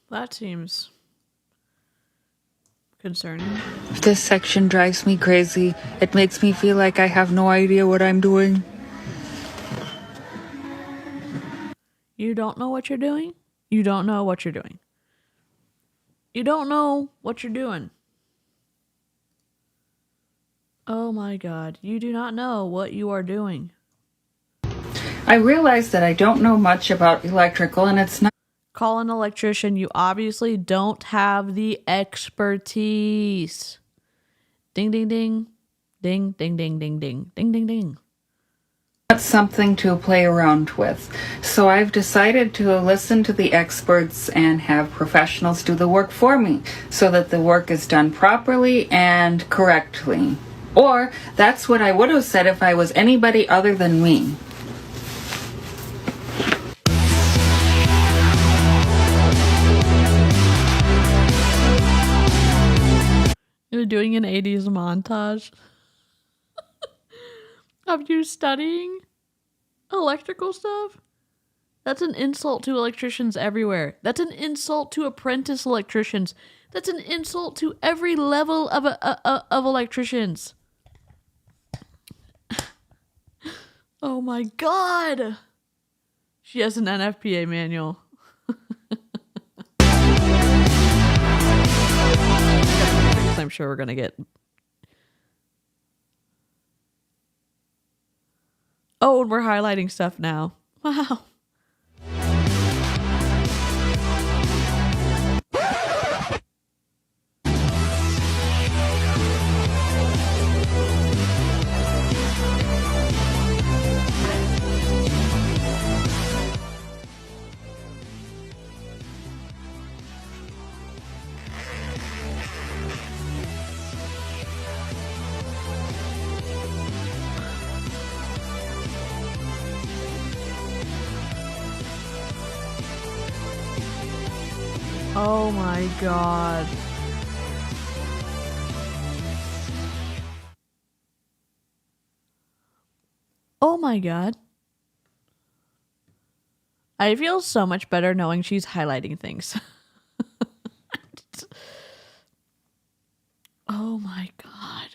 That seems concerning. This section drives me crazy. It makes me feel like I have no idea what I'm doing. You don't know what you're doing? You don't know what you're doing. You don't know what you're doing. Oh my God, you do not know what you are doing. I realize that I don't know much about electrical, and it's not. Call an electrician. You obviously don't have the expertise. Ding, ding, ding. Ding, ding, ding, ding, ding. Ding, ding, ding. Not something to play around with. So I've decided to listen to the experts and have professionals do the work for me so that the work is done properly and correctly. Or that's what I would have said if I was anybody other than me. You're doing an 80s montage of you studying electrical stuff? That's an insult to electricians everywhere. That's an insult to apprentice electricians. That's an insult to every level of electricians. Oh my God. She has an NFPA manual. I'm sure we're going to get. Oh, and we're highlighting stuff now. Wow. Oh my God. Oh my God. I feel so much better knowing she's highlighting things. Oh my God.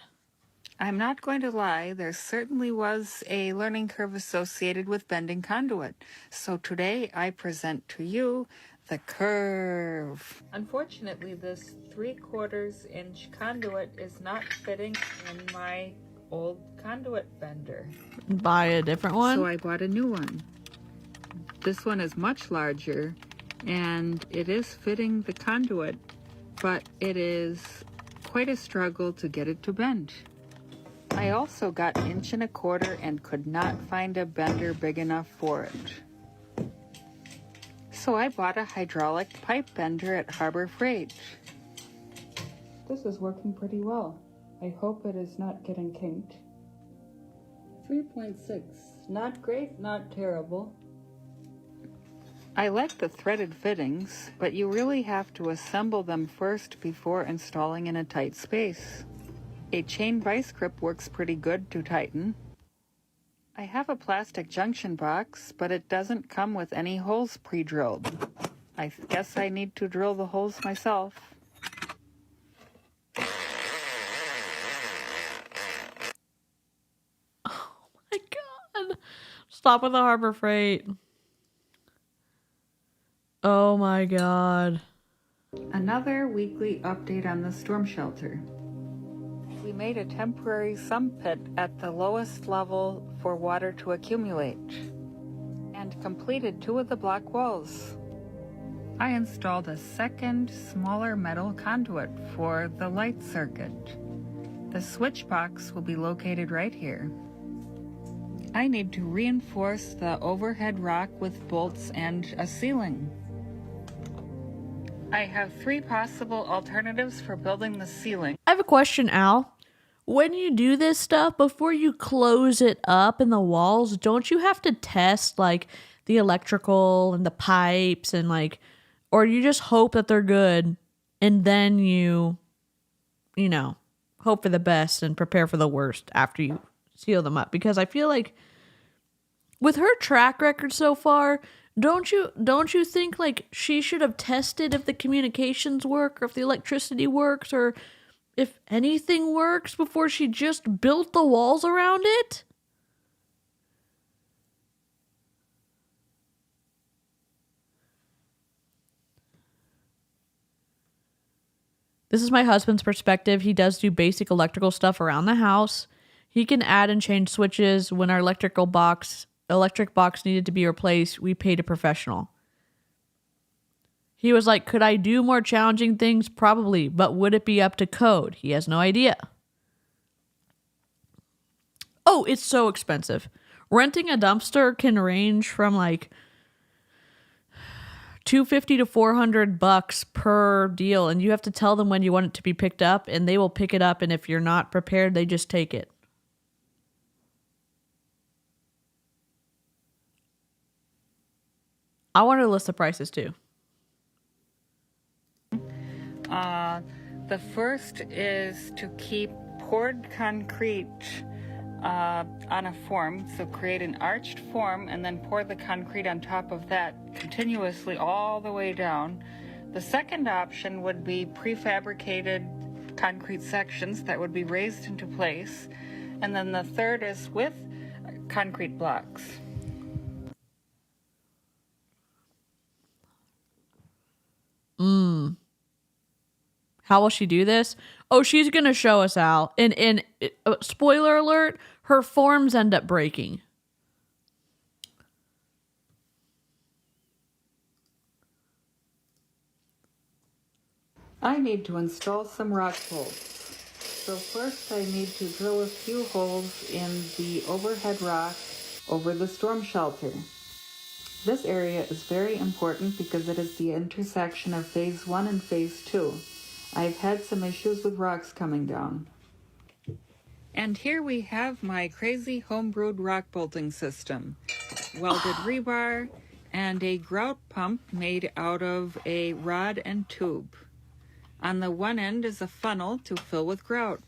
I'm not going to lie, there certainly was a learning curve associated with bending conduit. So today I present to you the curve. Unfortunately, this 3/4 inch conduit is not fitting in my old conduit bender. Buy a different one? So I bought a new one. This one is much larger and it is fitting the conduit, but it is quite a struggle to get it to bend. I also got 1.25 inches and could not find a bender big enough for it. So I bought a hydraulic pipe bender at Harbor Freight. This is working pretty well. I hope it is not getting kinked. 3.6. Not great, not terrible. I like the threaded fittings, but you really have to assemble them first before installing in a tight space. A chain vice grip works pretty good to tighten. I have a plastic junction box, but it doesn't come with any holes pre-drilled. I guess I need to drill the holes myself. Oh my God. Stop with the Harbor Freight. Oh my God. Another weekly update on the storm shelter. We made a temporary sump pit at the lowest level for water to accumulate and completed 2 of the block walls. I installed a second, smaller metal conduit for the light circuit. The switch box will be located right here. I need to reinforce the overhead rock with bolts and a ceiling. I have 3 possible alternatives for building the ceiling. I have a question, Al. When you do this stuff, before you close it up in the walls, don't you have to test like the electrical and the pipes and like, or you just hope that they're good and then you know, hope for the best and prepare for the worst after you seal them up? Because I feel like with her track record so far, don't you think like she should have tested if the communications work or if the electricity works or if anything works before she just built the walls around it? This is my husband's perspective. He does do basic electrical stuff around the house. He can add and change switches. When our electric box needed to be replaced, we paid a professional. He was like, could I do more challenging things? Probably, but would it be up to code? He has no idea. Oh, it's so expensive. Renting a dumpster can range from like $250 to $400 per deal, and you have to tell them when you want it to be picked up, and they will pick it up, and if you're not prepared, they just take it. I wanted to list the prices too. The first is to keep poured concrete on a form, so create an arched form and then pour the concrete on top of that continuously all the way down. The second option would be prefabricated concrete sections that would be raised into place. And then the third is with concrete blocks. How will she do this? Oh, she's going to show us out. And spoiler alert, her forms end up breaking. I need to install some rock bolts. So first I need to drill a few holes in the overhead rock over the storm shelter. This area is very important because it is the intersection of Phase 1 and Phase 2. I've had some issues with rocks coming down. And here we have my crazy homebrewed rock bolting system. Welded rebar and a grout pump made out of a rod and tube. On the one end is a funnel to fill with grout.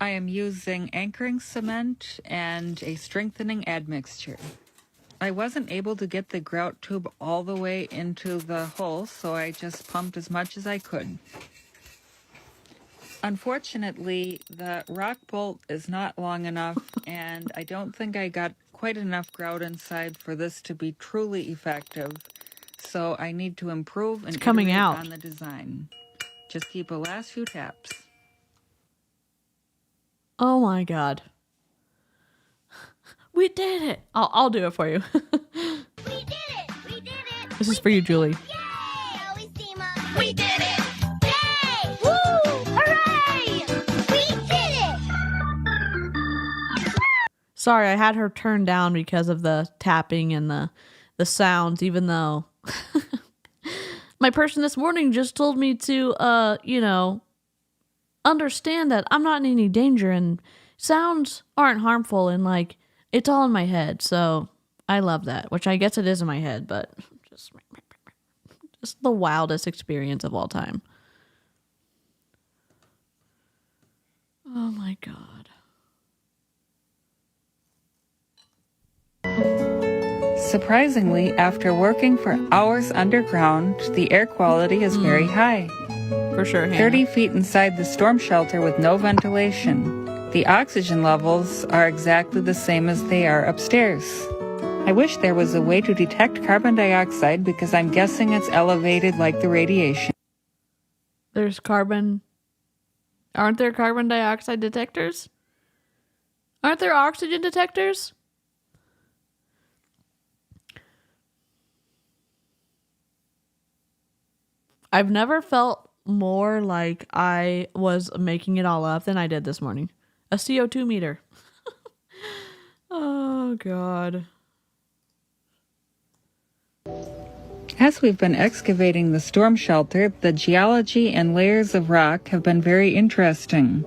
I am using anchoring cement and a strengthening admixture. I wasn't able to get the grout tube all the way into the hole, so I just pumped as much as I could. Unfortunately, the rock bolt is not long enough, and I don't think I got quite enough grout inside for this to be truly effective. So I need to improve and iterate on the design. Just keep the last few taps. Oh my God. We did it. I'll do it for you. We did it! We did it! This is for you, Julie. Yay! Always team up. We did it! Yay! Woo! Hooray! We did it! Sorry, I had her turned down because of the tapping and the sounds, even though my person this morning just told me to, understand that I'm not in any danger and sounds aren't harmful and like, it's all in my head. So I love that, which I guess it is in my head, but just the wildest experience of all time. Oh my God. Surprisingly, after working for hours underground, the air quality is very high. For sure, Hannah. 30 feet inside the storm shelter with no ventilation. The oxygen levels are exactly the same as they are upstairs. I wish there was a way to detect carbon dioxide because I'm guessing it's elevated like the radiation. There's carbon. Aren't there carbon dioxide detectors? Aren't there oxygen detectors? I've never felt more like I was making it all up than I did this morning. A CO2 meter. Oh, Oh, God. As we've been excavating the storm shelter, the geology and layers of rock have been very interesting.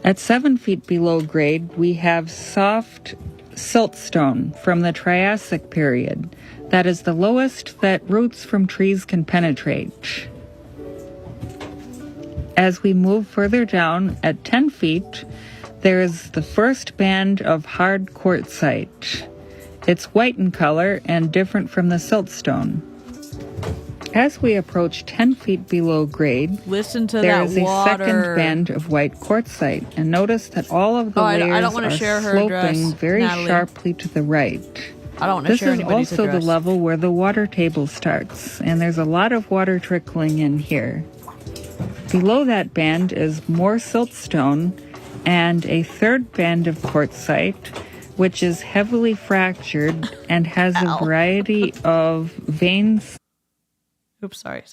At 7 feet below grade, we have soft siltstone from the Triassic period. That is the lowest that roots from trees can penetrate. As we move further down, at 10 feet, there is the first band of hard quartzite. It's white in color and different from the siltstone. As we approach 10 feet below grade, Listen to there that is a water. second band of white quartzite, and notice that all of the I layers don't wanna are share her sloping address, very Natalie. sharply to the right. I don't want to This share is anybody's also address. the level where the water table starts, and there's a lot of water trickling in here. Below that band is more siltstone and a third band of quartzite, which is heavily fractured and has a variety of veins. Oops, sorry.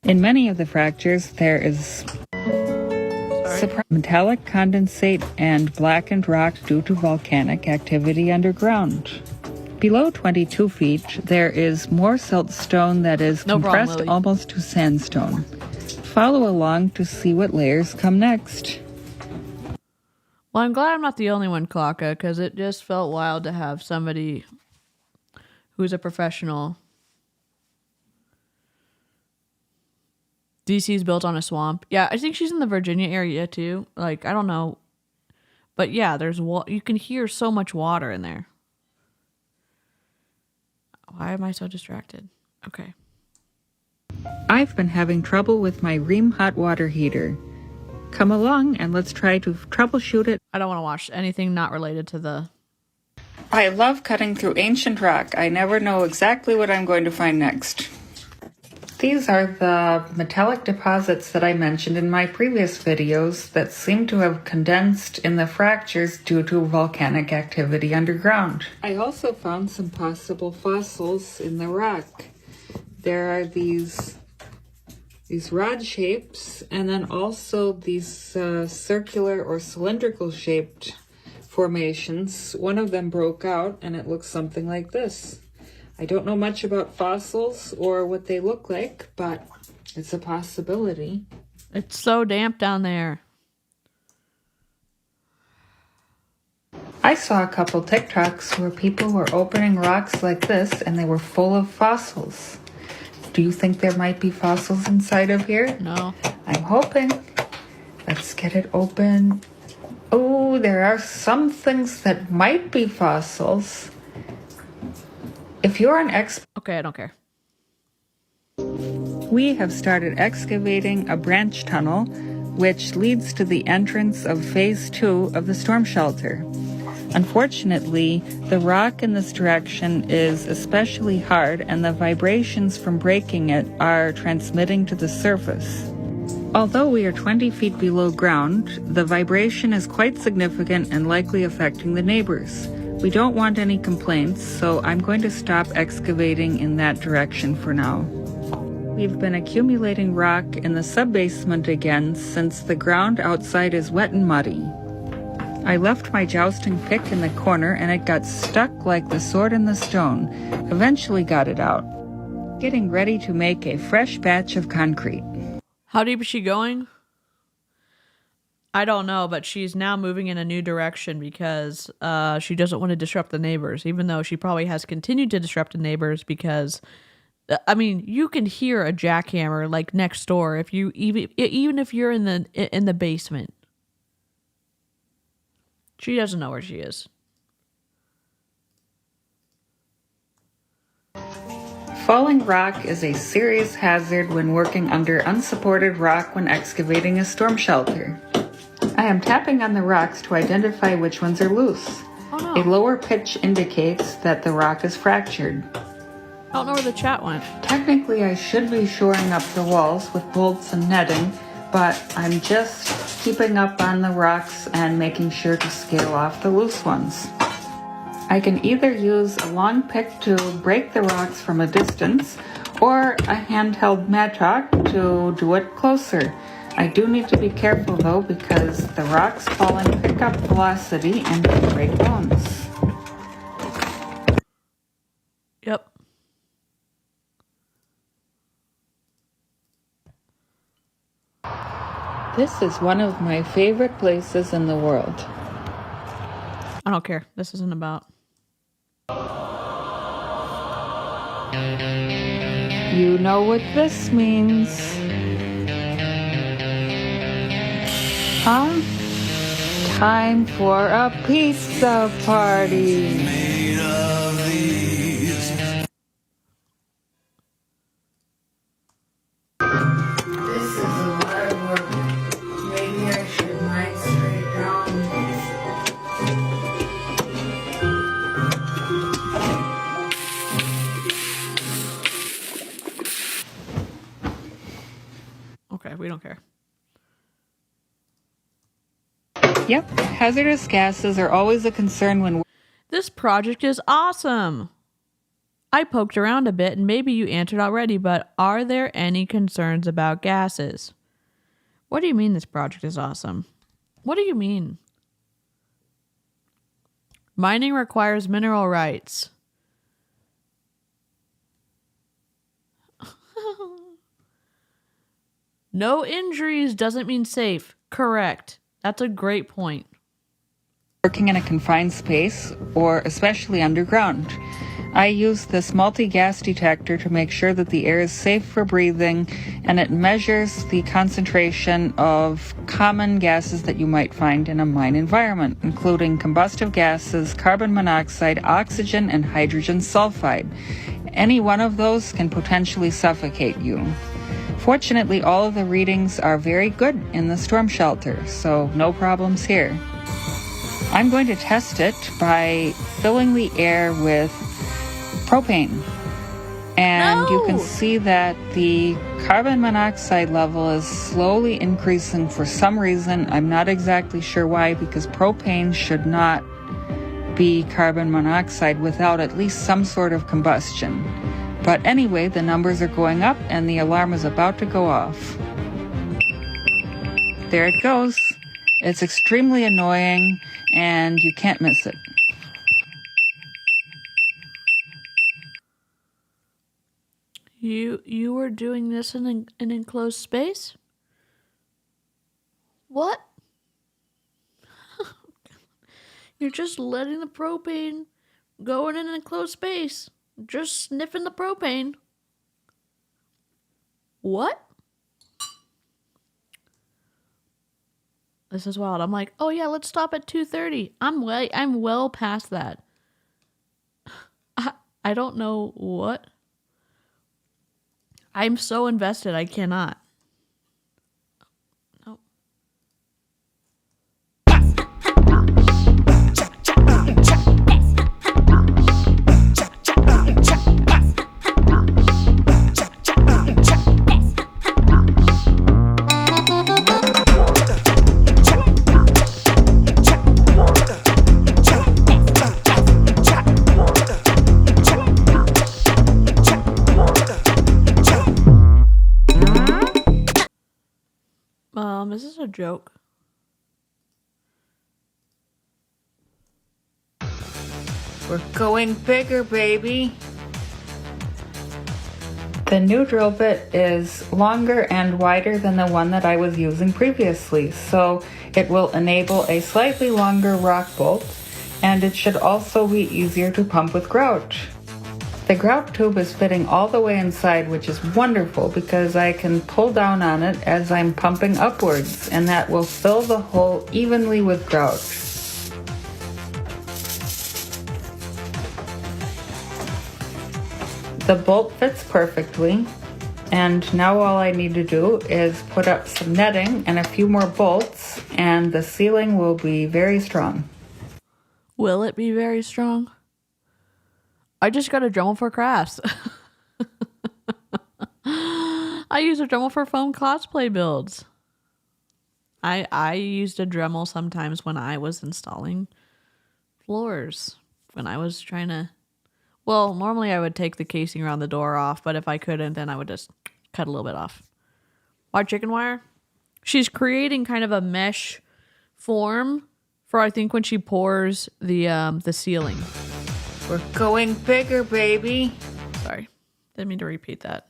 In many of the fractures, there is metallic condensate and blackened rock due to volcanic activity underground. Below 22 feet, there is more siltstone that is No problem, compressed Lily. almost to sandstone. Follow along to see what layers come next. Well, I'm glad I'm not the only one, Klaka, because it just felt wild to have somebody who's a professional. DC's built on a swamp. Yeah, I think she's in the Virginia area too. Like, I don't know. But yeah, there's you can hear so much water in there. Why am I so distracted? Okay. I've been having trouble with my Rheem hot water heater. Come along and let's try to troubleshoot it. I don't want to watch anything not related to the... I love cutting through ancient rock. I never know exactly what I'm going to find next. These are the metallic deposits that I mentioned in my previous videos that seem to have condensed in the fractures due to volcanic activity underground. I also found some possible fossils in the rock. There are these rod shapes and then also these circular or cylindrical shaped formations. One of them broke out and it looks something like this. I don't know much about fossils or what they look like, but it's a possibility. It's so damp down there. I saw a couple TikToks where people were opening rocks like this and they were full of fossils. Do you think there might be fossils inside of here? No. I'm hoping. Let's get it open. Oh, there are some things that might be fossils. If you're an expert... Okay, I don't care. We have started excavating a branch tunnel which leads to the entrance of Phase 2 of the storm shelter. Unfortunately, the rock in this direction is especially hard and the vibrations from breaking it are transmitting to the surface. Although we are 20 feet below ground, the vibration is quite significant and likely affecting the neighbors. We don't want any complaints, so I'm going to stop excavating in that direction for now. We've been accumulating rock in the subbasement again since the ground outside is wet and muddy. I left my jousting pick in the corner and it got stuck like the sword in the stone. Eventually got it out. Getting ready to make a fresh batch of concrete. How deep is she going? I don't know, but she's now moving in a new direction because she doesn't want to disrupt the neighbors, even though she probably has continued to disrupt the neighbors because, I mean, you can hear a jackhammer like next door if you even if you're in the basement. She doesn't know where she is. Falling rock is a serious hazard when working under unsupported rock when excavating a storm shelter. I am tapping on the rocks to identify which ones are loose. Oh no. A lower pitch indicates that the rock is fractured. I don't know where the chat went. Technically, I should be shoring up the walls with bolts and netting, but I'm just keeping up on the rocks and making sure to scale off the loose ones. I can either use a long pick to break the rocks from a distance or a handheld mattock to do it closer. I do need to be careful though because the rocks falling pick up velocity and can break bones. Yep. This is one of my favorite places in the world. I don't care. This isn't about. You know what this means. Huh? Time for a pizza party. Made of these. This is a lot of work. Maybe I should migrate down. Okay, we don't care. Yep, hazardous gases are always a concern when... This project is awesome. I poked around a bit and maybe you answered already, but are there any concerns about gases? What do you mean this project is awesome? What do you mean? Mining requires mineral rights. No injuries doesn't mean safe. Correct. That's a great point. Working in a confined space, or especially underground. I use this multi-gas detector to make sure that the air is safe for breathing, and it measures the concentration of common gases that you might find in a mine environment, including combustive gases, carbon monoxide, oxygen, and hydrogen sulfide. Any one of those can potentially suffocate you. Fortunately, all of the readings are very good in the storm shelter, so no problems here. I'm going to test it by filling the air with propane. And you can see that the carbon monoxide level is slowly increasing for some reason. I'm not exactly sure why, because propane should not be carbon monoxide without at least some sort of combustion. But anyway, the numbers are going up and the alarm is about to go off. There it goes. It's extremely annoying and you can't miss it. You were doing this in an enclosed space? What? You're just letting the propane go in an enclosed space. Just sniffing the propane. What? This is wild. I'm like, oh yeah, let's stop at 2:30. I'm well past that. I don't know what. I'm so invested, I cannot. Nope. Is this a joke? We're going bigger, baby. The new drill bit is longer and wider than the one that I was using previously, so it will enable a slightly longer rock bolt, and it should also be easier to pump with grout. The grout tube is fitting all the way inside, which is wonderful because I can pull down on it as I'm pumping upwards, and that will fill the hole evenly with grout. The bolt fits perfectly, and now all I need to do is put up some netting and a few more bolts, and the ceiling will be very strong. Will it be very strong? I just got a Dremel for crafts. I use a Dremel for foam cosplay builds. I used a Dremel sometimes when I was installing floors. When I was trying to... Well, normally I would take the casing around the door off, but if I couldn't, then I would just cut a little bit off. Why chicken wire? she's creating kind of a mesh form for, I think, when she pours the ceiling. We're going bigger, baby. Sorry, didn't mean to repeat that.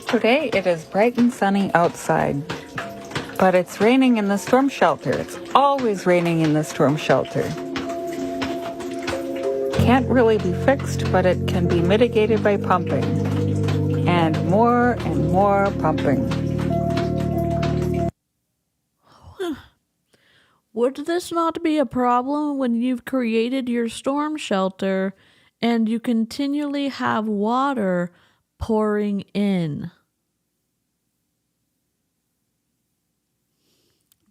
Today it is bright and sunny outside, but it's raining in the storm shelter. It's always raining in the storm shelter. Can't really be fixed, but it can be mitigated by pumping. And more pumping. Would this not be a problem when you've created your storm shelter and you continually have water pouring in?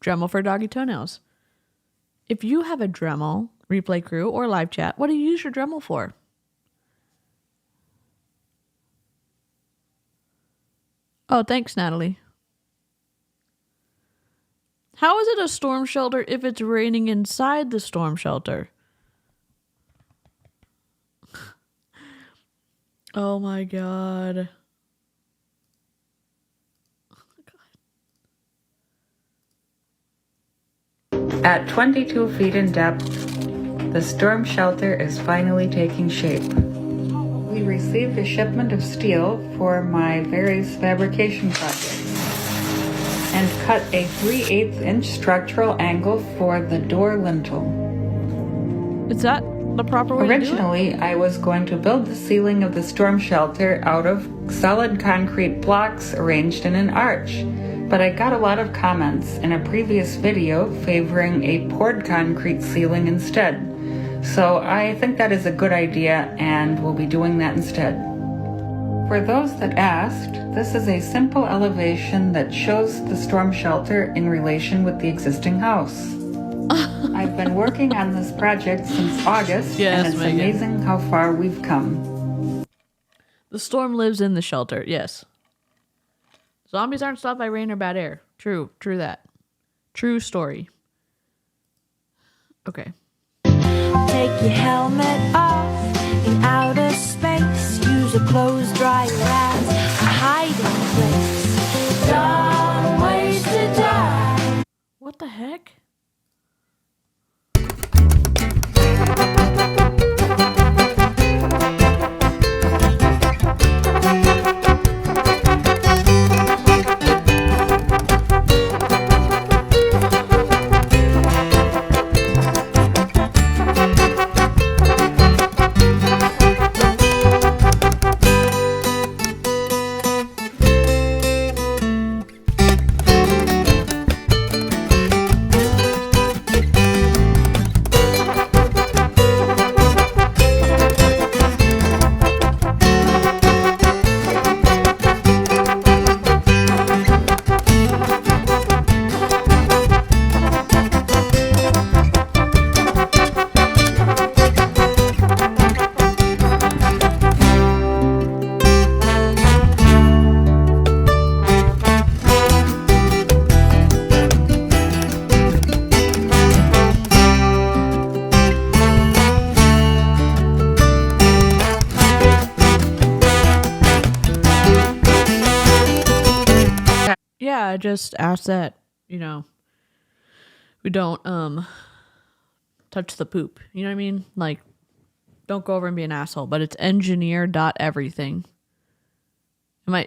Dremel for doggy toenails. If you have a Dremel, replay crew, or live chat, what do you use your Dremel for? Oh, thanks, Natalie. How is it a storm shelter if it's raining inside the storm shelter? Oh my god. At 22 feet in depth, the storm shelter is finally taking shape. We received a shipment of steel for my various fabrication projects and cut a 3/8 inch structural angle for the door lintel. Is that the proper way Originally, to do it? I was going to build the ceiling of the storm shelter out of solid concrete blocks arranged in an arch, but I got a lot of comments in a previous video favoring a poured concrete ceiling instead. So I think that is a good idea and we'll be doing that instead. For those that asked, this is a simple elevation that shows the storm shelter in relation with the existing house. I've been working on this project since August, and it's Megan. amazing how far we've come. The storm lives in the shelter, yes. Zombies aren't stopped by rain or bad air. True that. True story. Okay. Take your helmet off in outer space. Use a clothes dryer as a hiding place. Dumb ways to die. What the heck? I just ask that, we don't touch the poop. You know what I mean? Like, don't go over and be an asshole. But it's engineer.everything. Yeah,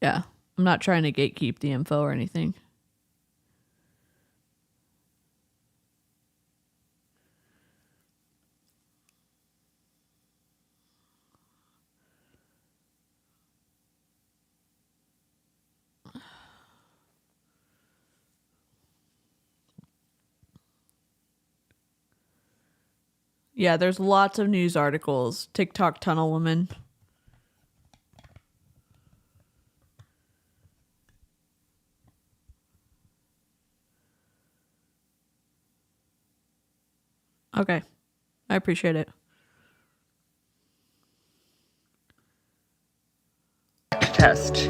I'm not trying to gatekeep the info or anything. Yeah, there's lots of news articles. TikTok tunnel woman. Okay. I appreciate it. Test.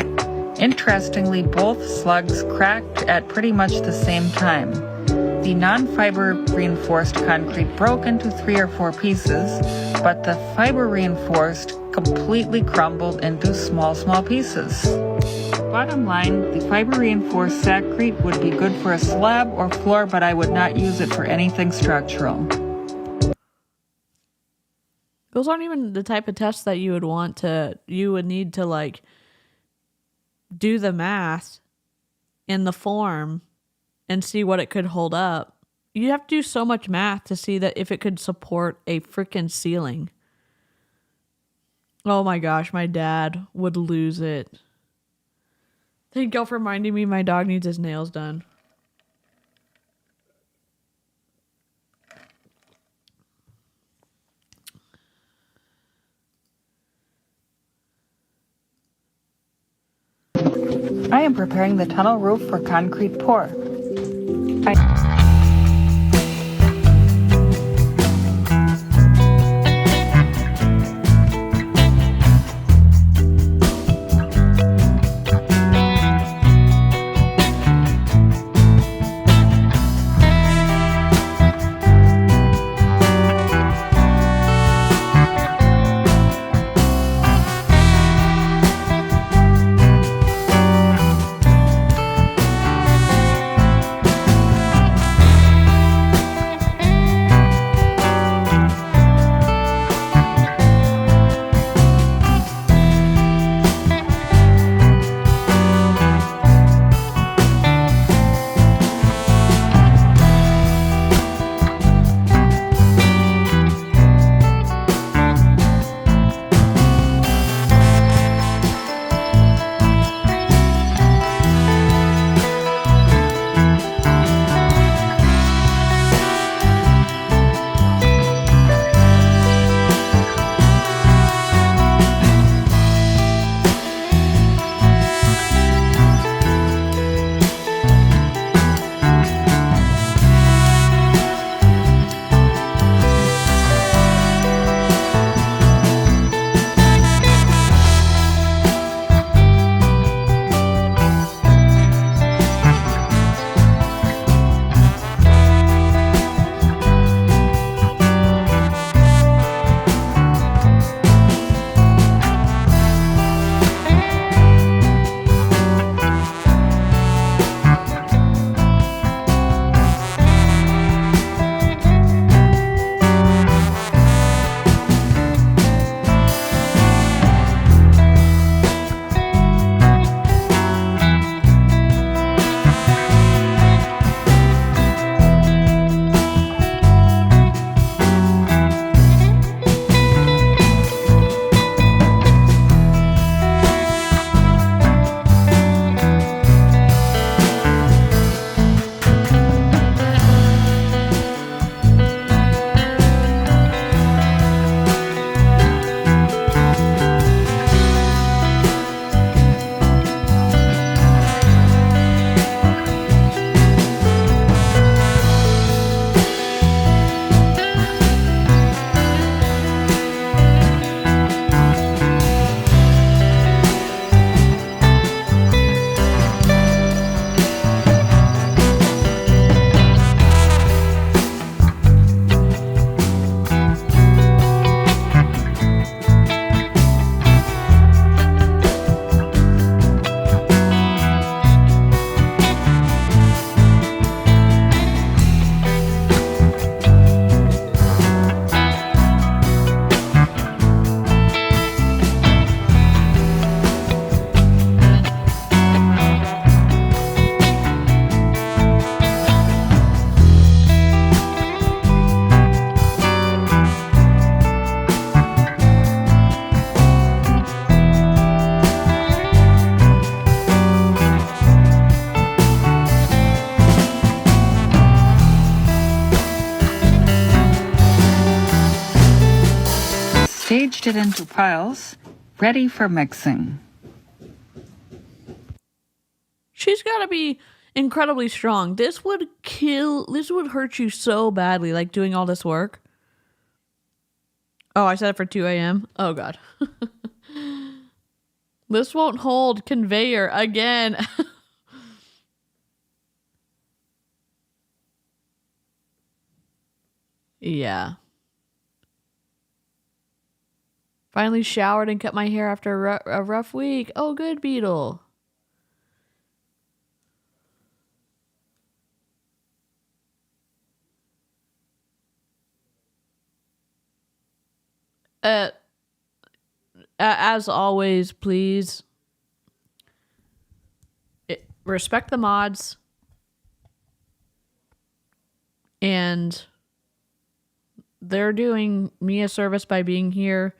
Interestingly, both slugs cracked at pretty much the same time. The non-fiber reinforced concrete broke into 3 or 4 pieces, but the fiber reinforced completely crumbled into small pieces. Bottom line, the fiber reinforced saccrete would be good for a slab or floor, but I would not use it for anything structural. Those aren't even the type of tests that you would need to like do the math in the form and see what it could hold up. You have to do so much math to see that if it could support a freaking ceiling. Oh my gosh, my dad would lose it. Thank y'all for reminding me my dog needs his nails done. I am preparing the tunnel roof for concrete pour. Staged it into piles, ready for mixing. She's got to be incredibly strong. This would hurt you so badly, like doing all this work. Oh, I said it for 2 a.m. Oh, God. This won't hold conveyor again. Yeah. Finally showered and cut my hair after a rough week. Oh, good, Beetle. As always, please respect the mods and they're doing me a service by being here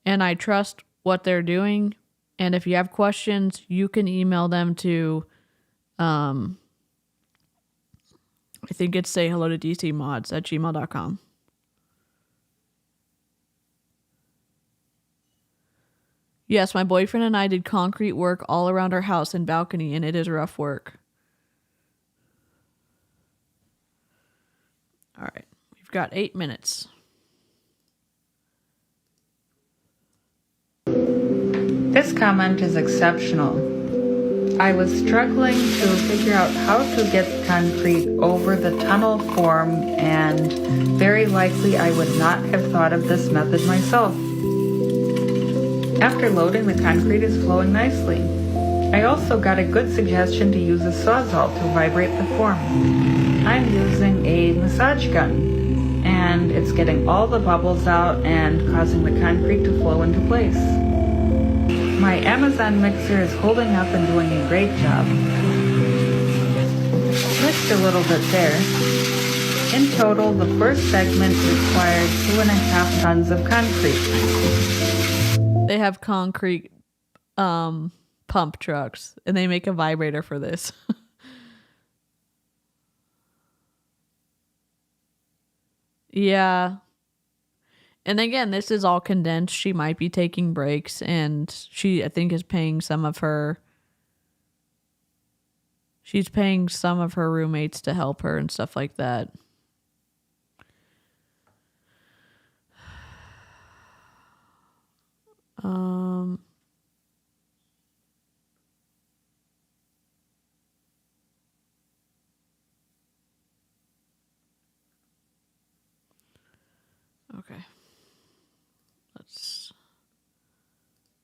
and I trust what they're doing. And if you have questions, you can email them to, I think it's sayhellotodcmods@gmail.com. Yes, my boyfriend and I did concrete work all around our house and balcony, and it is rough work. All right, we've got 8 minutes. This comment is exceptional. I was struggling to figure out how to get concrete over the tunnel form, and very likely I would not have thought of this method myself. After loading, the concrete is flowing nicely. I also got a good suggestion to use a sawzall to vibrate the form. I'm using a massage gun, and it's getting all the bubbles out and causing the concrete to flow into place. My Amazon mixer is holding up and doing a great job. Mixed a little bit there. In total, the first segment required 2.5 tons of concrete. They have concrete pump trucks, and they make a vibrator for this. Yeah. And again, this is all condensed. She might be taking breaks, and she, I think, is paying some of her... She's paying some of her roommates to help her and stuff like that. Okay. Let's...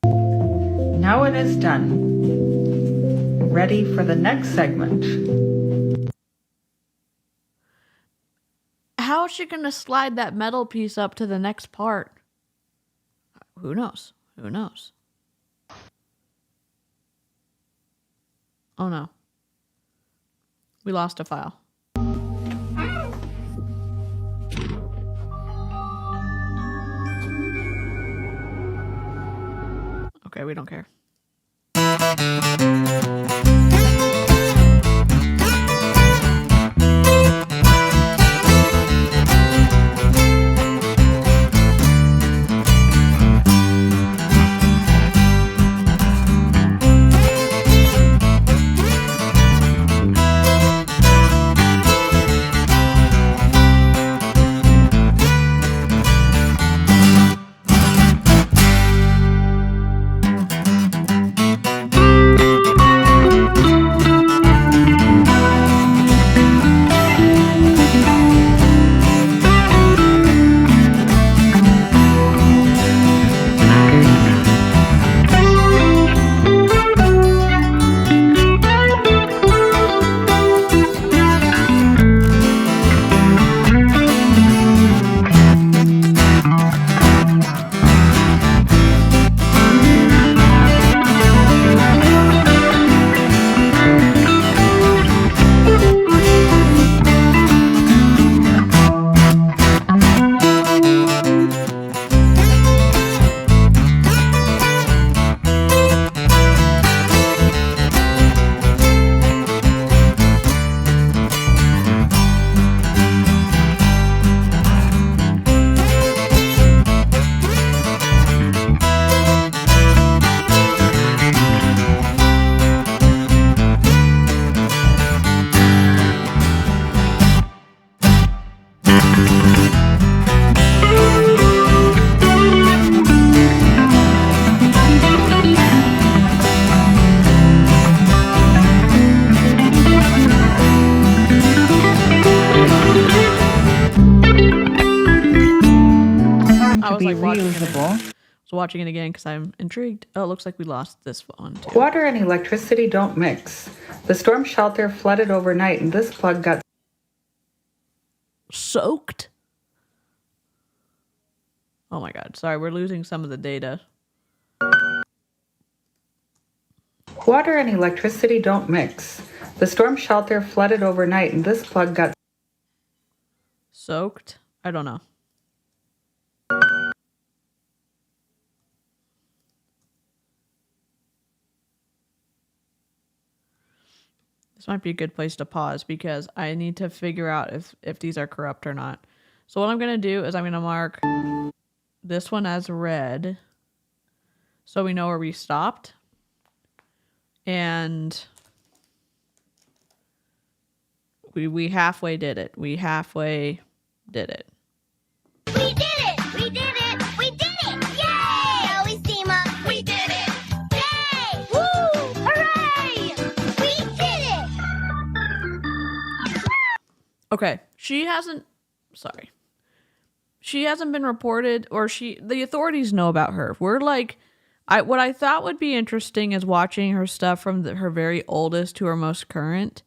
Now it is done. Ready for the next segment. How is she going to slide that metal piece up to the next part? Who knows? Who knows? Oh no. We lost a file. Okay, we don't care. To be reusable, So watching it again because I'm intrigued. Oh, it looks like we lost this one too. Water and electricity don't mix. The storm shelter flooded overnight and this plug got soaked. Oh my god, sorry, we're losing some of the data. Water and electricity don't mix. The storm shelter flooded overnight and this plug got soaked. I don't know. This might be a good place to pause because I need to figure out if these are corrupt or not. So what I'm going to do is I'm going to mark this one as red so we know where we stopped. And we halfway did it. We halfway did it. We did it! We did it! We did it! Yay! Always team up. We did it! Yay! Woo! Hooray! We did it! Okay, she hasn't been reported, or the authorities know about her. We're like, what I thought would be interesting is watching her stuff from her very oldest to her most current.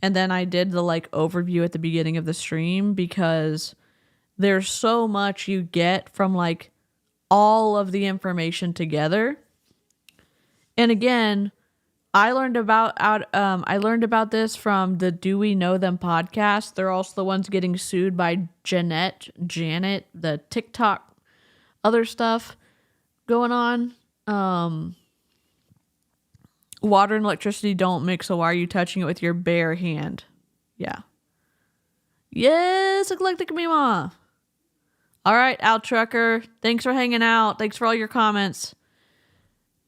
And then I did the like overview at the beginning of the stream because there's so much you get from like all of the information together. And again, I learned about this from the Do We Know Them podcast. They're also the ones getting sued by Janet, the TikTok, other stuff going on. Water and electricity don't mix, so why are you touching it with your bare hand? Yeah. Yes, Eclectic Mima. All right, Out Trucker. Thanks for hanging out. Thanks for all your comments.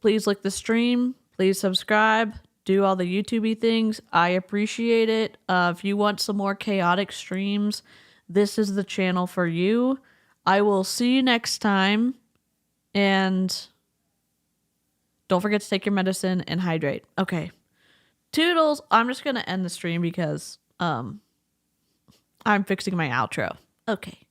Please like the stream. Please subscribe. Do all the YouTube-y things. I appreciate it. If you want some more chaotic streams, this is the channel for you. I will see you next time. And don't forget to take your medicine and hydrate. Okay. Toodles. I'm just going to end the stream because I'm fixing my outro. Okay.